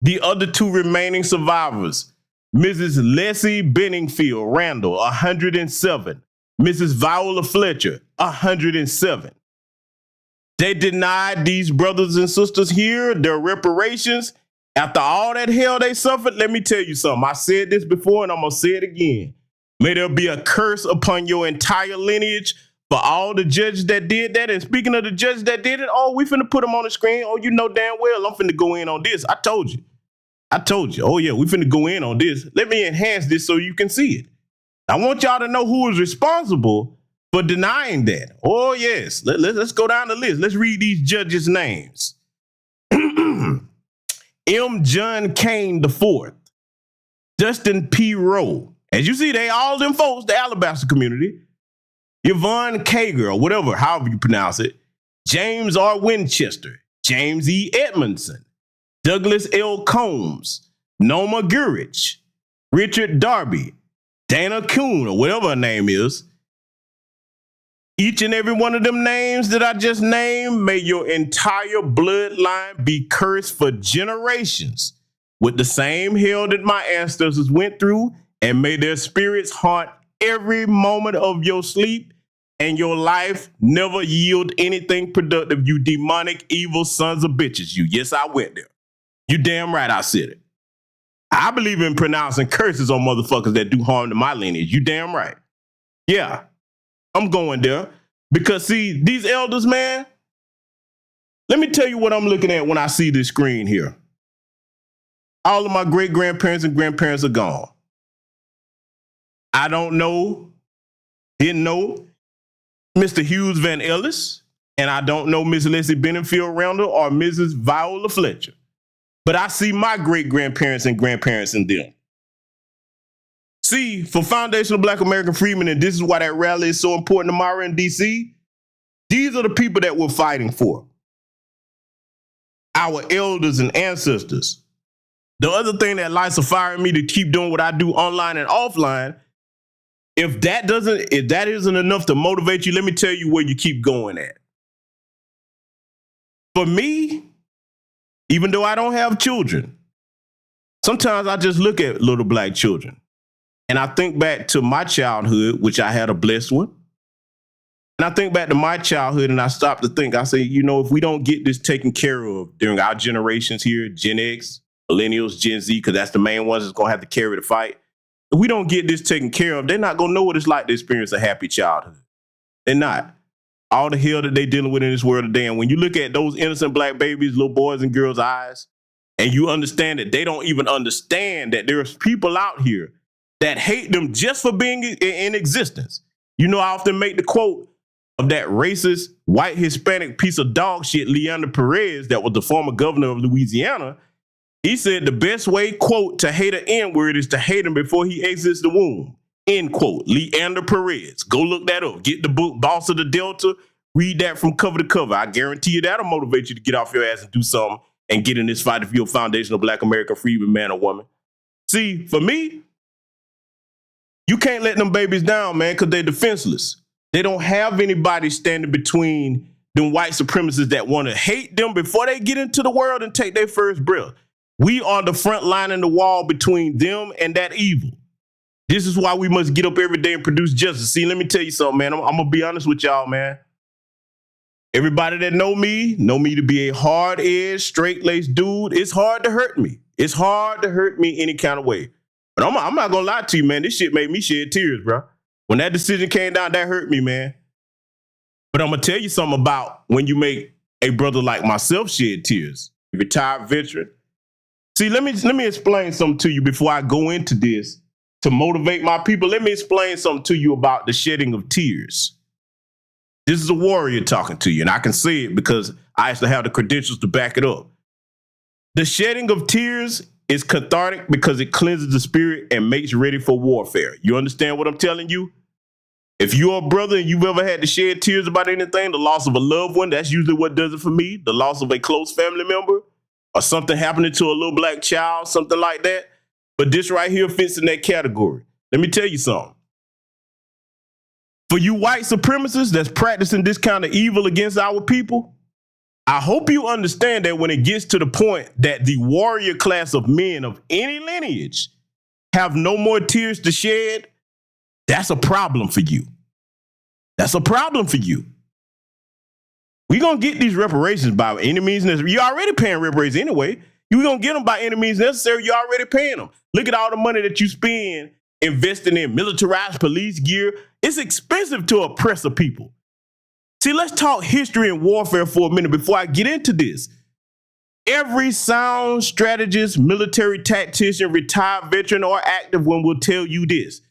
The other two remaining survivors, Mrs. Leslie Benningfield Randall, 107. Mrs. Viola Fletcher, 107. They denied these brothers and sisters here their reparations. After all that hell they suffered, let me tell you something. I said this before and I'm going to say it again. May there be a curse upon your entire lineage for all the judges that did that. And speaking of the judges that did it, we finna put them on the screen. You know damn well I'm finna go in on this. I told you. Oh, yeah, we finna go in on this. Let me enhance this so you can see it. I want y'all to know who is responsible for denying that. Oh, yes. Let's go down the list. Let's read these judges' names. M. John Kane IV, Dustin P. Rowe. As you see, they all them folks, the Alabaster community. Yvonne Kager, or whatever, however you pronounce it. James R. Winchester, James E. Edmondson, Douglas L. Combs, Noma Gurich, Richard Darby, Dana Kuhn, or whatever her name is. Each and every one of them names that I just named, may your entire bloodline be cursed for generations with the same hell that my ancestors went through, and may their spirits haunt every moment of your sleep and your life never yield anything productive, you demonic, evil sons of bitches. You. Yes, I went there. You damn right I said it. I believe in pronouncing curses on motherfuckers that do harm to my lineage. You damn right. Yeah, I'm going there. Because, see, these elders, man, let me tell you what I'm looking at when I see this screen here. All of my great-grandparents and grandparents are gone. I don't know, didn't know Mr. Hughes Van Ellis, and I don't know Miss Leslie Benenfield Randall or Mrs. Viola Fletcher. But I see my great-grandparents and grandparents in them. See, for Foundational Black American Freedmen, and this is why that rally is so important tomorrow in D.C., these are the people that we're fighting for. Our elders and ancestors. The other thing that lights a fire in me to keep doing what I do online and offline, if that isn't enough to motivate you, let me tell you where you keep going at. For me, even though I don't have children, sometimes I just look at little black children and I think back to my childhood, which I had a blessed one. And I think back to my childhood and I stop to think, I say, you know, if we don't get this taken care of during our generations here, Gen X, Millennials, Gen Z, because that's the main ones that's going to have to carry the fight. If we don't get this taken care of, they're not going to know what it's like to experience a happy childhood. They're not. All the hell that they're dealing with in this world today. And when you look at those innocent black babies, little boys and girls' eyes, and you understand that they don't even understand that there's people out here that hate them just for being in existence. You know, I often make the quote of that racist, white Hispanic piece of dog shit, Leander Perez, that was the former governor of Louisiana. He said the best way, quote, to hate an N-word is to hate him before he exits the womb, end quote. Leander Perez. Go look that up. Get the book, Boss of the Delta. Read that from cover to cover. I guarantee you that'll motivate you to get off your ass and do something and get in this fight for your foundational Black American freedom, man or woman. See, for me, you can't let them babies down, man, because they're defenseless. They don't have anybody standing between them white supremacists that want to hate them before they get into the world and take their first breath. We are the front line in the wall between them and that evil. This is why we must get up every day and produce justice. See, let me tell you something, man. I'm going to be honest with y'all, man. Everybody that know me to be a hard-edged, straight-laced dude. It's hard to hurt me. It's hard to hurt me any kind of way. But I'm not going to lie to you, man. This shit made me shed tears, bro. When that decision came down, that hurt me, man. But I'm going to tell you something about when you make a brother like myself shed tears. Retired veteran. See, let me explain something to you before I go into this to motivate my people. Let me explain something to you about the shedding of tears. This is a warrior talking to you, and I can say it because I actually have the credentials to back it up. The shedding of tears is cathartic because it cleanses the spirit and makes you ready for warfare. You understand what I'm telling you? If you're a brother and you've ever had to shed tears about anything, the loss of a loved one, that's usually what does it for me. The loss of a close family member or something happening to a little black child, something like that. But this right here fits in that category. Let me tell you something. For you white supremacists that's practicing this kind of evil against our people, I hope you understand that when it gets to the point that the warrior class of men of any lineage have no more tears to shed, that's a problem for you. That's a problem for you. We're going to get these reparations by any means necessary. You're already paying reparations anyway. You're going to get them by any means necessary. You're already paying them. Look at all the money that you spend investing in militarized police gear. It's expensive to oppress a people. See, let's talk history and warfare for a minute before I get into this. Every sound strategist, military tactician, retired veteran, or active one will tell you this.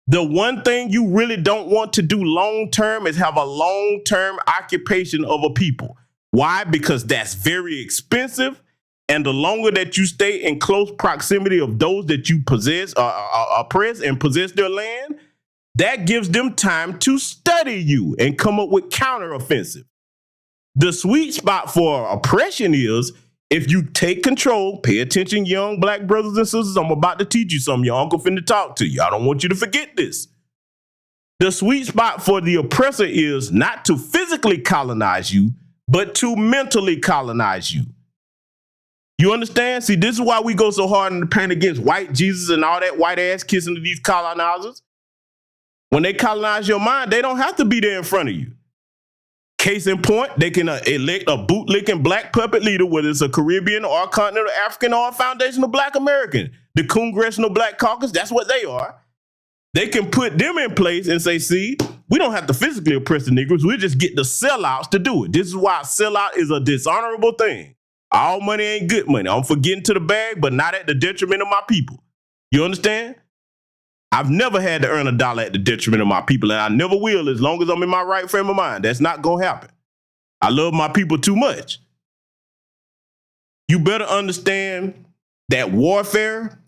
The one thing you really don't want to do long-term is have a long-term occupation of a people. Why? Because that's very expensive And the longer that you stay in close proximity of those that you possess, oppress and possess their land, that gives them time to study you and come up with counteroffensive. The sweet spot for oppression is if you take control. Pay attention, young black brothers and sisters. I'm about to teach you something. Your uncle finna talk to you. I don't want you to forget this. The sweet spot for the oppressor is not to physically colonize you, but to mentally colonize you. You understand? See, this is why we go so hard in the paint against white Jesus and all that white ass kissing to these colonizers. When they colonize your mind, they don't have to be there in front of you. Case in point, they can elect a bootlicking black puppet leader, whether it's a Caribbean or a continental African or a foundational black American. The Congressional Black Caucus, that's what they are. They can put them in place and say, see, we don't have to physically oppress the Negroes. We just get the sellouts to do it. This is why sellout is a dishonorable thing. All money ain't good money. I'm for getting to the bag, but not at the detriment of my people. You understand? I've never had to earn a dollar at the detriment of my people, and I never will as long as I'm in my right frame of mind. That's not going to happen. I love my people too much. You better understand that warfare,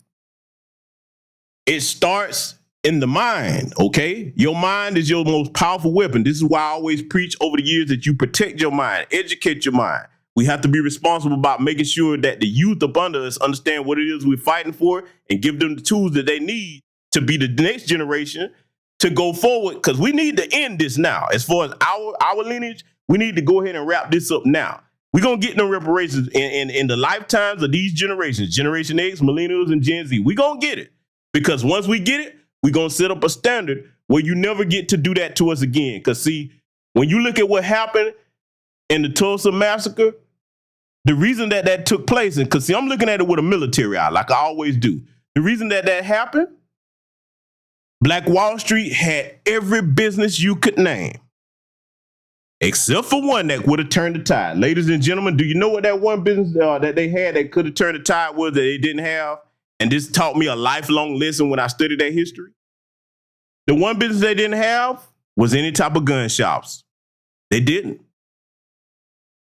it starts in the mind, okay? Your mind is your most powerful weapon. This is why I always preach over the years that you protect your mind, educate your mind. We have to be responsible about making sure that the youth up under us understand what it is we're fighting for and give them the tools that they need to be the next generation to go forward, because we need to end this now. As far as our lineage, we need to go ahead and wrap this up now. We're going to get no reparations in the lifetimes of these generations, Generation X, Millennials, and Gen Z. We're going to get it, because once we get it, we're going to set up a standard where you never get to do that to us again. Because, see, when you look at what happened in the Tulsa Massacre, the reason that that took place, and because, see, I'm looking at it with a military eye, like I always do. The reason that that happened, Black Wall Street had every business you could name, except for one that would have turned the tide. Ladies and gentlemen, do you know what that one business that they had that could have turned the tide was that they didn't have? And this taught me a lifelong lesson when I studied that history. The one business they didn't have was any type of gun shops. They didn't.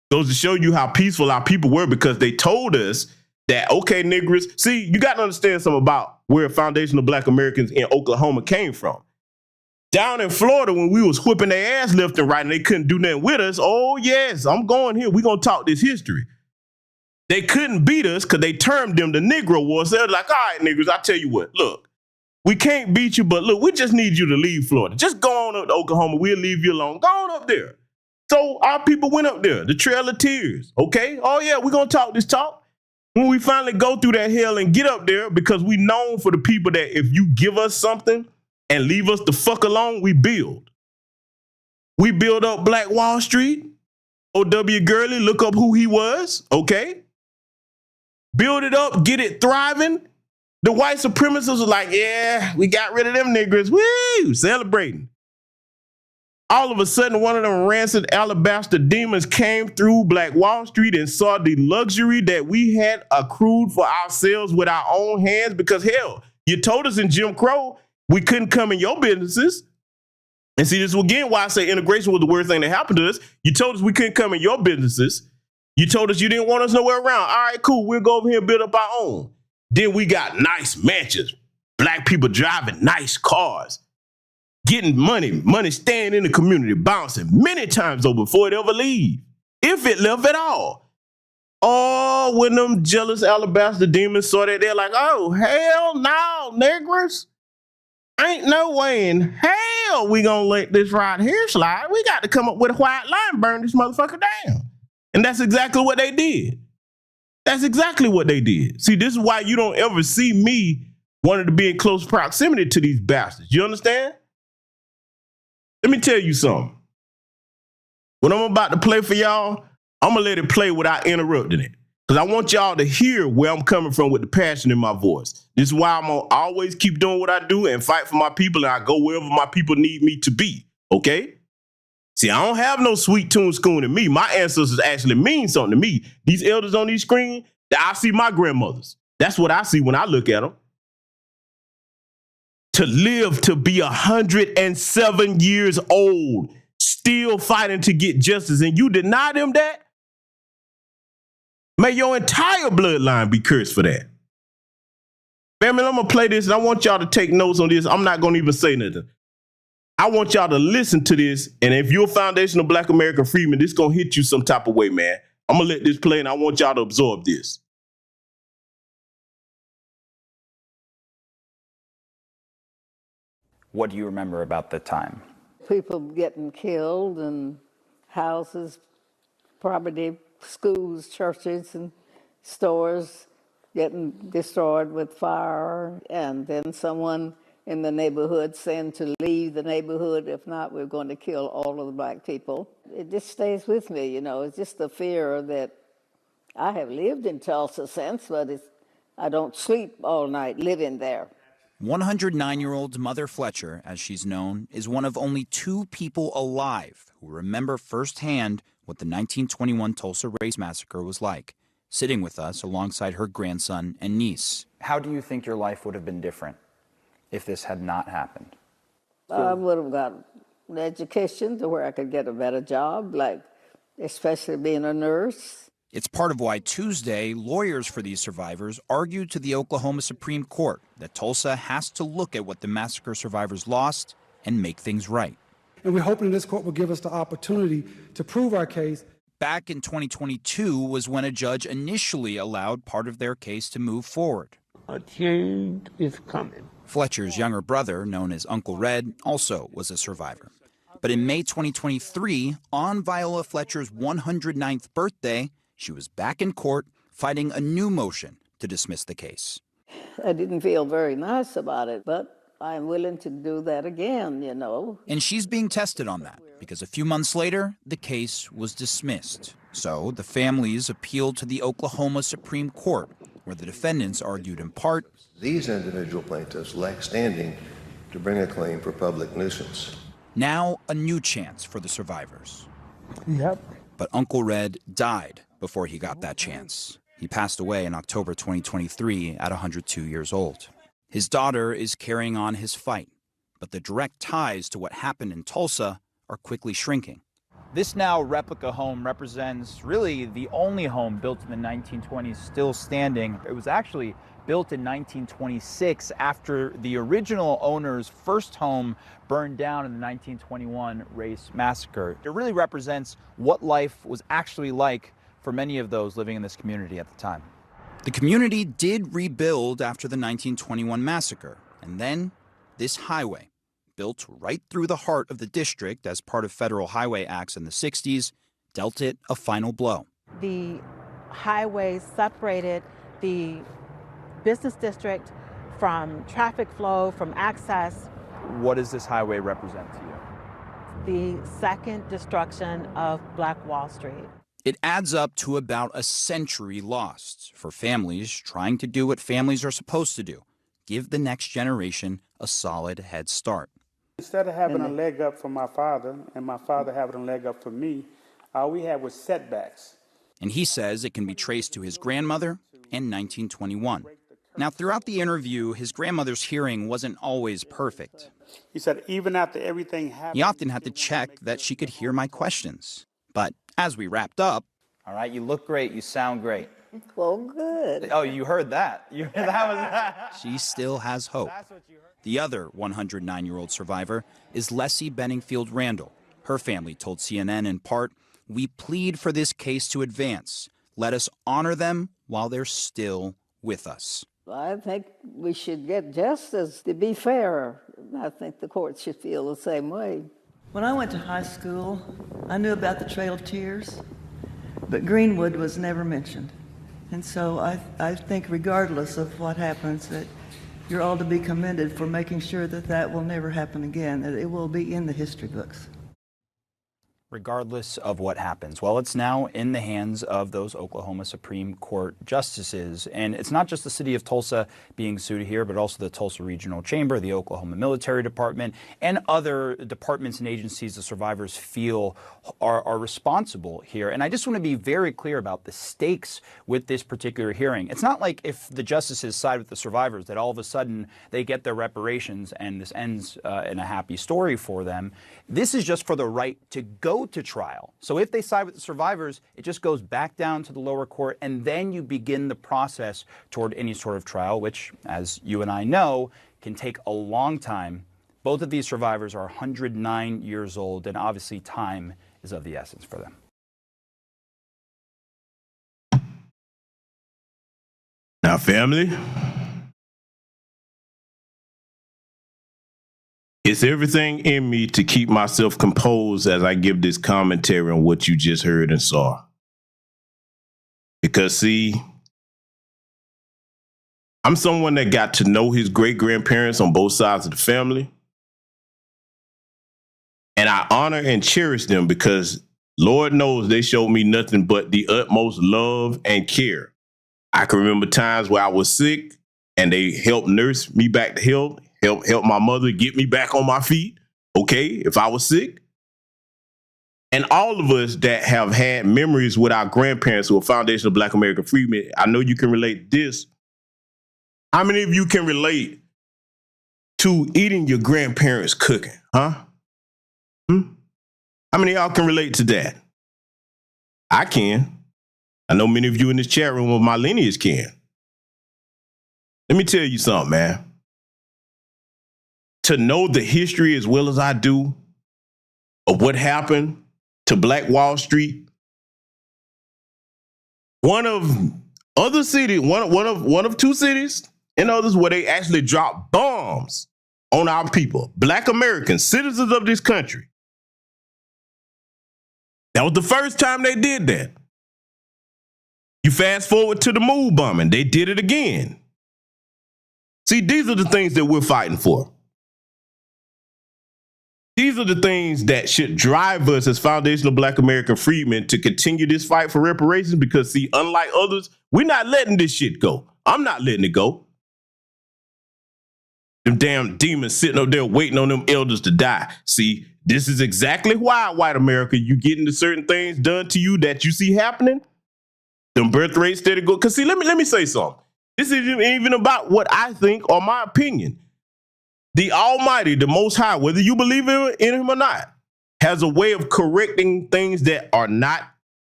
Goes to show you how peaceful our people were, because they told us that, okay, niggers, see, you got to understand something about where foundational black Americans in Oklahoma came from. Down in Florida, when we was whipping their ass left and right and they couldn't do nothing with us, oh, yes, I'm going here. We're going to talk this history. They couldn't beat us because they termed them the Negro Wars. They're like, all right, niggers, I tell you what, look, we can't beat you, but look, we just need you to leave Florida. Just go on up to Oklahoma. We'll leave you alone. Go on up there. So our people went up there, the Trail of Tears, okay? Oh, yeah, we're going to talk this talk. When we finally go through that hell and get up there, because we known for the people that if you give us something and leave us the fuck alone, we build. We build up Black Wall Street. O.W. Gurley, look up who he was, okay? Build it up, get it thriving. The white supremacists are like, yeah, we got rid of them niggers. Woo, celebrating. All of a sudden, one of them rancid alabaster demons came through Black Wall Street and saw the luxury that we had accrued for ourselves with our own hands. Because, hell, you told us in Jim Crow we couldn't come in your businesses. And see, this is again why I say integration was the worst thing that happened to us. You told us we couldn't come in your businesses. You told us you didn't want us nowhere around. All right, cool. We'll go over here and build up our own. Then we got nice mansions, black people driving nice cars, getting money staying in the community, bouncing many times over before it ever leave, if it left at all. Oh, when them jealous alabaster demons saw that, they're like, oh, hell no, niggers. Ain't no way in hell we gonna let this right here slide. We got to come up with a white line and burn this motherfucker down. And that's exactly what they did. That's exactly what they did. See, this is why you don't ever see me wanting to be in close proximity to these bastards. You understand? Let me tell you something. What I'm about to play for y'all, I'm going to let it play without interrupting it. Because I want y'all to hear where I'm coming from with the passion in my voice. This is why I'm going to always keep doing what I do and fight for my people, and I go wherever my people need me to be. Okay? See, I don't have no sweet tune schoon in me. My ancestors actually mean something to me. These elders on these screen, I see my grandmothers. That's what I see when I look at them. To live to be 107 years old, still fighting to get justice, and you deny them that? May your entire bloodline be cursed for that. Family, I'm going to play this, and I want y'all to take notes on this. I'm not going to even say nothing. I want y'all to listen to this, and if you're a foundational Black American freedman, this going to hit you some type of way, man. I'm going to let this play, and I want y'all to absorb this. What do you remember about the time? People getting killed and houses, property, schools, churches, and stores getting destroyed with fire, and then someone in the neighborhood saying to leave the neighborhood, if not, we're going to kill all of the Black people. It just stays with me, you know. It's just the fear that I have lived in Tulsa since, but I don't sleep all night living there. 109-year-old Mother Fletcher, as she's known, is one of only 2 people alive who remember firsthand what the 1921 Tulsa Race Massacre was like, sitting with us alongside her grandson and niece. How do you think your life would have been different if this had not happened? I would have got an education to where I could get a better job, like especially being a nurse. It's part of why Tuesday, lawyers for these survivors argued to the Oklahoma Supreme Court that Tulsa has to look at what the massacre survivors lost and make things right. And we're hoping this court will give us the opportunity to prove our case. Back in 2022 was when a judge initially allowed part of their case to move forward. A change is coming. Fletcher's younger brother, known as Uncle Red, also was a survivor. But in May 2023, on Viola Fletcher's 109th birthday, she was back in court fighting a new motion to dismiss the case. I didn't feel very nice about it, but I'm willing to do that again, you know. And she's being tested on that because a few months later, the case was dismissed. So the families appealed to the Oklahoma Supreme Court, where the defendants argued in part, these individual plaintiffs lack standing to bring a claim for public nuisance. Now a new chance for the survivors. Yep. But Uncle Red died before he got that chance. He passed away in October 2023 at 102 years old. His daughter is carrying on his fight, but the direct ties to what happened in Tulsa are quickly shrinking. This now replica home represents really the only home built in the 1920s still standing. It was actually built in 1926 after the original owner's first home burned down in the 1921 Race Massacre. It really represents what life was actually like for many of those living in this community at the time. The community did rebuild after the 1921 massacre, and then this highway, built right through the heart of the district as part of federal highway acts in the 60s, dealt it a final blow. The highway separated the business district from traffic flow, from access. What does this highway represent to you? The second destruction of Black Wall Street. It adds up to about a century lost for families trying to do what families are supposed to do, give the next generation a solid head start. Instead of having a leg up for my father and my father having a leg up for me, all we had was setbacks. And he says it can be traced to his grandmother and 1921. Now, throughout the interview, his grandmother's hearing wasn't always perfect. He said even after everything happened... He often had to check that she could hear my questions. But as we wrapped up... All right, you look great, you sound great. Well, good. Oh, you heard that. She still has hope. The other 109-year-old survivor is Leslie Benningfield Randall. Her family told CNN in part, "We plead for this case to advance. Let us honor them while they're still with us." I think we should get justice to be fair. I think the court should feel the same way. When I went to high school, I knew about the Trail of Tears, but Greenwood was never mentioned. And so I think regardless of what happens, that you're all to be commended for making sure that that will never happen again, that it will be in the history books. Regardless of what happens. Well, it's now in the hands of those Oklahoma Supreme Court justices. And it's not just the city of Tulsa being sued here, but also the Tulsa Regional Chamber, the Oklahoma Military Department, and other departments and agencies the survivors feel are responsible here. And I just want to be very clear about the stakes with this particular hearing. It's not like if the justices side with the survivors that all of a sudden they get their reparations and this ends in a happy story for them. This is just for the right to go go to trial. So if they side with the survivors, it just goes back down to the lower court, and then you begin the process toward any sort of trial, which, as you and I know, can take a long time. Both of these survivors are 109 years old, and obviously time is of the essence for them. Now, family, it's everything in me to keep myself composed as I give this commentary on what you just heard and saw. Because, see, I'm someone that got to know his great-grandparents on both sides of the family. And I honor and cherish them because Lord knows they showed me nothing but the utmost love and care. I can remember times where I was sick and they helped nurse me back to health, help my mother get me back on my feet, okay, if I was sick. And all of us that have had memories with our grandparents who are foundational Black American freedmen, I know you can relate to this. How many of you can relate to eating your grandparents' cooking, huh? How many of y'all can relate to that? I can. I know many of you in this chat room of my lineage can. Let me tell you something, man. To know the history as well as I do of what happened to Black Wall Street, one of two cities and others where they actually dropped bombs on our people, Black Americans, citizens of this country. That was the first time they did that. You fast forward to the Moon bombing, they did it again. See, these are the things that we're fighting for. These are the things that should drive us as foundational Black American freedmen to continue this fight for reparations because, see, unlike others, we're not letting this shit go. I'm not letting it go. Them damn demons sitting up there waiting on them elders to die. See, this is exactly why, white America, you get into certain things done to you that you see happening. Them birth rates steady go. Because, see, let me say something. This isn't even about what I think or my opinion. The Almighty, the Most High, whether you believe in him or not, has a way of correcting things that are not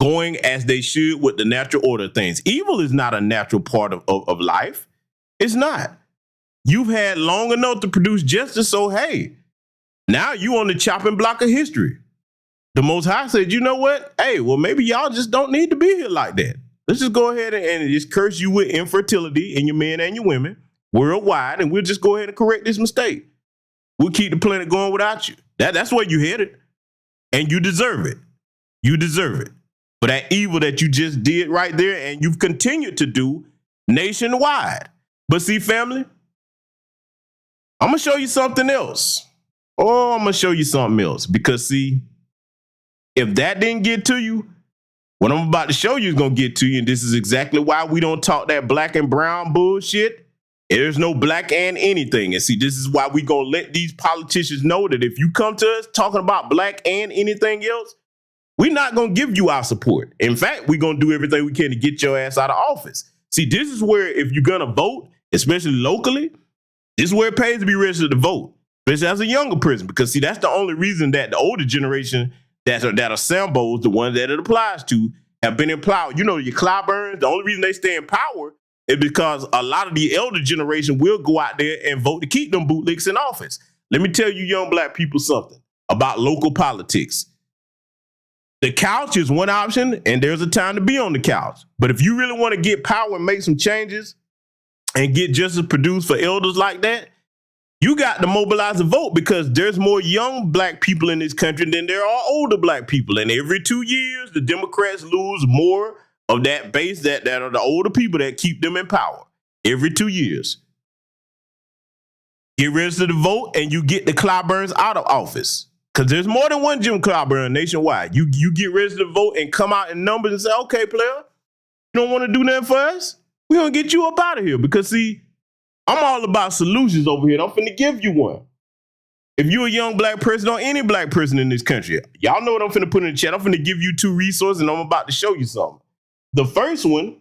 going as they should with the natural order of things. Evil is not a natural part of life. It's not. You've had long enough to produce justice, so hey, now you on the chopping block of history. The Most High said, you know what? Hey, well, maybe y'all just don't need to be here like that. Let's just go ahead and just curse you with infertility in your men and your women worldwide, and we'll just go ahead and correct this mistake. We'll keep the planet going without you. That's where you headed, and you deserve it. You deserve it for that evil that you just did right there, and you've continued to do nationwide. But see, family, I'm going to show you something else. Oh, I'm going to show you something else. Because, see, if that didn't get to you, what I'm about to show you is going to get to you. And this is exactly why we don't talk that black and brown bullshit. There's no black and anything. And see, this is why we going to let these politicians know that if you come to us talking about black and anything else, we're not going to give you our support. In fact, we're going to do everything we can to get your ass out of office. See, this is where if you're going to vote, especially locally, this is where it pays to be registered to vote, especially as a younger person. Because, see, that's the only reason that the older generation that are Sambos, the ones that it applies to, have been in power. You know, your Clyburns, the only reason they stay in power is because a lot of the elder generation will go out there and vote to keep them bootlicks in office. Let me tell you young black people something about local politics. The couch is one option, and there's a time to be on the couch. But if you really want to get power and make some changes and get justice produced for elders like that, you got to mobilize a vote, because there's more young black people in this country than there are older black people. And every 2 years, the Democrats lose more of that base that are the older people that keep them in power. Every 2 years. Get registered to vote, and you get the Clyburns out of office. Because there's more than one Jim Clyburn nationwide. You get registered to vote and come out in numbers and say, okay, player, you don't want to do nothing for us? We're going to get you up out of here. Because, see, I'm all about solutions over here. I'm finna give you one. If you're a young black person or any black person in this country, y'all know what I'm finna put in the chat. I'm finna give you 2 resources, and I'm about to show you something. The first one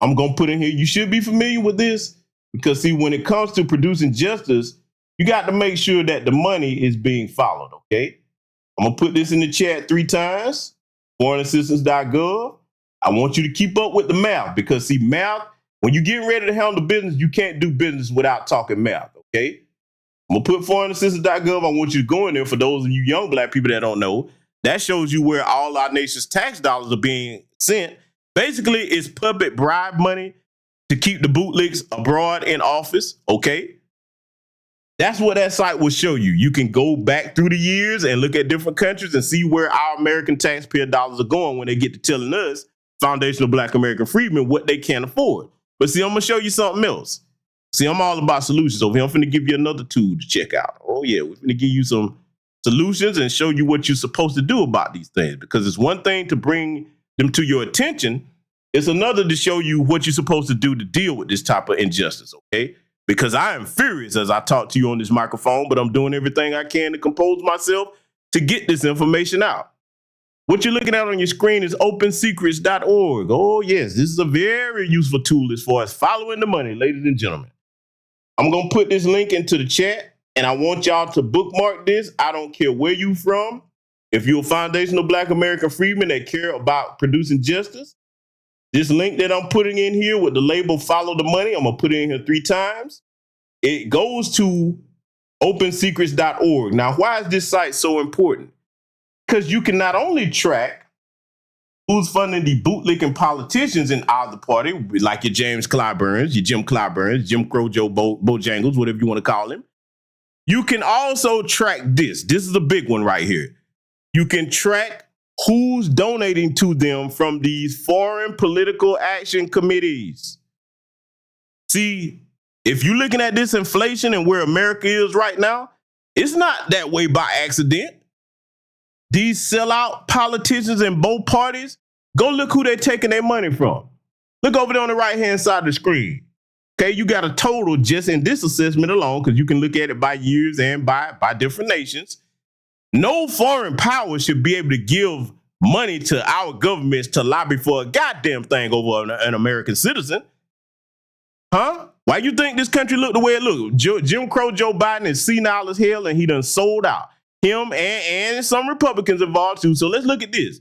I'm going to put in here, you should be familiar with this, because, see, when it comes to producing justice, you got to make sure that the money is being followed, okay? I'm going to put this in the chat 3 times, foreignassistance.gov. I want you to keep up with the math because, see, math, when you get ready to handle business, you can't do business without talking math, okay? I'm going to put foreignassistance.gov. I want you to go in there for those of you young black people that don't know. That shows you where all our nation's tax dollars are being sent. Basically, it's public bribe money to keep the bootlegs abroad in office, okay? That's what that site will show you. You can go back through the years and look at different countries and see where our American taxpayer dollars are going when they get to telling us, foundational Black American freedmen, what they can't afford. But see, I'm going to show you something else. See, I'm all about solutions over here. I'm finna give you another tool to check out. Oh, yeah, we're finna give you some solutions and show you what you're supposed to do about these things. Because it's one thing to bring them to your attention. It's another to show you what you're supposed to do to deal with this type of injustice, okay? Because I am furious as I talk to you on this microphone, but I'm doing everything I can to compose myself to get this information out. What you're looking at on your screen is opensecrets.org. Oh, yes, this is a very useful tool as far as following the money, ladies and gentlemen. I'm going to put this link into the chat, and I want y'all to bookmark this. I don't care where you from. If you're a foundational Black American freedman that care about producing justice, this link that I'm putting in here with the label Follow the Money, I'm going to put it in here 3 times. It goes to opensecrets.org. Now, why is this site so important? Because you can not only track who's funding the bootlicking politicians in either party, like your James Clyburns, your Jim Clyburns, Jim Crow Joe Bojangles, whatever you want to call him. You can also track this. This is a big one right here. You can track who's donating to them from these foreign political action committees. See, if you're looking at this inflation and where America is right now, it's not that way by accident. These sellout politicians in both parties, go look who they're taking their money from. Look over there on the right-hand side of the screen. Okay, you got a total just in this assessment alone, because you can look at it by years and by different nations. No foreign power should be able to give money to our governments to lobby for a goddamn thing over an American citizen. Huh? Why you think this country look the way it look? Jim Crow Joe Biden is senile as hell, and he done sold out. Him and some Republicans involved too. So let's look at this.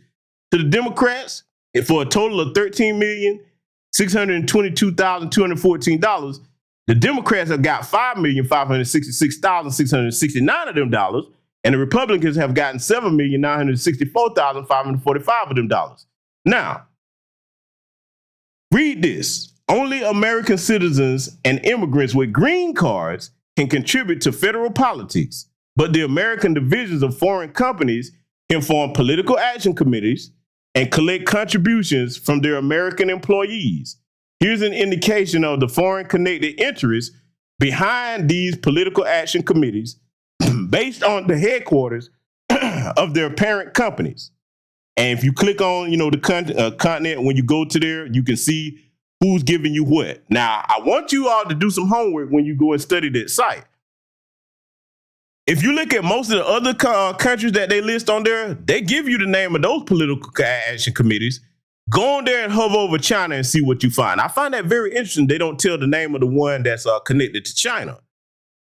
To the Democrats, for a total of $13,622,214, the Democrats have got $5,566,669 of them dollars, and the Republicans have gotten $7,964,545 of them dollars. Now, read this. Only American citizens and immigrants with green cards can contribute to federal politics, but the American divisions of foreign companies can form political action committees and collect contributions from their American employees. Here's an indication of the foreign connected interests behind these political action committees based on the headquarters of their parent companies. And if you click on, the continent, when you go to there, you can see who's giving you what. Now, I want you all to do some homework when you go and study that site. If you look at most of the other countries that they list on there, they give you the name of those political action committees. Go on there and hover over China and see what you find. I find that very interesting. They don't tell the name of the one that's connected to China.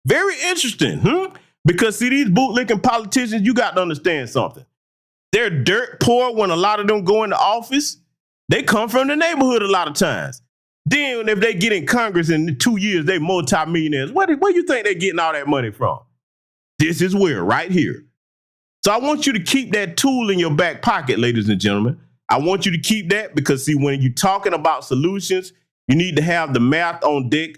Very interesting, Because see, these bootlicking politicians, you got to understand something. They're dirt poor when a lot of them go into office. They come from the neighborhood a lot of times. Then if they get in Congress in 2 years, they multimillionaires. Where do you think they're getting all that money from? This is where, right here. So I want you to keep that tool in your back pocket, ladies and gentlemen. I want you to keep that because, see, when you're talking about solutions, you need to have the math on deck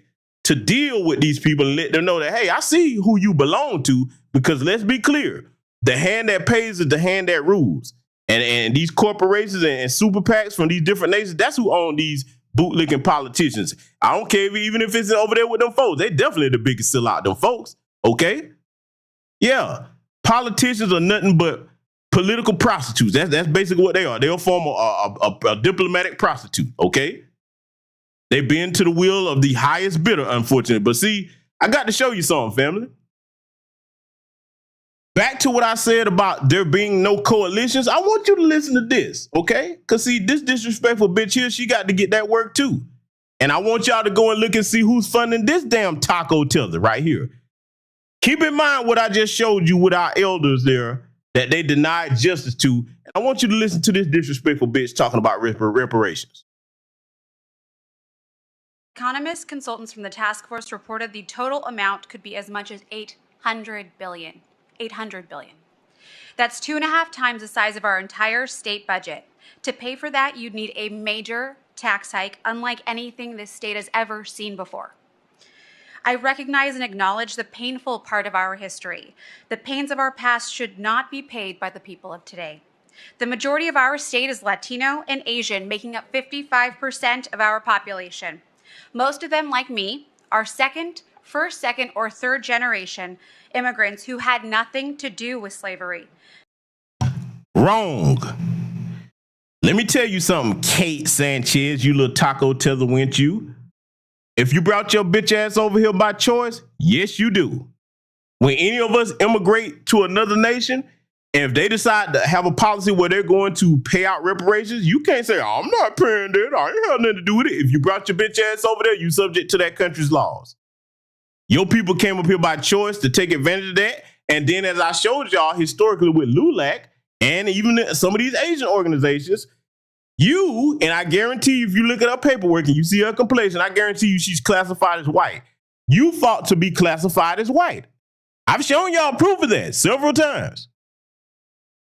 to deal with these people and let them know that, hey, I see who you belong to, because let's be clear. The hand that pays is the hand that rules. And these corporations and super PACs from these different nations, that's who own these bootlicking politicians. I don't care even if it's over there with them folks. They definitely the biggest sellout, them folks. Okay? Yeah. Politicians are nothing but political prostitutes. That's basically what they are. They'll form a diplomatic prostitute. Okay? They bend to the will of the highest bidder, unfortunately. But see, I got to show you something, family. Back to what I said about there being no coalitions, I want you to listen to this, okay? Because, see, this disrespectful bitch here, she got to get that work, too. And I want y'all to go and look and see who's funding this damn taco tether right here. Keep in mind what I just showed you with our elders there that they denied justice to. And I want you to listen to this disrespectful bitch talking about reparations. Economists, consultants from the task force reported the total amount could be as much as $800 billion. $800 billion. That's 2.5 times the size of our entire state budget. To pay for that, you'd need a major tax hike, unlike anything this state has ever seen before. I recognize and acknowledge the painful part of our history. The pains of our past should not be paid by the people of today. The majority of our state is Latino and Asian, making up 55% of our population. Most of them, like me, are first, second, or third generation immigrants who had nothing to do with slavery. Wrong. Let me tell you something, Kate Sanchez, you little taco tether went you. If you brought your bitch ass over here by choice, yes, you do. When any of us immigrate to another nation, and if they decide to have a policy where they're going to pay out reparations, you can't say, oh, I'm not paying that. I ain't have nothing to do with it. If you brought your bitch ass over there, you subject to that country's laws. Your people came up here by choice to take advantage of that. And then as I showed y'all historically with LULAC and even some of these Asian organizations, and I guarantee you, if you look at her paperwork and you see her complexion, I guarantee you she's classified as white. You fought to be classified as white. I've shown y'all proof of that several times.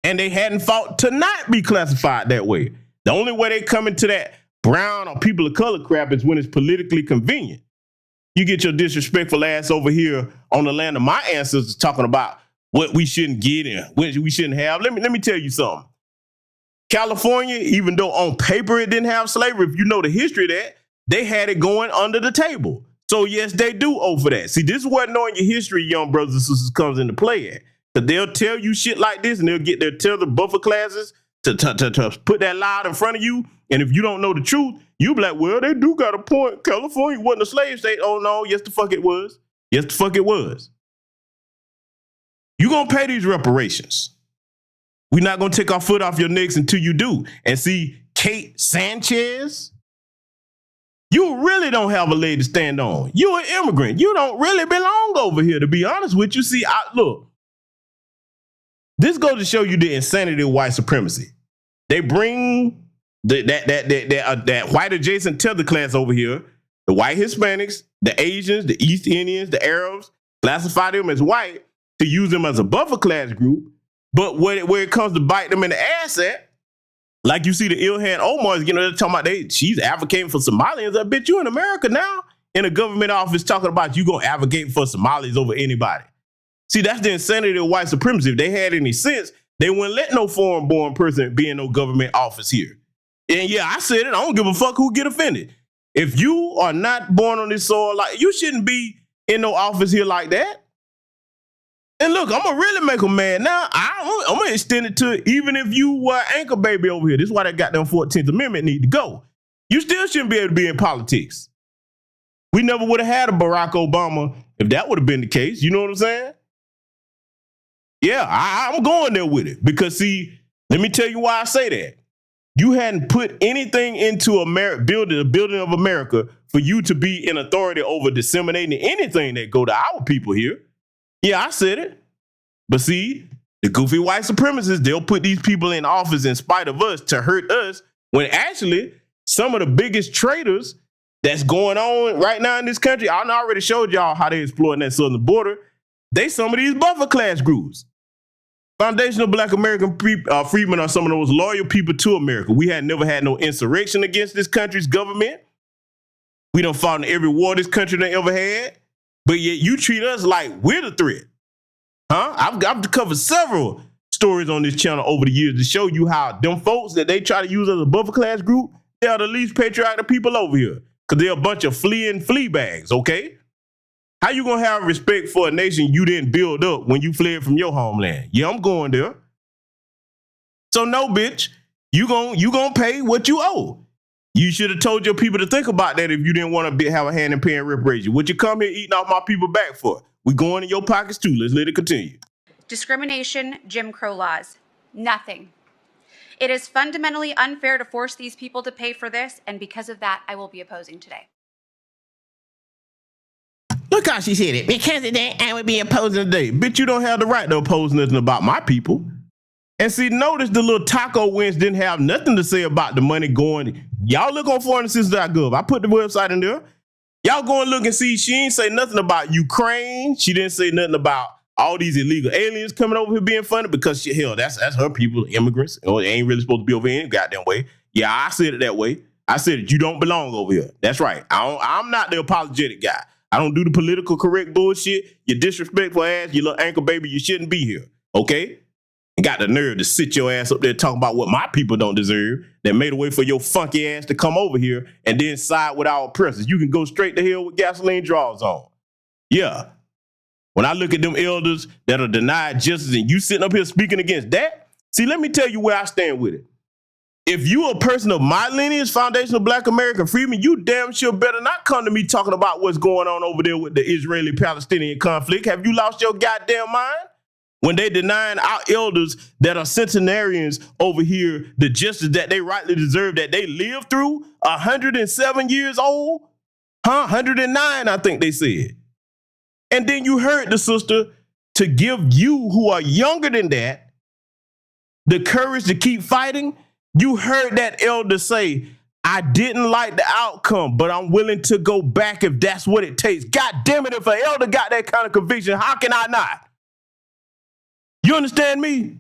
And they hadn't fought to not be classified that way. The only way they come into that brown or people of color crap is when it's politically convenient. You get your disrespectful ass over here on the land of my ancestors talking about what we shouldn't get and what we shouldn't have. Let me tell you something. California, even though on paper it didn't have slavery, if you know the history of that, they had it going under the table. So yes, they do owe for that. See, this is where knowing your history, young brothers and sisters, comes into play at. Because they'll tell you shit like this and they'll get their tether buffer classes to put that lie out in front of you. And if you don't know the truth, you'll be like, well, they do got a point. California wasn't a slave state. Oh no, yes the fuck it was. Yes the fuck it was. You're going to pay these reparations. We're not going to take our foot off your necks until you do. And see, Kate Sanchez, you really don't have a leg to stand on. You're an immigrant. You don't really belong over here, to be honest with you. See, look, this goes to show you the insanity of white supremacy. They bring that white adjacent tether class over here, the white Hispanics, the Asians, the East Indians, the Arabs, classify them as white to use them as a buffer class group. But where it comes to bite them in the ass at, like you see the Ilhan Omar is getting talking about she's advocating for Somalians. I bet you in America now in a government office talking about you gonna advocate for Somalis over anybody. See, that's the insanity of white supremacy. If they had any sense, they wouldn't let no foreign-born person be in no government office here. And yeah, I said it. I don't give a fuck who get offended. If you are not born on this soil, like you shouldn't be in no office here like that. And look, I'm going to really make them mad now. I'm going to extend it to even if you were anchor baby over here. This is why that goddamn 14th Amendment need to go. You still shouldn't be able to be in politics. We never would have had a Barack Obama if that would have been the case. You know what I'm saying? Yeah, I'm going there with it. Because, see, let me tell you why I say that. You hadn't put anything into the building of America for you to be in authority over disseminating anything that go to our people here. Yeah, I said it. But see, the goofy white supremacists, they'll put these people in office in spite of us to hurt us, when actually some of the biggest traitors that's going on right now in this country, I already showed y'all how they exploiting that southern border. They some of these buffer class groups. Foundational Black American freedmen are some of those loyal people to America. We had never had no insurrection against this country's government. We done fought in every war this country done ever had. But yet you treat us like we're the threat. Huh? I've covered several stories on this channel over the years to show you how them folks that they try to use as a buffer class group, they are the least patriotic people over here. Because they're a bunch of fleeing flea bags, okay? How you gonna have respect for a nation you didn't build up when you fled from your homeland? Yeah, I'm going there. So no, bitch, you gonna pay what you owe. You should have told your people to think about that if you didn't want to have a hand in paying reparations. What you come here eating off my people back for? We going in your pockets too. Let's let it continue. Discrimination, Jim Crow laws, nothing. It is fundamentally unfair to force these people to pay for this, and because of that, I will be opposing today. Look how she said it. Because of that, I would be opposing today. Bitch, you don't have the right to oppose nothing about my people. And see, notice the little taco wins didn't have nothing to say about the money going. Y'all look on foreignassistance.gov. I put the website in there. Y'all go and look and see. She ain't say nothing about Ukraine. She didn't say nothing about all these illegal aliens coming over here being funded because hell, that's her people, immigrants. They ain't really supposed to be over here any goddamn way. Yeah, I said it that way. I said it. You don't belong over here. That's right. I'm not the apologetic guy. I don't do the political correct bullshit. You disrespectful ass, you little ankle baby. You shouldn't be here. Okay. And got the nerve to sit your ass up there talking about what my people don't deserve, that made a way for your funky ass to come over here and then side with our oppressors. You can go straight to hell with gasoline draws on. Yeah. When I look at them elders that are denied justice and you sitting up here speaking against that, see, let me tell you where I stand with it. If you a person of my lineage, foundational Black American freedmen, you damn sure better not come to me talking about what's going on over there with the Israeli-Palestinian conflict. Have you lost your goddamn mind? When they denying our elders that are centenarians over here the justice that they rightly deserve, that they lived through, 107 years old, 109, I think they said. And then you heard the sister to give you who are younger than that the courage to keep fighting. You heard that elder say, I didn't like the outcome, but I'm willing to go back if that's what it takes. God damn it, if an elder got that kind of conviction, how can I not? You understand me?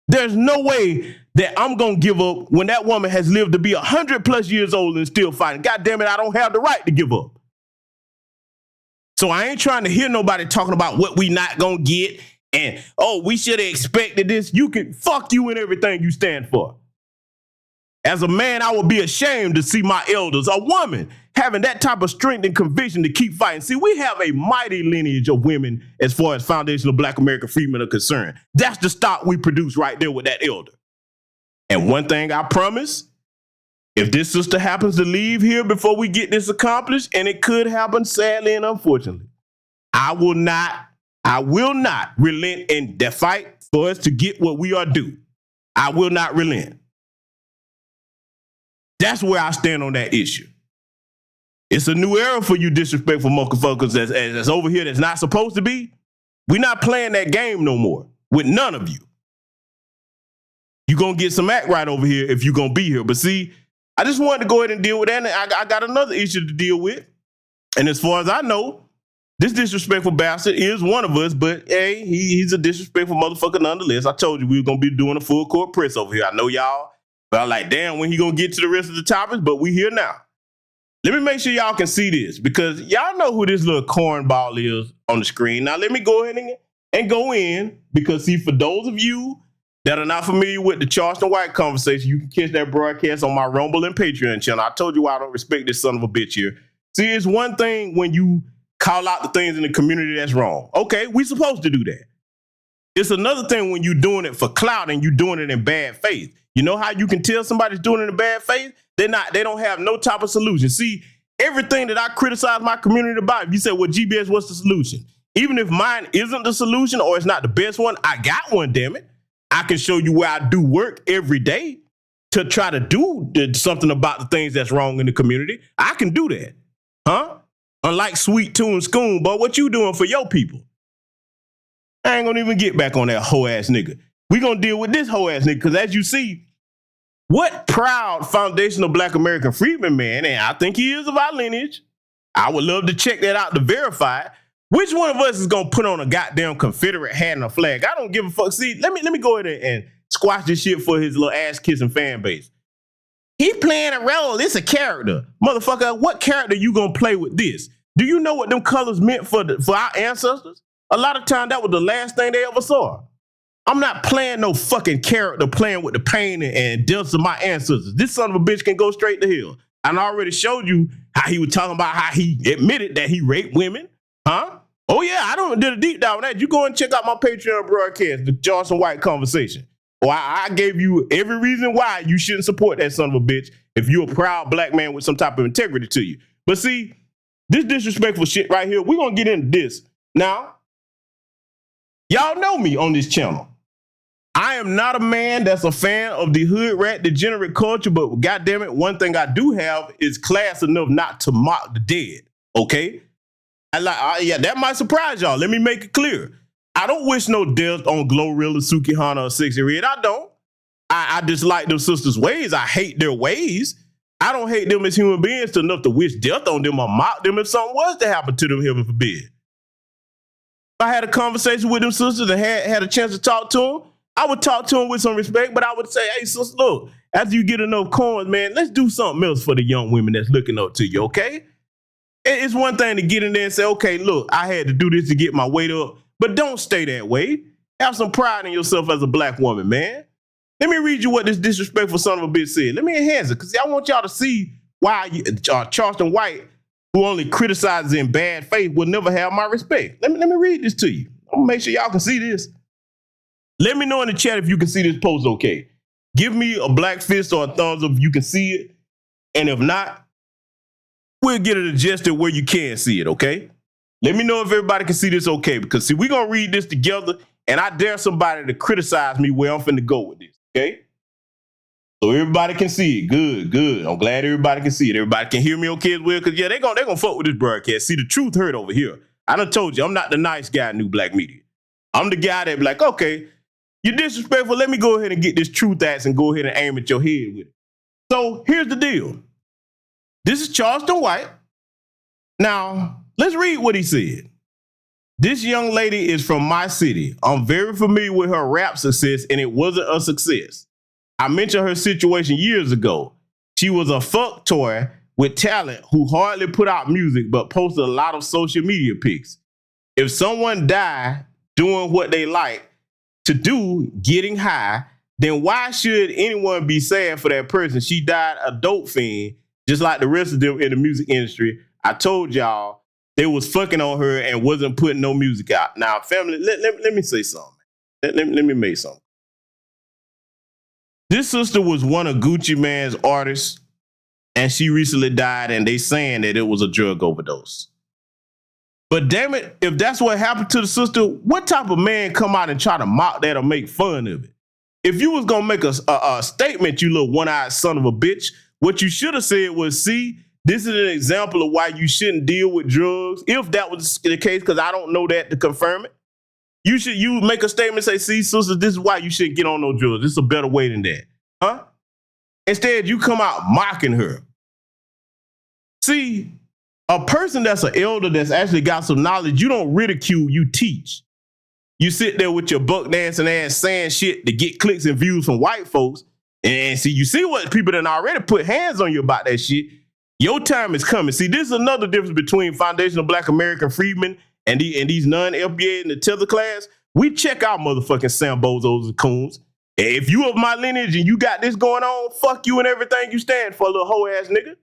There's no way that I'm going to give up when that woman has lived to be 100+ years old and still fighting. God damn it, I don't have the right to give up. So I ain't trying to hear nobody talking about what we not going to get and, oh, we should have expected this. You can fuck you in everything you stand for. As a man, I would be ashamed to see my elders, a woman, having that type of strength and conviction to keep fighting. See, we have a mighty lineage of women as far as foundational Black American freedmen are concerned. That's the stock we produce right there with that elder. And one thing I promise, if this sister happens to leave here before we get this accomplished, and it could happen sadly and unfortunately, I will not relent in the fight for us to get what we are due. I will not relent. That's where I stand on that issue. It's a new era for you disrespectful motherfuckers that's over here that's not supposed to be. We're not playing that game no more with none of you. You're going to get some act right over here if you're going to be here. But see, I just wanted to go ahead and deal with that. And I got another issue to deal with. And as far as I know, this disrespectful bastard is one of us, but hey, he's a disrespectful motherfucker nonetheless. I told you we were going to be doing a full court press over here. I know y'all. But I'm like, damn, when he gonna get to the rest of the topics? But we here now. Let me make sure y'all can see this because y'all know who this little cornball is on the screen. Now let me go ahead and go in because see, for those of you that are not familiar with the Charleston White conversation, you can catch that broadcast on my Rumble and Patreon channel. I told you why I don't respect this son of a bitch here. See, it's one thing when you call out the things in the community that's wrong. Okay, we supposed to do that. It's another thing when you're doing it for clout and you're doing it in bad faith. You know how you can tell somebody's doing it in bad faith? They don't have no type of solution. See, everything that I criticize my community about, if you say, well, GBS, what's the solution? Even if mine isn't the solution or it's not the best one, I got one, damn it. I can show you where I do work every day to try to do something about the things that's wrong in the community. I can do that. Huh? Unlike Sweet Tune Schoon, but what you doing for your people? I ain't gonna even get back on that hoe ass nigga. We gonna deal with this hoe ass nigga because as you see, what proud foundational Black American freedman man, and I think he is of our lineage. I would love to check that out to verify it. Which one of us is gonna put on a goddamn Confederate hat and a flag? I don't give a fuck. See, let me go ahead and squash this shit for his little ass kissing fan base. He playing a role. It's a character, motherfucker. What character you gonna play with this? Do you know what them colors meant for our ancestors? A lot of time that was the last thing they ever saw. I'm not playing no fucking character playing with the pain and deaths of my ancestors. This son of a bitch can go straight to hell. And I already showed you how he was talking about how he admitted that he raped women. Huh? Oh yeah, I don't did a deep dive on that. You go and check out my Patreon broadcast, the Charleston White conversation. Well, I gave you every reason why you shouldn't support that son of a bitch if you're a proud Black man with some type of integrity to you. But see, this disrespectful shit right here, we're gonna get into this. Now, y'all know me on this channel. I am not a man that's a fan of the hood rat degenerate culture, but goddamn it, one thing I do have is class enough not to mock the dead. Okay, yeah, that might surprise y'all. Let me make it clear. I don't wish no death on Glorilla, Sukihana, or Sexy Red. I don't. I dislike them sisters' ways. I hate their ways. I don't hate them as human beings enough to wish death on them or mock them if something was to happen to them, heaven forbid. If I had a conversation with them sisters and had a chance to talk to them, I would talk to them with some respect, but I would say, hey, sister, look, after you get enough coins, man, let's do something else for the young women that's looking up to you, okay? It's one thing to get in there and say, okay, look, I had to do this to get my weight up, but don't stay that way. Have some pride in yourself as a black woman, man. Let me read you what this disrespectful son of a bitch said. Let me enhance it, because I want y'all to see why Charleston White, who only criticizes in bad faith, will never have my respect. Let me read this to you. I'm going to make sure y'all can see this. Let me know in the chat if you can see this post okay. Give me a black fist or a thumbs up if you can see it. And if not, we'll get it adjusted where you can see it, okay? Let me know if everybody can see this okay. Because, see, we're going to read this together, and I dare somebody to criticize me where I'm finna go with this, okay? So everybody can see it. Good, good. I'm glad everybody can see it. Everybody can hear me okay as well, because, yeah, they're gonna fuck with this broadcast. See, the truth hurt over here. I done told you, I'm not the nice guy in New Black Media. I'm the guy that be like, okay, you're disrespectful. Let me go ahead and get this truth axe and go ahead and aim at your head with it. So here's the deal. This is Charleston White. Now, let's read what he said. This young lady is from my city. I'm very familiar with her rap success, and it wasn't a success. I mentioned her situation years ago. She was a fuck toy with talent who hardly put out music but posted a lot of social media pics. If someone died doing what they like to do, getting high, then why should anyone be sad for that person? She died a dope fiend, just like the rest of them in the music industry. I told y'all they was fucking on her and wasn't putting no music out. Now, family, let me say something. Let me make something. This sister was one of Gucci Mane's artists, and she recently died, and they saying that it was a drug overdose. But damn it, if that's what happened to the sister, what type of man come out and try to mock that or make fun of it? If you was gonna make a statement, you little one-eyed son of a bitch, what you should have said was, see, this is an example of why you shouldn't deal with drugs. If that was the case, because I don't know that to confirm it. You make a statement, say, see, sister, this is why you shouldn't get on no drugs. This is a better way than that. Huh? Instead, you come out mocking her. See, a person that's an elder that's actually got some knowledge, you don't ridicule, you teach. You sit there with your buck dancing ass saying shit to get clicks and views from white folks. And see, you see what people that already put hands on you about that shit. Your time is coming. See, this is another difference between foundational Black American freedmen and these non-FBA in the tether class. We check out motherfucking sambozos and coons. And if you of my lineage and you got this going on, fuck you and everything you stand for, little hoe ass nigga.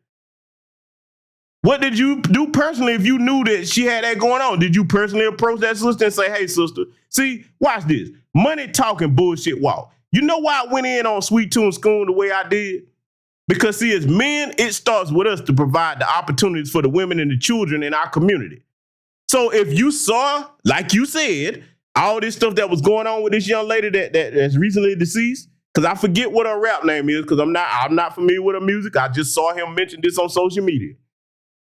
What did you do personally if you knew that she had that going on? Did you personally approach that sister and say, hey, sister, see, watch this. Money talking, bullshit walk. You know why I went in on Sweet Tune School the way I did? Because, see, as men, it starts with us to provide the opportunities for the women and the children in our community. So if you saw, like you said, all this stuff that was going on with this young lady that's recently deceased, because I forget what her rap name is, because I'm not familiar with her music. I just saw him mention this on social media.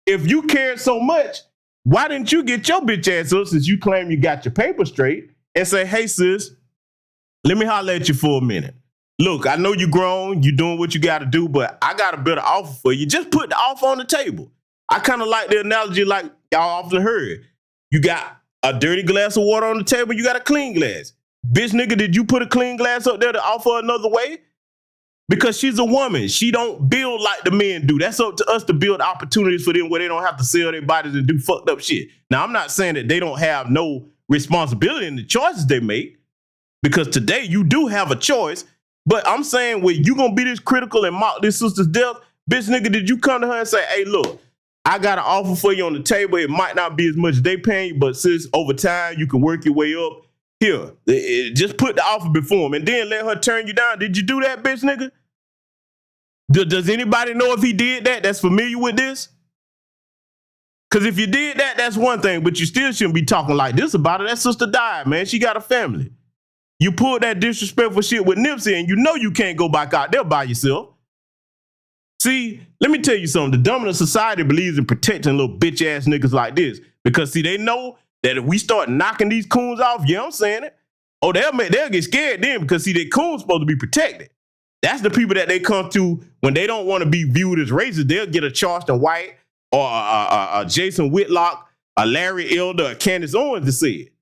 If you cared so much, why didn't you get your bitch ass up since you claim you got your paper straight and say, hey, sis, let me holler at you for a minute. Look, I know you grown, you doing what you got to do, but I got a better offer for you. Just put the offer on the table. I kind of like the analogy like y'all often heard. You got a dirty glass of water on the table, you got a clean glass. Bitch nigga, did you put a clean glass up there to offer another way? Because she's a woman. She don't build like the men do. That's up to us to build opportunities for them where they don't have to sell their bodies and do fucked up shit. Now, I'm not saying that they don't have no responsibility in the choices they make, because today you do have a choice. But I'm saying when you gonna be this critical and mock this sister's death, bitch nigga, did you come to her and say, hey, look, I got an offer for you on the table. It might not be as much as they paying you, but sis, over time, you can work your way up. Here, just put the offer before him and then let her turn you down. Did you do that, bitch nigga? Does anybody know if he did that that's familiar with this? Because if you did that, that's one thing, but you still shouldn't be talking like this about her. That sister died, man. She got a family. You pulled that disrespectful shit with Nipsey, and you know you can't go back out there by yourself. See, let me tell you something. The dominant society believes in protecting little bitch-ass niggas like this because, see, they know that if we start knocking these coons off, yeah, I'm saying it. Oh, they'll get scared then because see, their coons supposed to be protected. That's the people that they come to when they don't want to be viewed as racist. They'll get a Charleston White or a Jason Whitlock, a Larry Elder, a Candace Owens to say it.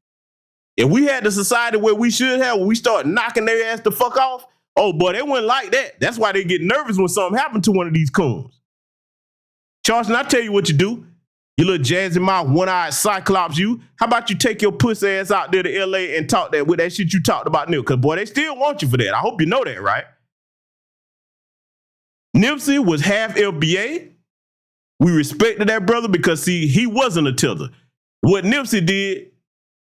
If we had the society where we should have, when we start knocking their ass the fuck off, oh boy, they wouldn't like that. That's why they get nervous when something happened to one of these coons. Charleston, I tell you what you do. You little jazzy mouth, one-eyed cyclops you. How about you take your pussy ass out there to LA and talk that with that shit you talked about Nip? Because boy, they still want you for that. I hope you know that, right? Nipsey was half FBA. We respected that brother because see, he wasn't a tether. What Nipsey did,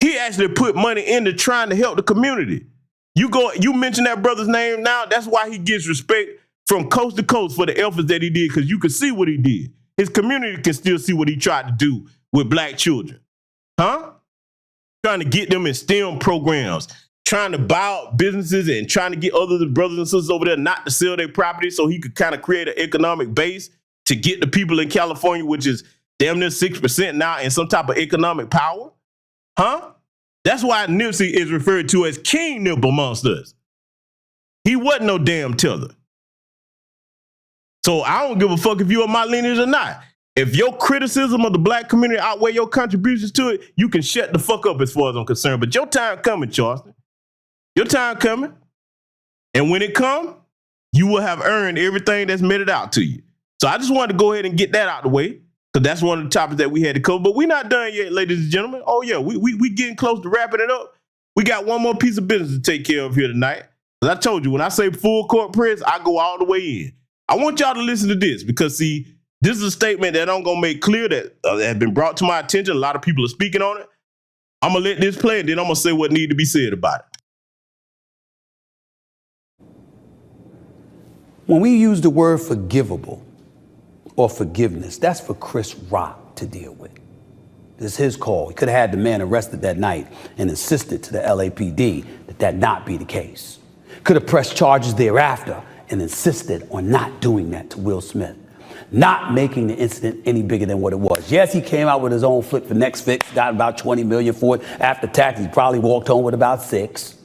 he actually put money into trying to help the community. You mention that brother's name now, that's why he gets respect from coast to coast for the efforts that he did, because you can see what he did. His community can still see what he tried to do with black children. Huh? Trying to get them in STEM programs, trying to buy out businesses and trying to get other brothers and sisters over there not to sell their property so he could kind of create an economic base to get the people in California, which is damn near 6% now, in some type of economic power. Huh? That's why Nipsey is referred to as King Nip amongst us. He wasn't no damn tether. So I don't give a fuck if you're my lineage or not. If your criticism of the black community outweigh your contributions to it, you can shut the fuck up as far as I'm concerned. But your time coming, Charleston. Your time coming. And when it comes, you will have earned everything that's meted out to you. So I just wanted to go ahead and get that out of the way, because that's one of the topics that we had to cover. But we're not done yet, ladies and gentlemen. Oh, yeah, we getting close to wrapping it up. We got one more piece of business to take care of here tonight. As I told you, when I say full court press, I go all the way in. I want y'all to listen to this because, see, this is a statement that I'm going to make clear that has been brought to my attention. A lot of people are speaking on it. I'm going to let this play, and then I'm going to say what needs to be said about it. When we use the word forgivable or forgiveness, that's for Chris Rock to deal with. This is his call. He could have had the man arrested that night and insisted to the LAPD that that not be the case. Could have pressed charges thereafter and insisted on not doing that to Will Smith, not making the incident any bigger than what it was. Yes, he came out with his own flick for next fix, got about $20 million for it. After tax, he probably walked home with about $6.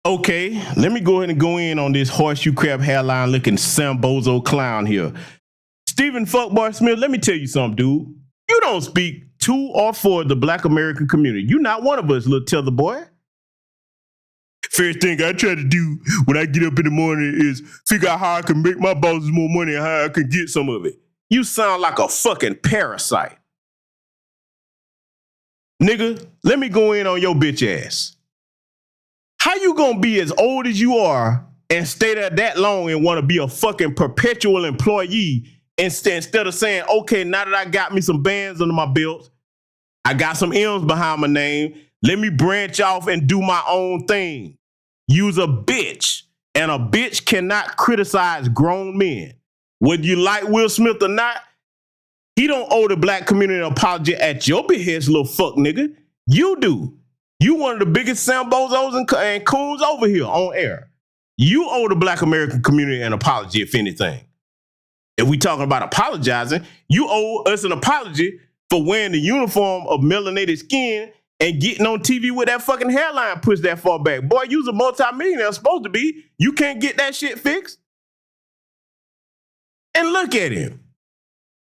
Okay, let me go ahead and go in on this horseshoe crab hairline looking sambozo clown here. Stephen Fuckboy Smith, let me tell you something, dude. You don't speak to or for the black American community. You're not one of us, little tether boy. First thing I try to do when I get up in the morning is figure out how I can make my bosses more money and how I can get some of it. You sound like a fucking parasite. Nigga, let me go in on your bitch ass. How you gonna be as old as you are and stay there that long and want to be a fucking perpetual employee instead of saying, okay, now that I got me some bands under my belt, I got some M's behind my name, let me branch off and do my own thing. You's a bitch, and a bitch cannot criticize grown men. Whether you like Will Smith or not, he don't owe the black community an apology at your behest, little fuck nigga. You do. You one of the biggest sambozos and coons over here on air. You owe the black American community an apology, if anything. If we talking about apologizing, you owe us an apology for wearing the uniform of melanated skin and getting on TV with that fucking hairline pushed that far back. Boy, you's a multimillionaire, supposed to be. You can't get that shit fixed. And look at him.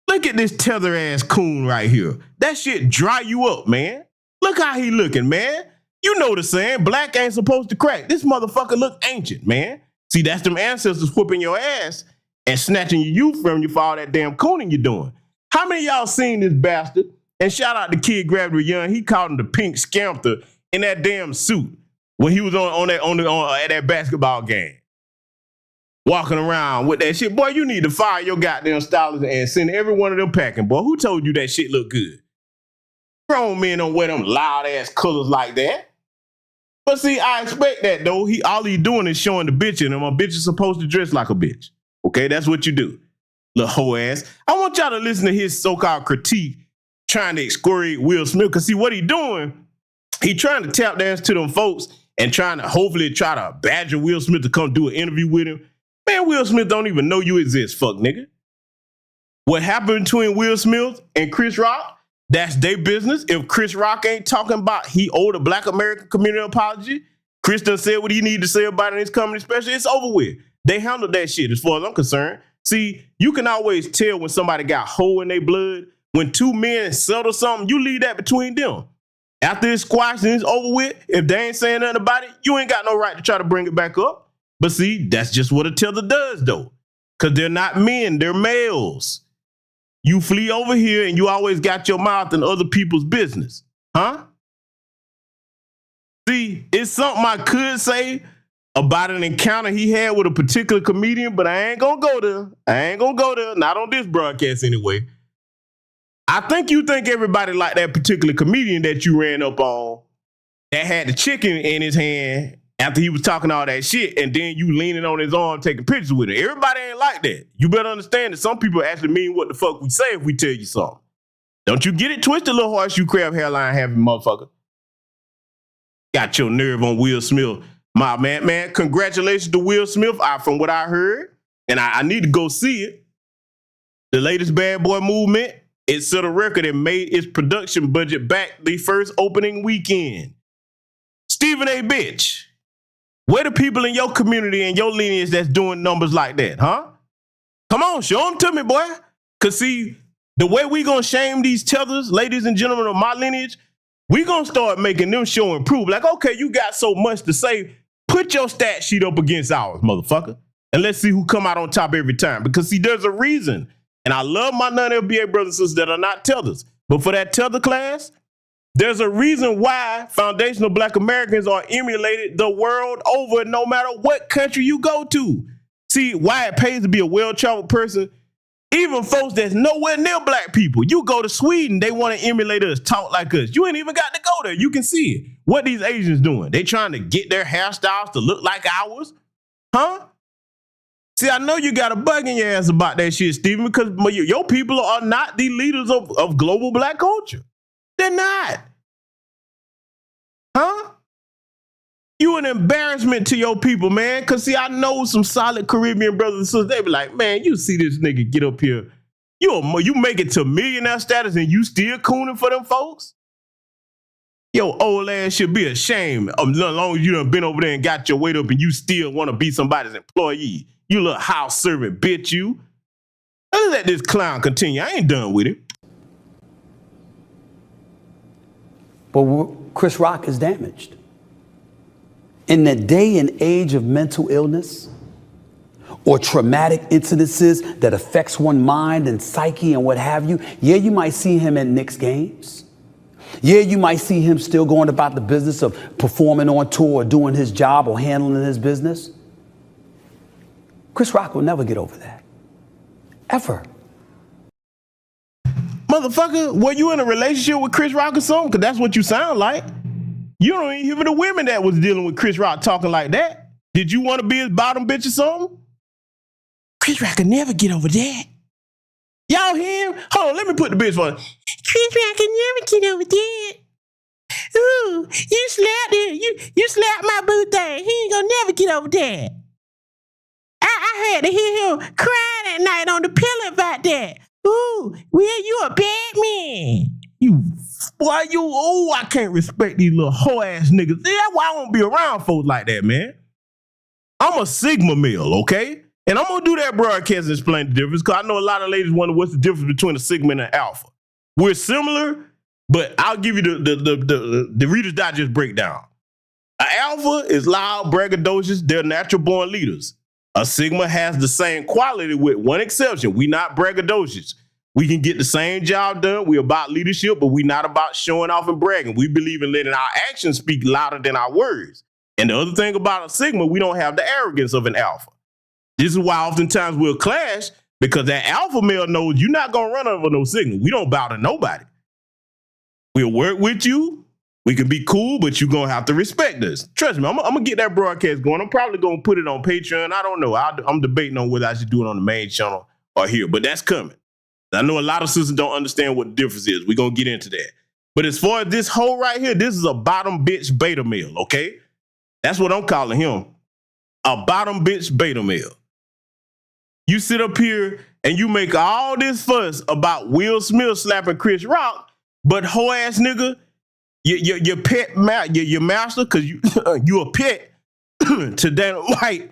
Look at this tether ass coon right here. That shit dry you up, man. Look how he looking, man. You know the saying, black ain't supposed to crack. This motherfucker look ancient, man. See, that's them ancestors whooping your ass and snatching your youth from you for all that damn cooning you're doing. How many of y'all seen this bastard? And shout out to Kid Gravity Young. He called him the pink scamper in that damn suit when he was at that basketball game. Walking around with that shit. Boy, you need to fire your goddamn stylist and send every one of them packing. Boy, who told you that shit look good? Grown men don't wear them loud ass colors like that. But see, I expect that though. All he doing is showing the bitch in him. A bitch is supposed to dress like a bitch. Okay, that's what you do. Little hoe ass. I want y'all to listen to his so-called critique trying to excoriate Will Smith. Because see what he doing, he trying to tap dance to them folks and trying to hopefully try to badger Will Smith to come do an interview with him. Man, Will Smith don't even know you exist, fuck nigga. What happened between Will Smith and Chris Rock That's their business. If Chris Rock ain't talking about he owed a Black American community apology, Chris done said what he needed to say about it in his comedy special, it's over with. They handled that shit as far as I'm concerned. See, you can always tell when somebody got hole in their blood. When two men settle something, you leave that between them. After it's squashed and it's over with, if they ain't saying nothing about it, you ain't got no right to try to bring it back up. But see, that's just what a tether does, though. Because they're not men, they're males. You flee over here and you always got your mouth in other people's business. Huh? See, it's something I could say about an encounter he had with a particular comedian, but I ain't gonna go there. Not on this broadcast anyway. I think you think everybody like that particular comedian that you ran up on that had the chicken in his hand after he was talking all that shit, and then you leaning on his arm taking pictures with it. Everybody ain't like that. You better understand that some people actually mean what the fuck we say if we tell you something. Don't you get it twisted, little horseshoe crab hairline having motherfucker. Got your nerve on Will Smith. My man, congratulations to Will Smith. From what I heard, and I need to go see it, the latest Bad Boy movement, it set a record and made its production budget back the first opening weekend. Stephen A. Bitch, where the people in your community and your lineage that's doing numbers like that, huh? Come on, show them to me, boy. Because see, the way we gonna shame these tethers, ladies and gentlemen of my lineage, we gonna start making them show and prove. Like, okay, you got so much to say, put your stat sheet up against ours, motherfucker. And let's see who come out on top every time. Because see, there's a reason. And I love my non-FBA brothers and sisters that are not tethers. But for that tether class, there's a reason why foundational Black Americans are emulated the world over, no matter what country you go to. See, why it pays to be a well-traveled person, even folks that's nowhere near Black people. You go to Sweden, they want to emulate us, talk like us. You ain't even got to go there. You can see it. What these Asians doing? They trying to get their hairstyles to look like ours? Huh? See, I know you got a bug in your ass about that shit, Stephen, because your people are not the leaders of global Black culture. They're not. Huh? You an embarrassment to your people, man. Because, see, I know some solid Caribbean brothers and sisters. They be like, man, you see this nigga get up here. You make it to millionaire status and you still cooning for them folks? Your old ass should be ashamed as long as you done been over there and got your weight up and you still want to be somebody's employee. You little house servant bitch, you. Let's let this clown continue. I ain't done with him. But Chris Rock is damaged. In the day and age of mental illness or traumatic incidences that affects one's mind and psyche and what have you, yeah, you might see him at Knicks games. Yeah, you might see him still going about the business of performing on tour or doing his job or handling his business. Chris Rock will never get over that. Ever. Motherfucker, were you in a relationship with Chris Rock or something? Because that's what you sound like. You don't even hear the women that was dealing with Chris Rock talking like that. Did you want to be his bottom bitch or something? Chris Rock can never get over that. Y'all hear him? Hold on, let me put the bitch on. Chris Rock can never get over that. Ooh, you slapped it. You slapped my boo thing. He ain't gonna never get over that. I had to hear him crying at night on the pillow about that. Ooh, Will, you a bad man. I can't respect these little hoe ass niggas. That's why I won't be around folks like that, man. I'm a Sigma male, okay? And I'm gonna do that broadcast and explain the difference, because I know a lot of ladies wonder what's the difference between a Sigma and an Alpha. We're similar, but I'll give you the Reader's Digest breakdown. An Alpha is loud, braggadocious, they're natural born leaders. A Sigma has the same quality with one exception. We not braggadocious. We can get the same job done. We're about leadership, but we're not about showing off and bragging. We believe in letting our actions speak louder than our words. And the other thing about a Sigma, we don't have the arrogance of an Alpha. This is why oftentimes we'll clash, because that Alpha male knows you're not going to run over no Sigma. We don't bow to nobody. We'll work with you. We can be cool, but you're going to have to respect us. Trust me, I'm going to get that broadcast going. I'm probably going to put it on Patreon. I don't know. I'm debating on whether I should do it on the main channel or here, but that's coming. I know a lot of sisters don't understand what the difference is. We're going to get into that. But as far as this hoe right here, this is a bottom bitch beta male, okay? That's what I'm calling him. A bottom bitch beta male. You sit up here and you make all this fuss about Will Smith slapping Chris Rock, But whole ass nigga, your pet, your master, because you a pet to Dana White.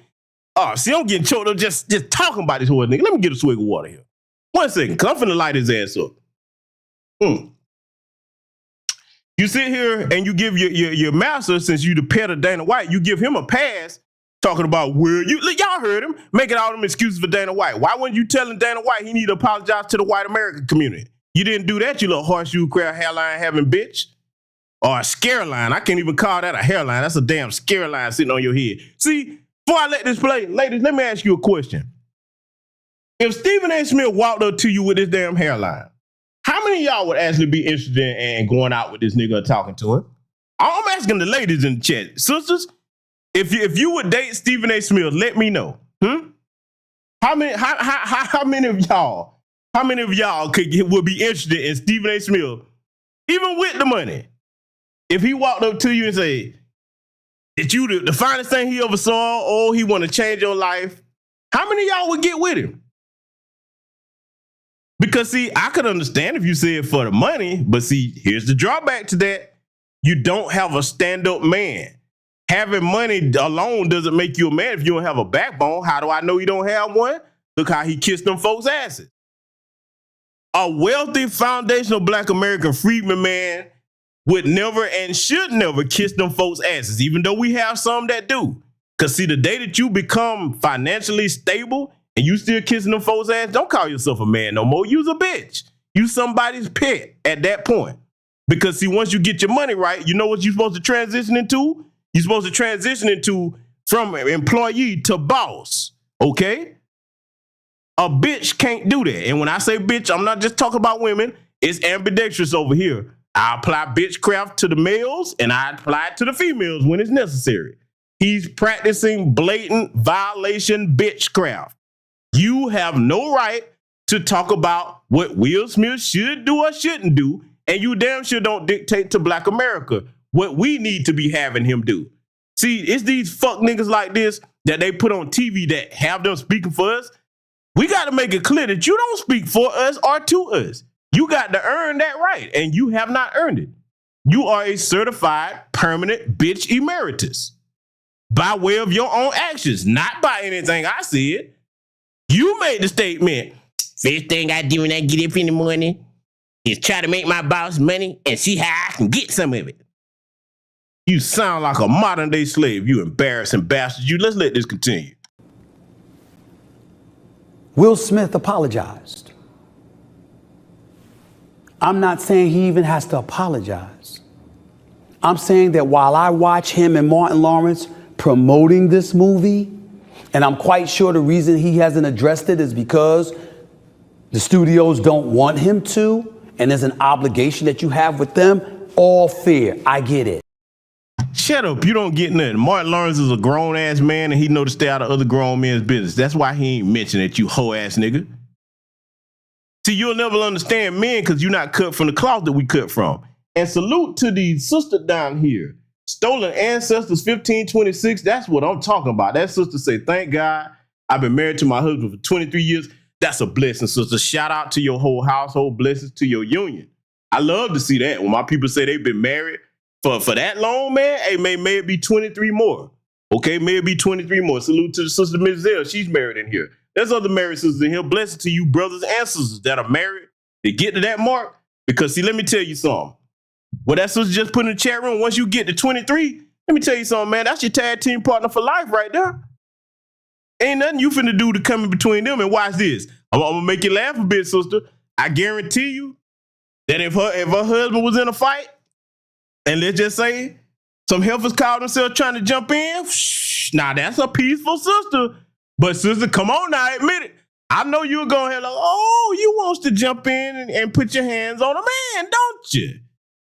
Oh, see, I'm getting choked up just talking about this whole nigga. Let me get a swig of water here. 1 second, cause I'm finna light his ass up. You sit here and you give your master, since you the pet of Dana White, you give him a pass talking about where y'all heard him making all them excuses for Dana White. Why weren't you telling Dana White he need to apologize to the white American community? You didn't do that, you little horseshoe crab hairline having bitch. Or a scare line. I can't even call that a hairline. That's a damn scare line sitting on your head. See, before I let this play, ladies, let me ask you a question. If Stephen A. Smith walked up to you with this damn hairline, how many of y'all would actually be interested in going out with this nigga or talking to him? I'm asking the ladies in the chat. Sisters, if you would date Stephen A. Smith, let me know. How many of y'all would be interested in Stephen A. Smith, even with the money? If he walked up to you and say, that you the finest thing he ever saw, or he want to change your life, how many of y'all would get with him? Because see, I could understand if you said for the money, but see, here's the drawback to that. You don't have a stand-up man. Having money alone doesn't make you a man if you don't have a backbone. How do I know you don't have one? Look how he kissed them folks' asses. A wealthy, foundational Black American freedman man would never and should never kiss them folks' asses, even though we have some that do. Because see, the day that you become financially stable and you still kissing them folks' ass, don't call yourself a man no more. You's a bitch. You somebody's pet at that point. Because see, once you get your money right, you know what you're supposed to transition into? You're supposed to transition into from employee to boss, okay? A bitch can't do that. And when I say bitch, I'm not just talking about women. It's ambidextrous over here. I apply bitchcraft to the males and I apply it to the females when it's necessary. He's practicing blatant violation bitchcraft. You have no right to talk about what Will Smith should do or shouldn't do, and you damn sure don't dictate to Black America what we need to be having him do. See, it's these fuck niggas like this that they put on TV that have them speaking for us. We got to make it clear that you don't speak for us or to us. You got to earn that right, and you have not earned it. You are a certified permanent bitch emeritus by way of your own actions, not by anything I said. You made the statement, first thing I do when I get up in the morning is try to make my boss money and see how I can get some of it. You sound like a modern day slave, you embarrassing bastard. Let's let this continue. Will Smith apologized. I'm not saying he even has to apologize. I'm saying that while I watch him and Martin Lawrence promoting this movie, and I'm quite sure the reason he hasn't addressed it is because the studios don't want him to, and there's an obligation that you have with them. All fair. I get it. Shut up. You don't get nothing. Martin Lawrence is a grown-ass man, and he know to stay out of other grown men's business. That's why he ain't mentioning it, you hoe-ass nigga. See, you'll never understand men because you're not cut from the cloth that we cut from. And salute to the sister down here. Stolen Ancestors 1526. That's what I'm talking about. That sister say, thank God I've been married to my husband for 23 years. That's a blessing, sister. Shout out to your whole household. Blessings to your union. I love to see that. When my people say they've been married for that long, man, hey, may it be 23 more. Okay, may it be 23 more. Salute to the sister Ms. Zell. She's married in here. There's other married sisters in here. Blessings to you brothers and sisters that are married. They get to that mark. Because, see, let me tell you something. What that sister just put in the chat room, once you get to 23, let me tell you something, man. That's your tag team partner for life right there. Ain't nothing you finna do to come in between them. And watch this. I'm gonna make you laugh a bit, sister. I guarantee you that if her husband was in a fight, and let's just say some heifers called themselves trying to jump in, now that's a peaceful sister. But sister, come on now, admit it. I know you're going here like, oh, you wants to jump in and put your hands on a man, don't you?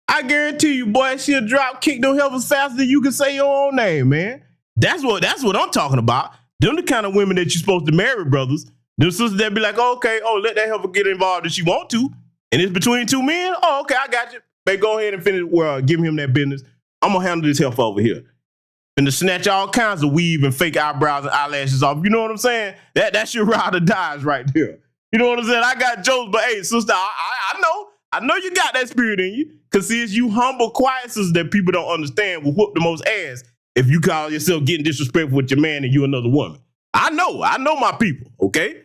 I guarantee you, boy, she'll drop kick them heifers faster than you can say your own name, man. That's what I'm talking about. Them the kind of women that you're supposed to marry, brothers. Them sisters that be like, oh, okay, let that heifer get involved if she want to. And it's between two men. Oh, okay, I got you. Babe, go ahead and finish giving him that business. I'm going to handle this heifer over here. And to snatch all kinds of weave and fake eyebrows and eyelashes off. You know what I'm saying? That's your ride or dies right there. You know what I'm saying? I got jokes, but hey, sister, I know. I know you got that spirit in you. Because see, it's you humble, quiet sisters that people don't understand will whoop the most ass if you call yourself getting disrespectful with your man and you another woman. I know my people, okay?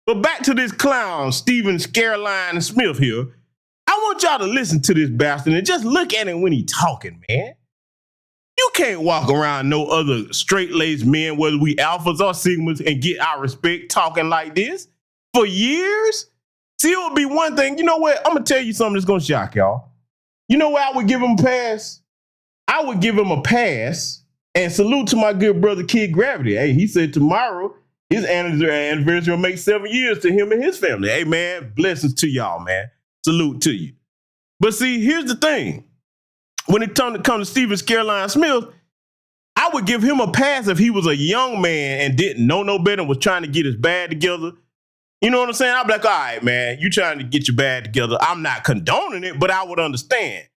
But back to this clown, Stephen Scareline Smith here. I want y'all to listen to this bastard and just look at him when he talking, man. You can't walk around no other straight-laced men, whether we alphas or sigmas, and get our respect talking like this for years. See, it would be one thing. You know what? I'm going to tell you something that's going to shock y'all. You know where I would give him a pass? I would give him a pass and salute to my good brother, Kid Gravity. Hey, he said tomorrow his anniversary will make 7 years to him and his family. Hey, man, blessings to y'all, man. Salute to you. But see, here's the thing. When it comes to Stephen Scareline Smith, I would give him a pass if he was a young man and didn't know no better and was trying to get his bag together. You know what I'm saying? I'd be like, all right, man, you trying to get your bag together. I'm not condoning it, but I would understand.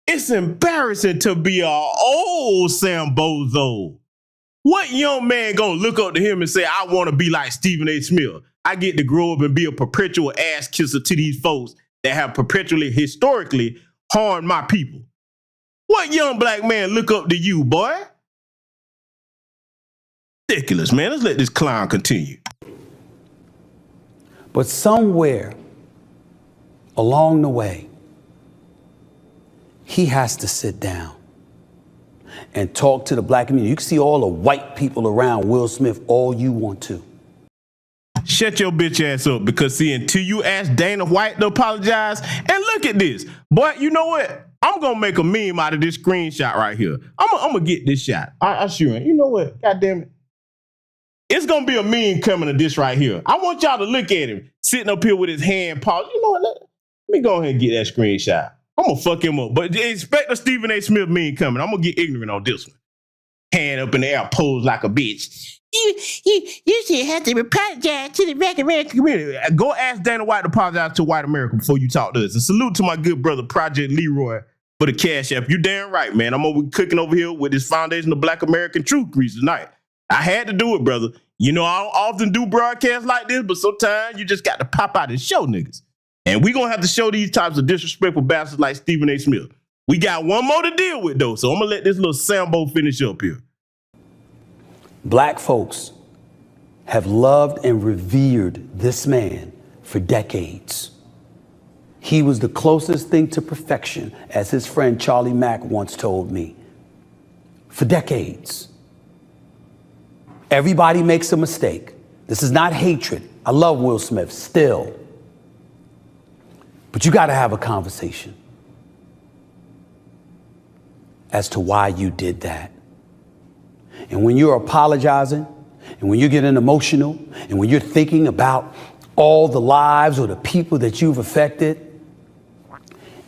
It's embarrassing to be an old sambozo. What young man gonna look up to him and say, I want to be like Stephen A. Smith? I get to grow up and be a perpetual ass kisser to these folks that have perpetually, historically harmed my people. What young black man look up to you, boy? Ridiculous, man. Let's let this clown continue. But somewhere along the way, he has to sit down and talk to the black community. You can see all the white people around Will Smith all you want to. Shut your bitch ass up, because see, until you ask Dana White to apologize, and look at this. Boy, you know what? I'm going to make a meme out of this screenshot right here. I'm going to get this shot. I sure am. You know what? God damn it. It's going to be a meme coming to this right here. I want y'all to look at him sitting up here with his hand paused. You know what? Let me go ahead and get that screenshot. I'm going to fuck him up. But expect a Stephen A. Smith meme coming. I'm going to get ignorant on this one. Hand up in the air, pose like a bitch. You should have to apologize to the black American community. Go ask Dana White to apologize to white America before you talk to us. And salute to my good brother, Project Leroy, for the Cash App. You damn right, man. I'm over cooking over here with this Foundation of Black American Truth Grease tonight. I had to do it, brother. You know, I don't often do broadcasts like this, but sometimes you just got to pop out and show niggas. And we going to have to show these types of disrespectful bastards like Stephen A. Smith. We got one more to deal with, though, so I'm going to let this little Sambo finish up here. Black folks have loved and revered this man for decades. He was the closest thing to perfection, as his friend Charlie Mack once told me. For decades. Everybody makes a mistake. This is not hatred. I love Will Smith still. But you got to have a conversation as to why you did that. And when you're apologizing, and when you're getting emotional, and when you're thinking about all the lives or the people that you've affected,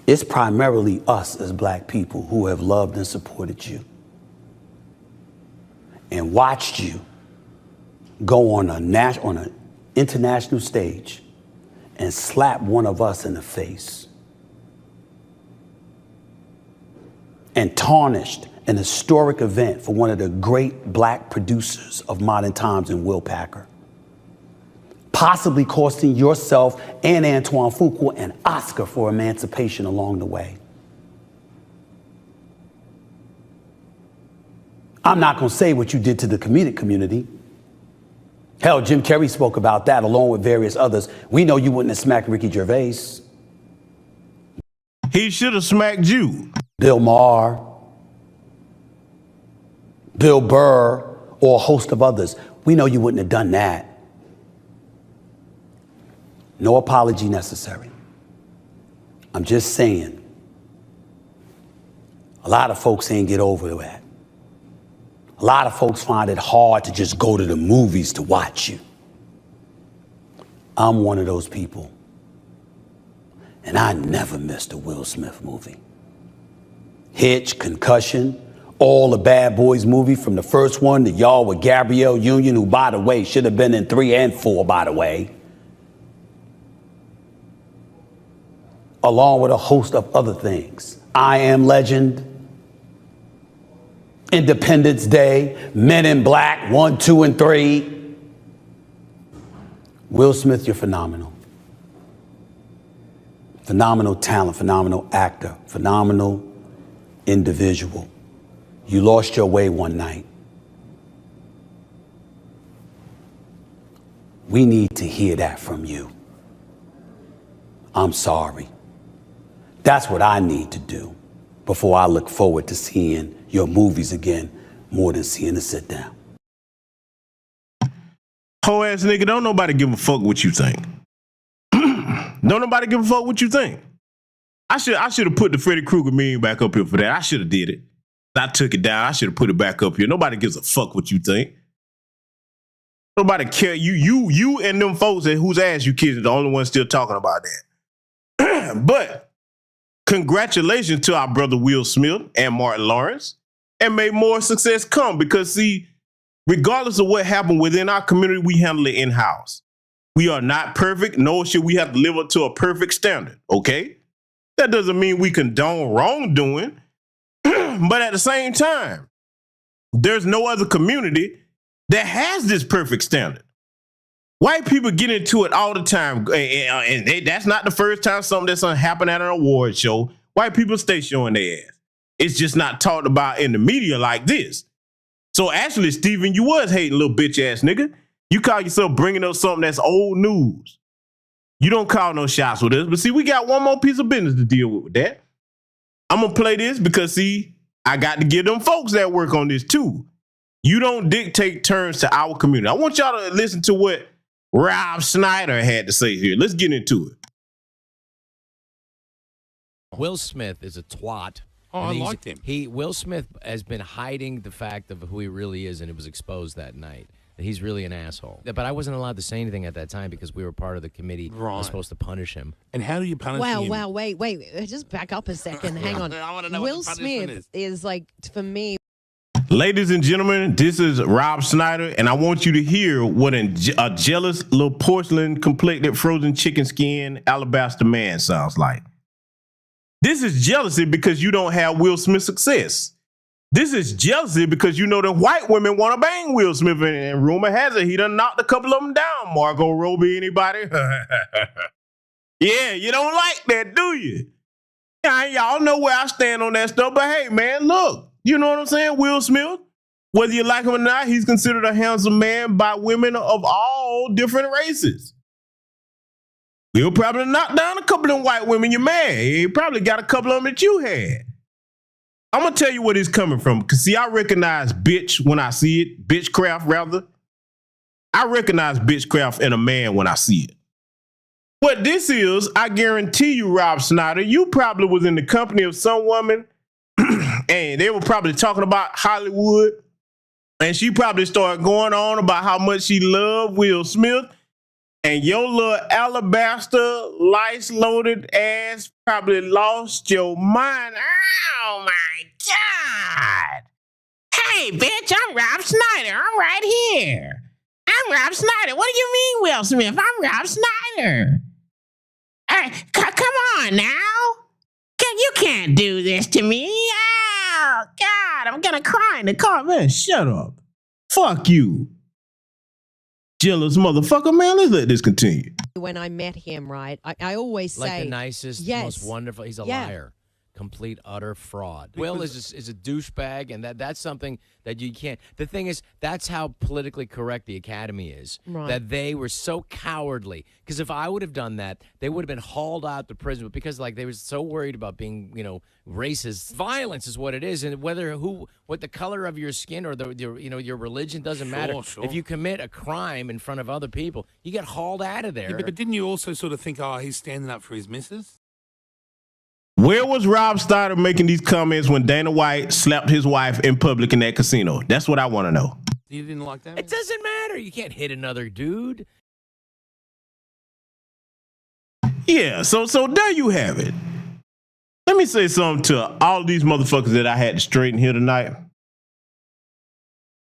it's primarily us as black people who have loved and supported you and watched you go on an international stage and slap one of us in the face and tarnished an historic event for one of the great black producers of modern times in Will Packer, possibly costing yourself and Antoine Fuqua an Oscar for emancipation along the way. I'm not going to say what you did to the comedic community. Hell, Jim Carrey spoke about that along with various others. We know you wouldn't have smacked Ricky Gervais. He should have smacked you. Bill Maher, Bill Burr, or a host of others. We know you wouldn't have done that. No apology necessary. I'm just saying, a lot of folks ain't get over that. A lot of folks find it hard to just go to the movies to watch you. I'm one of those people. And I never missed a Will Smith movie. Hitch, Concussion, all the Bad Boys movie, from the first one to Y'all with Gabrielle Union, who, by the way, should have been in 3 and 4, by the way. Along with a host of other things. I Am Legend, Independence Day, Men in Black, 1, 2, and 3. Will Smith, you're phenomenal. Phenomenal talent, phenomenal actor, phenomenal individual. You lost your way one night. We need to hear that from you. I'm sorry. That's what I need to do before I look forward to seeing your movies again, more than seeing a sit down. Whole ass nigga, don't nobody give a fuck what you think. Don't nobody give a fuck what you think. I should have put the Freddy Krueger meme back up here for that. I should have did it. I took it down. I should have put it back up here. Nobody gives a fuck what you think. Nobody care. You and them folks that whose ass you kids are the only ones still talking about that. But congratulations to our brother Will Smith and Martin Lawrence, and may more success come, because see, regardless of what happened within our community, we handle it in-house. We are not perfect, nor should we have to live up to a perfect standard, okay? That doesn't mean we condone wrongdoing, but at the same time, there's no other community that has this perfect standard. White people get into it all the time, and that's not the first time something that's happened at an award show. White people stay showing their ass. It's just not talked about in the media like this. So actually, Steven, you was hating, little bitch ass nigga. You call yourself bringing up something that's old news. You don't call no shots with us. But see, we got one more piece of business to deal with that. I'm going to play this because, see, I got to give them folks that work on this too. You don't dictate terms to our community. I want y'all to listen to what Rob Schneider had to say here. Let's get into it. Will Smith is a twat. Oh, I liked him. Will Smith has been hiding the fact of who he really is, and it was exposed that night. That he's really an asshole. But I wasn't allowed to say anything at that time because we were part of the committee that was supposed to punish him. And how do you punish him? Wow, wait. Just back up a second. Hang on. I want to know Will what the punishment Smith is like, for me. Ladies and gentlemen, this is Rob Schneider, and I want you to hear what a jealous little porcelain-complected frozen chicken skin alabaster man sounds like. This is jealousy because you don't have Will Smith's success. This is jealousy because you know that white women want to bang Will Smith, and rumor has it he done knocked a couple of them down. Margot Robbie, anybody? Yeah, you don't like that, do you? Yeah, y'all know where I stand on that stuff, but hey, man, look, you know what I'm saying? Will Smith, whether you like him or not, he's considered a handsome man by women of all different races. He'll probably knock down a couple of them white women you're mad. He probably got a couple of them that you had. I'm going to tell you where he's coming from. Because, see, I recognize bitch when I see it. Bitchcraft, rather. I recognize bitchcraft in a man when I see it. What this is, I guarantee you, Rob Schneider, you probably was in the company of some woman and they were probably talking about Hollywood. And she probably started going on about how much she loved Will Smith. And your little alabaster, lice-loaded ass probably lost your mind. Oh, my God. Hey, bitch, I'm Rob Schneider. I'm right here. I'm Rob Schneider. What do you mean, Will Smith? I'm Rob Schneider. Hey, come on now. You can't do this to me. Oh, God, I'm going to cry in the car. Man, shut up. Fuck you. Jealous motherfucker, man. Let's let this continue. When I met him, right, I always say... Like the nicest, most wonderful. He's a liar. Complete, utter fraud. Will is a douchebag, and that's something that you can't... The thing is, that's how politically correct the Academy is. Right. That they were so cowardly. Because if I would have done that, they would have been hauled out to prison. But because they were so worried about being, racist. Violence is what it is. And what the color of your skin or your religion doesn't matter. Sure. If you commit a crime in front of other people, you get hauled out of there. Yeah, but didn't you also sort of think, he's standing up for his missus? Where was Rob Schneider making these comments when Dana White slapped his wife in public in that casino? That's what I want to know. You didn't like that? It doesn't matter. You can't hit another dude. Yeah, so there you have it. Let me say something to all these motherfuckers that I had to straighten here tonight.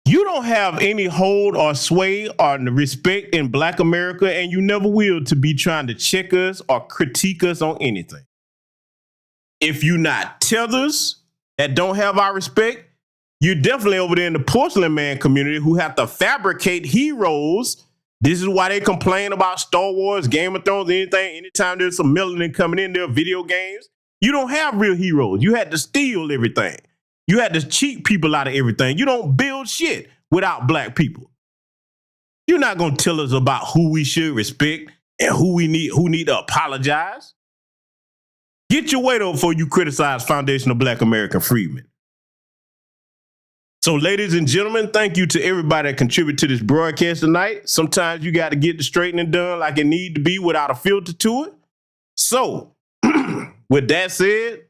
You don't have any hold or sway or respect in Black America, and you never will, to be trying to check us or critique us on anything. If you're not tethers that don't have our respect, you're definitely over there in the porcelain man community who have to fabricate heroes This is why they complain about Star Wars, Game of Thrones, anything. Anytime there's some melanin coming in there, video games, you don't have real heroes. You had to steal everything. You had to cheat people out of everything. You don't build shit without black people. You're not going to tell us about who we should respect and who need to apologize. Get your weight up before you criticize Foundation of Black American Freedmen. So, ladies and gentlemen, thank you to everybody that contributed to this broadcast tonight. Sometimes you got to get the straightening done like it need to be without a filter to it. So, with that said,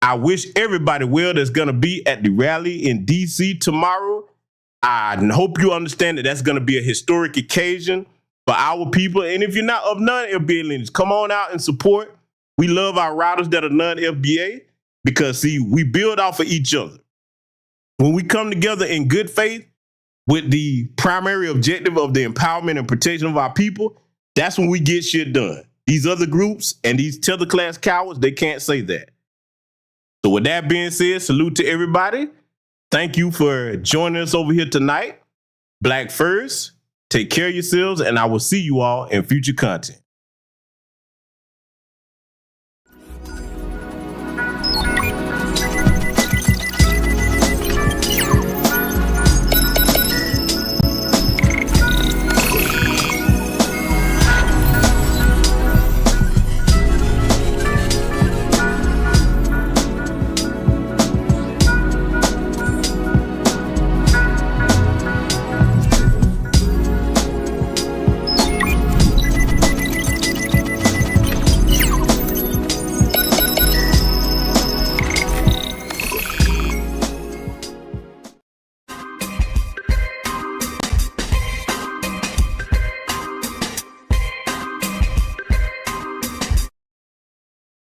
I wish everybody well that's going to be at the rally in D.C. tomorrow. I hope you understand that that's going to be a historic occasion for our people. And if you're not of non-FBA lineage, come on out and support. We love our riders that are non-FBA because, see, we build off of each other. When we come together in good faith with the primary objective of the empowerment and protection of our people, that's when we get shit done. These other groups and these tether class cowards, they can't say that. So with that being said, salute to everybody. Thank you for joining us over here tonight. Black first, take care of yourselves, and I will see you all in future content.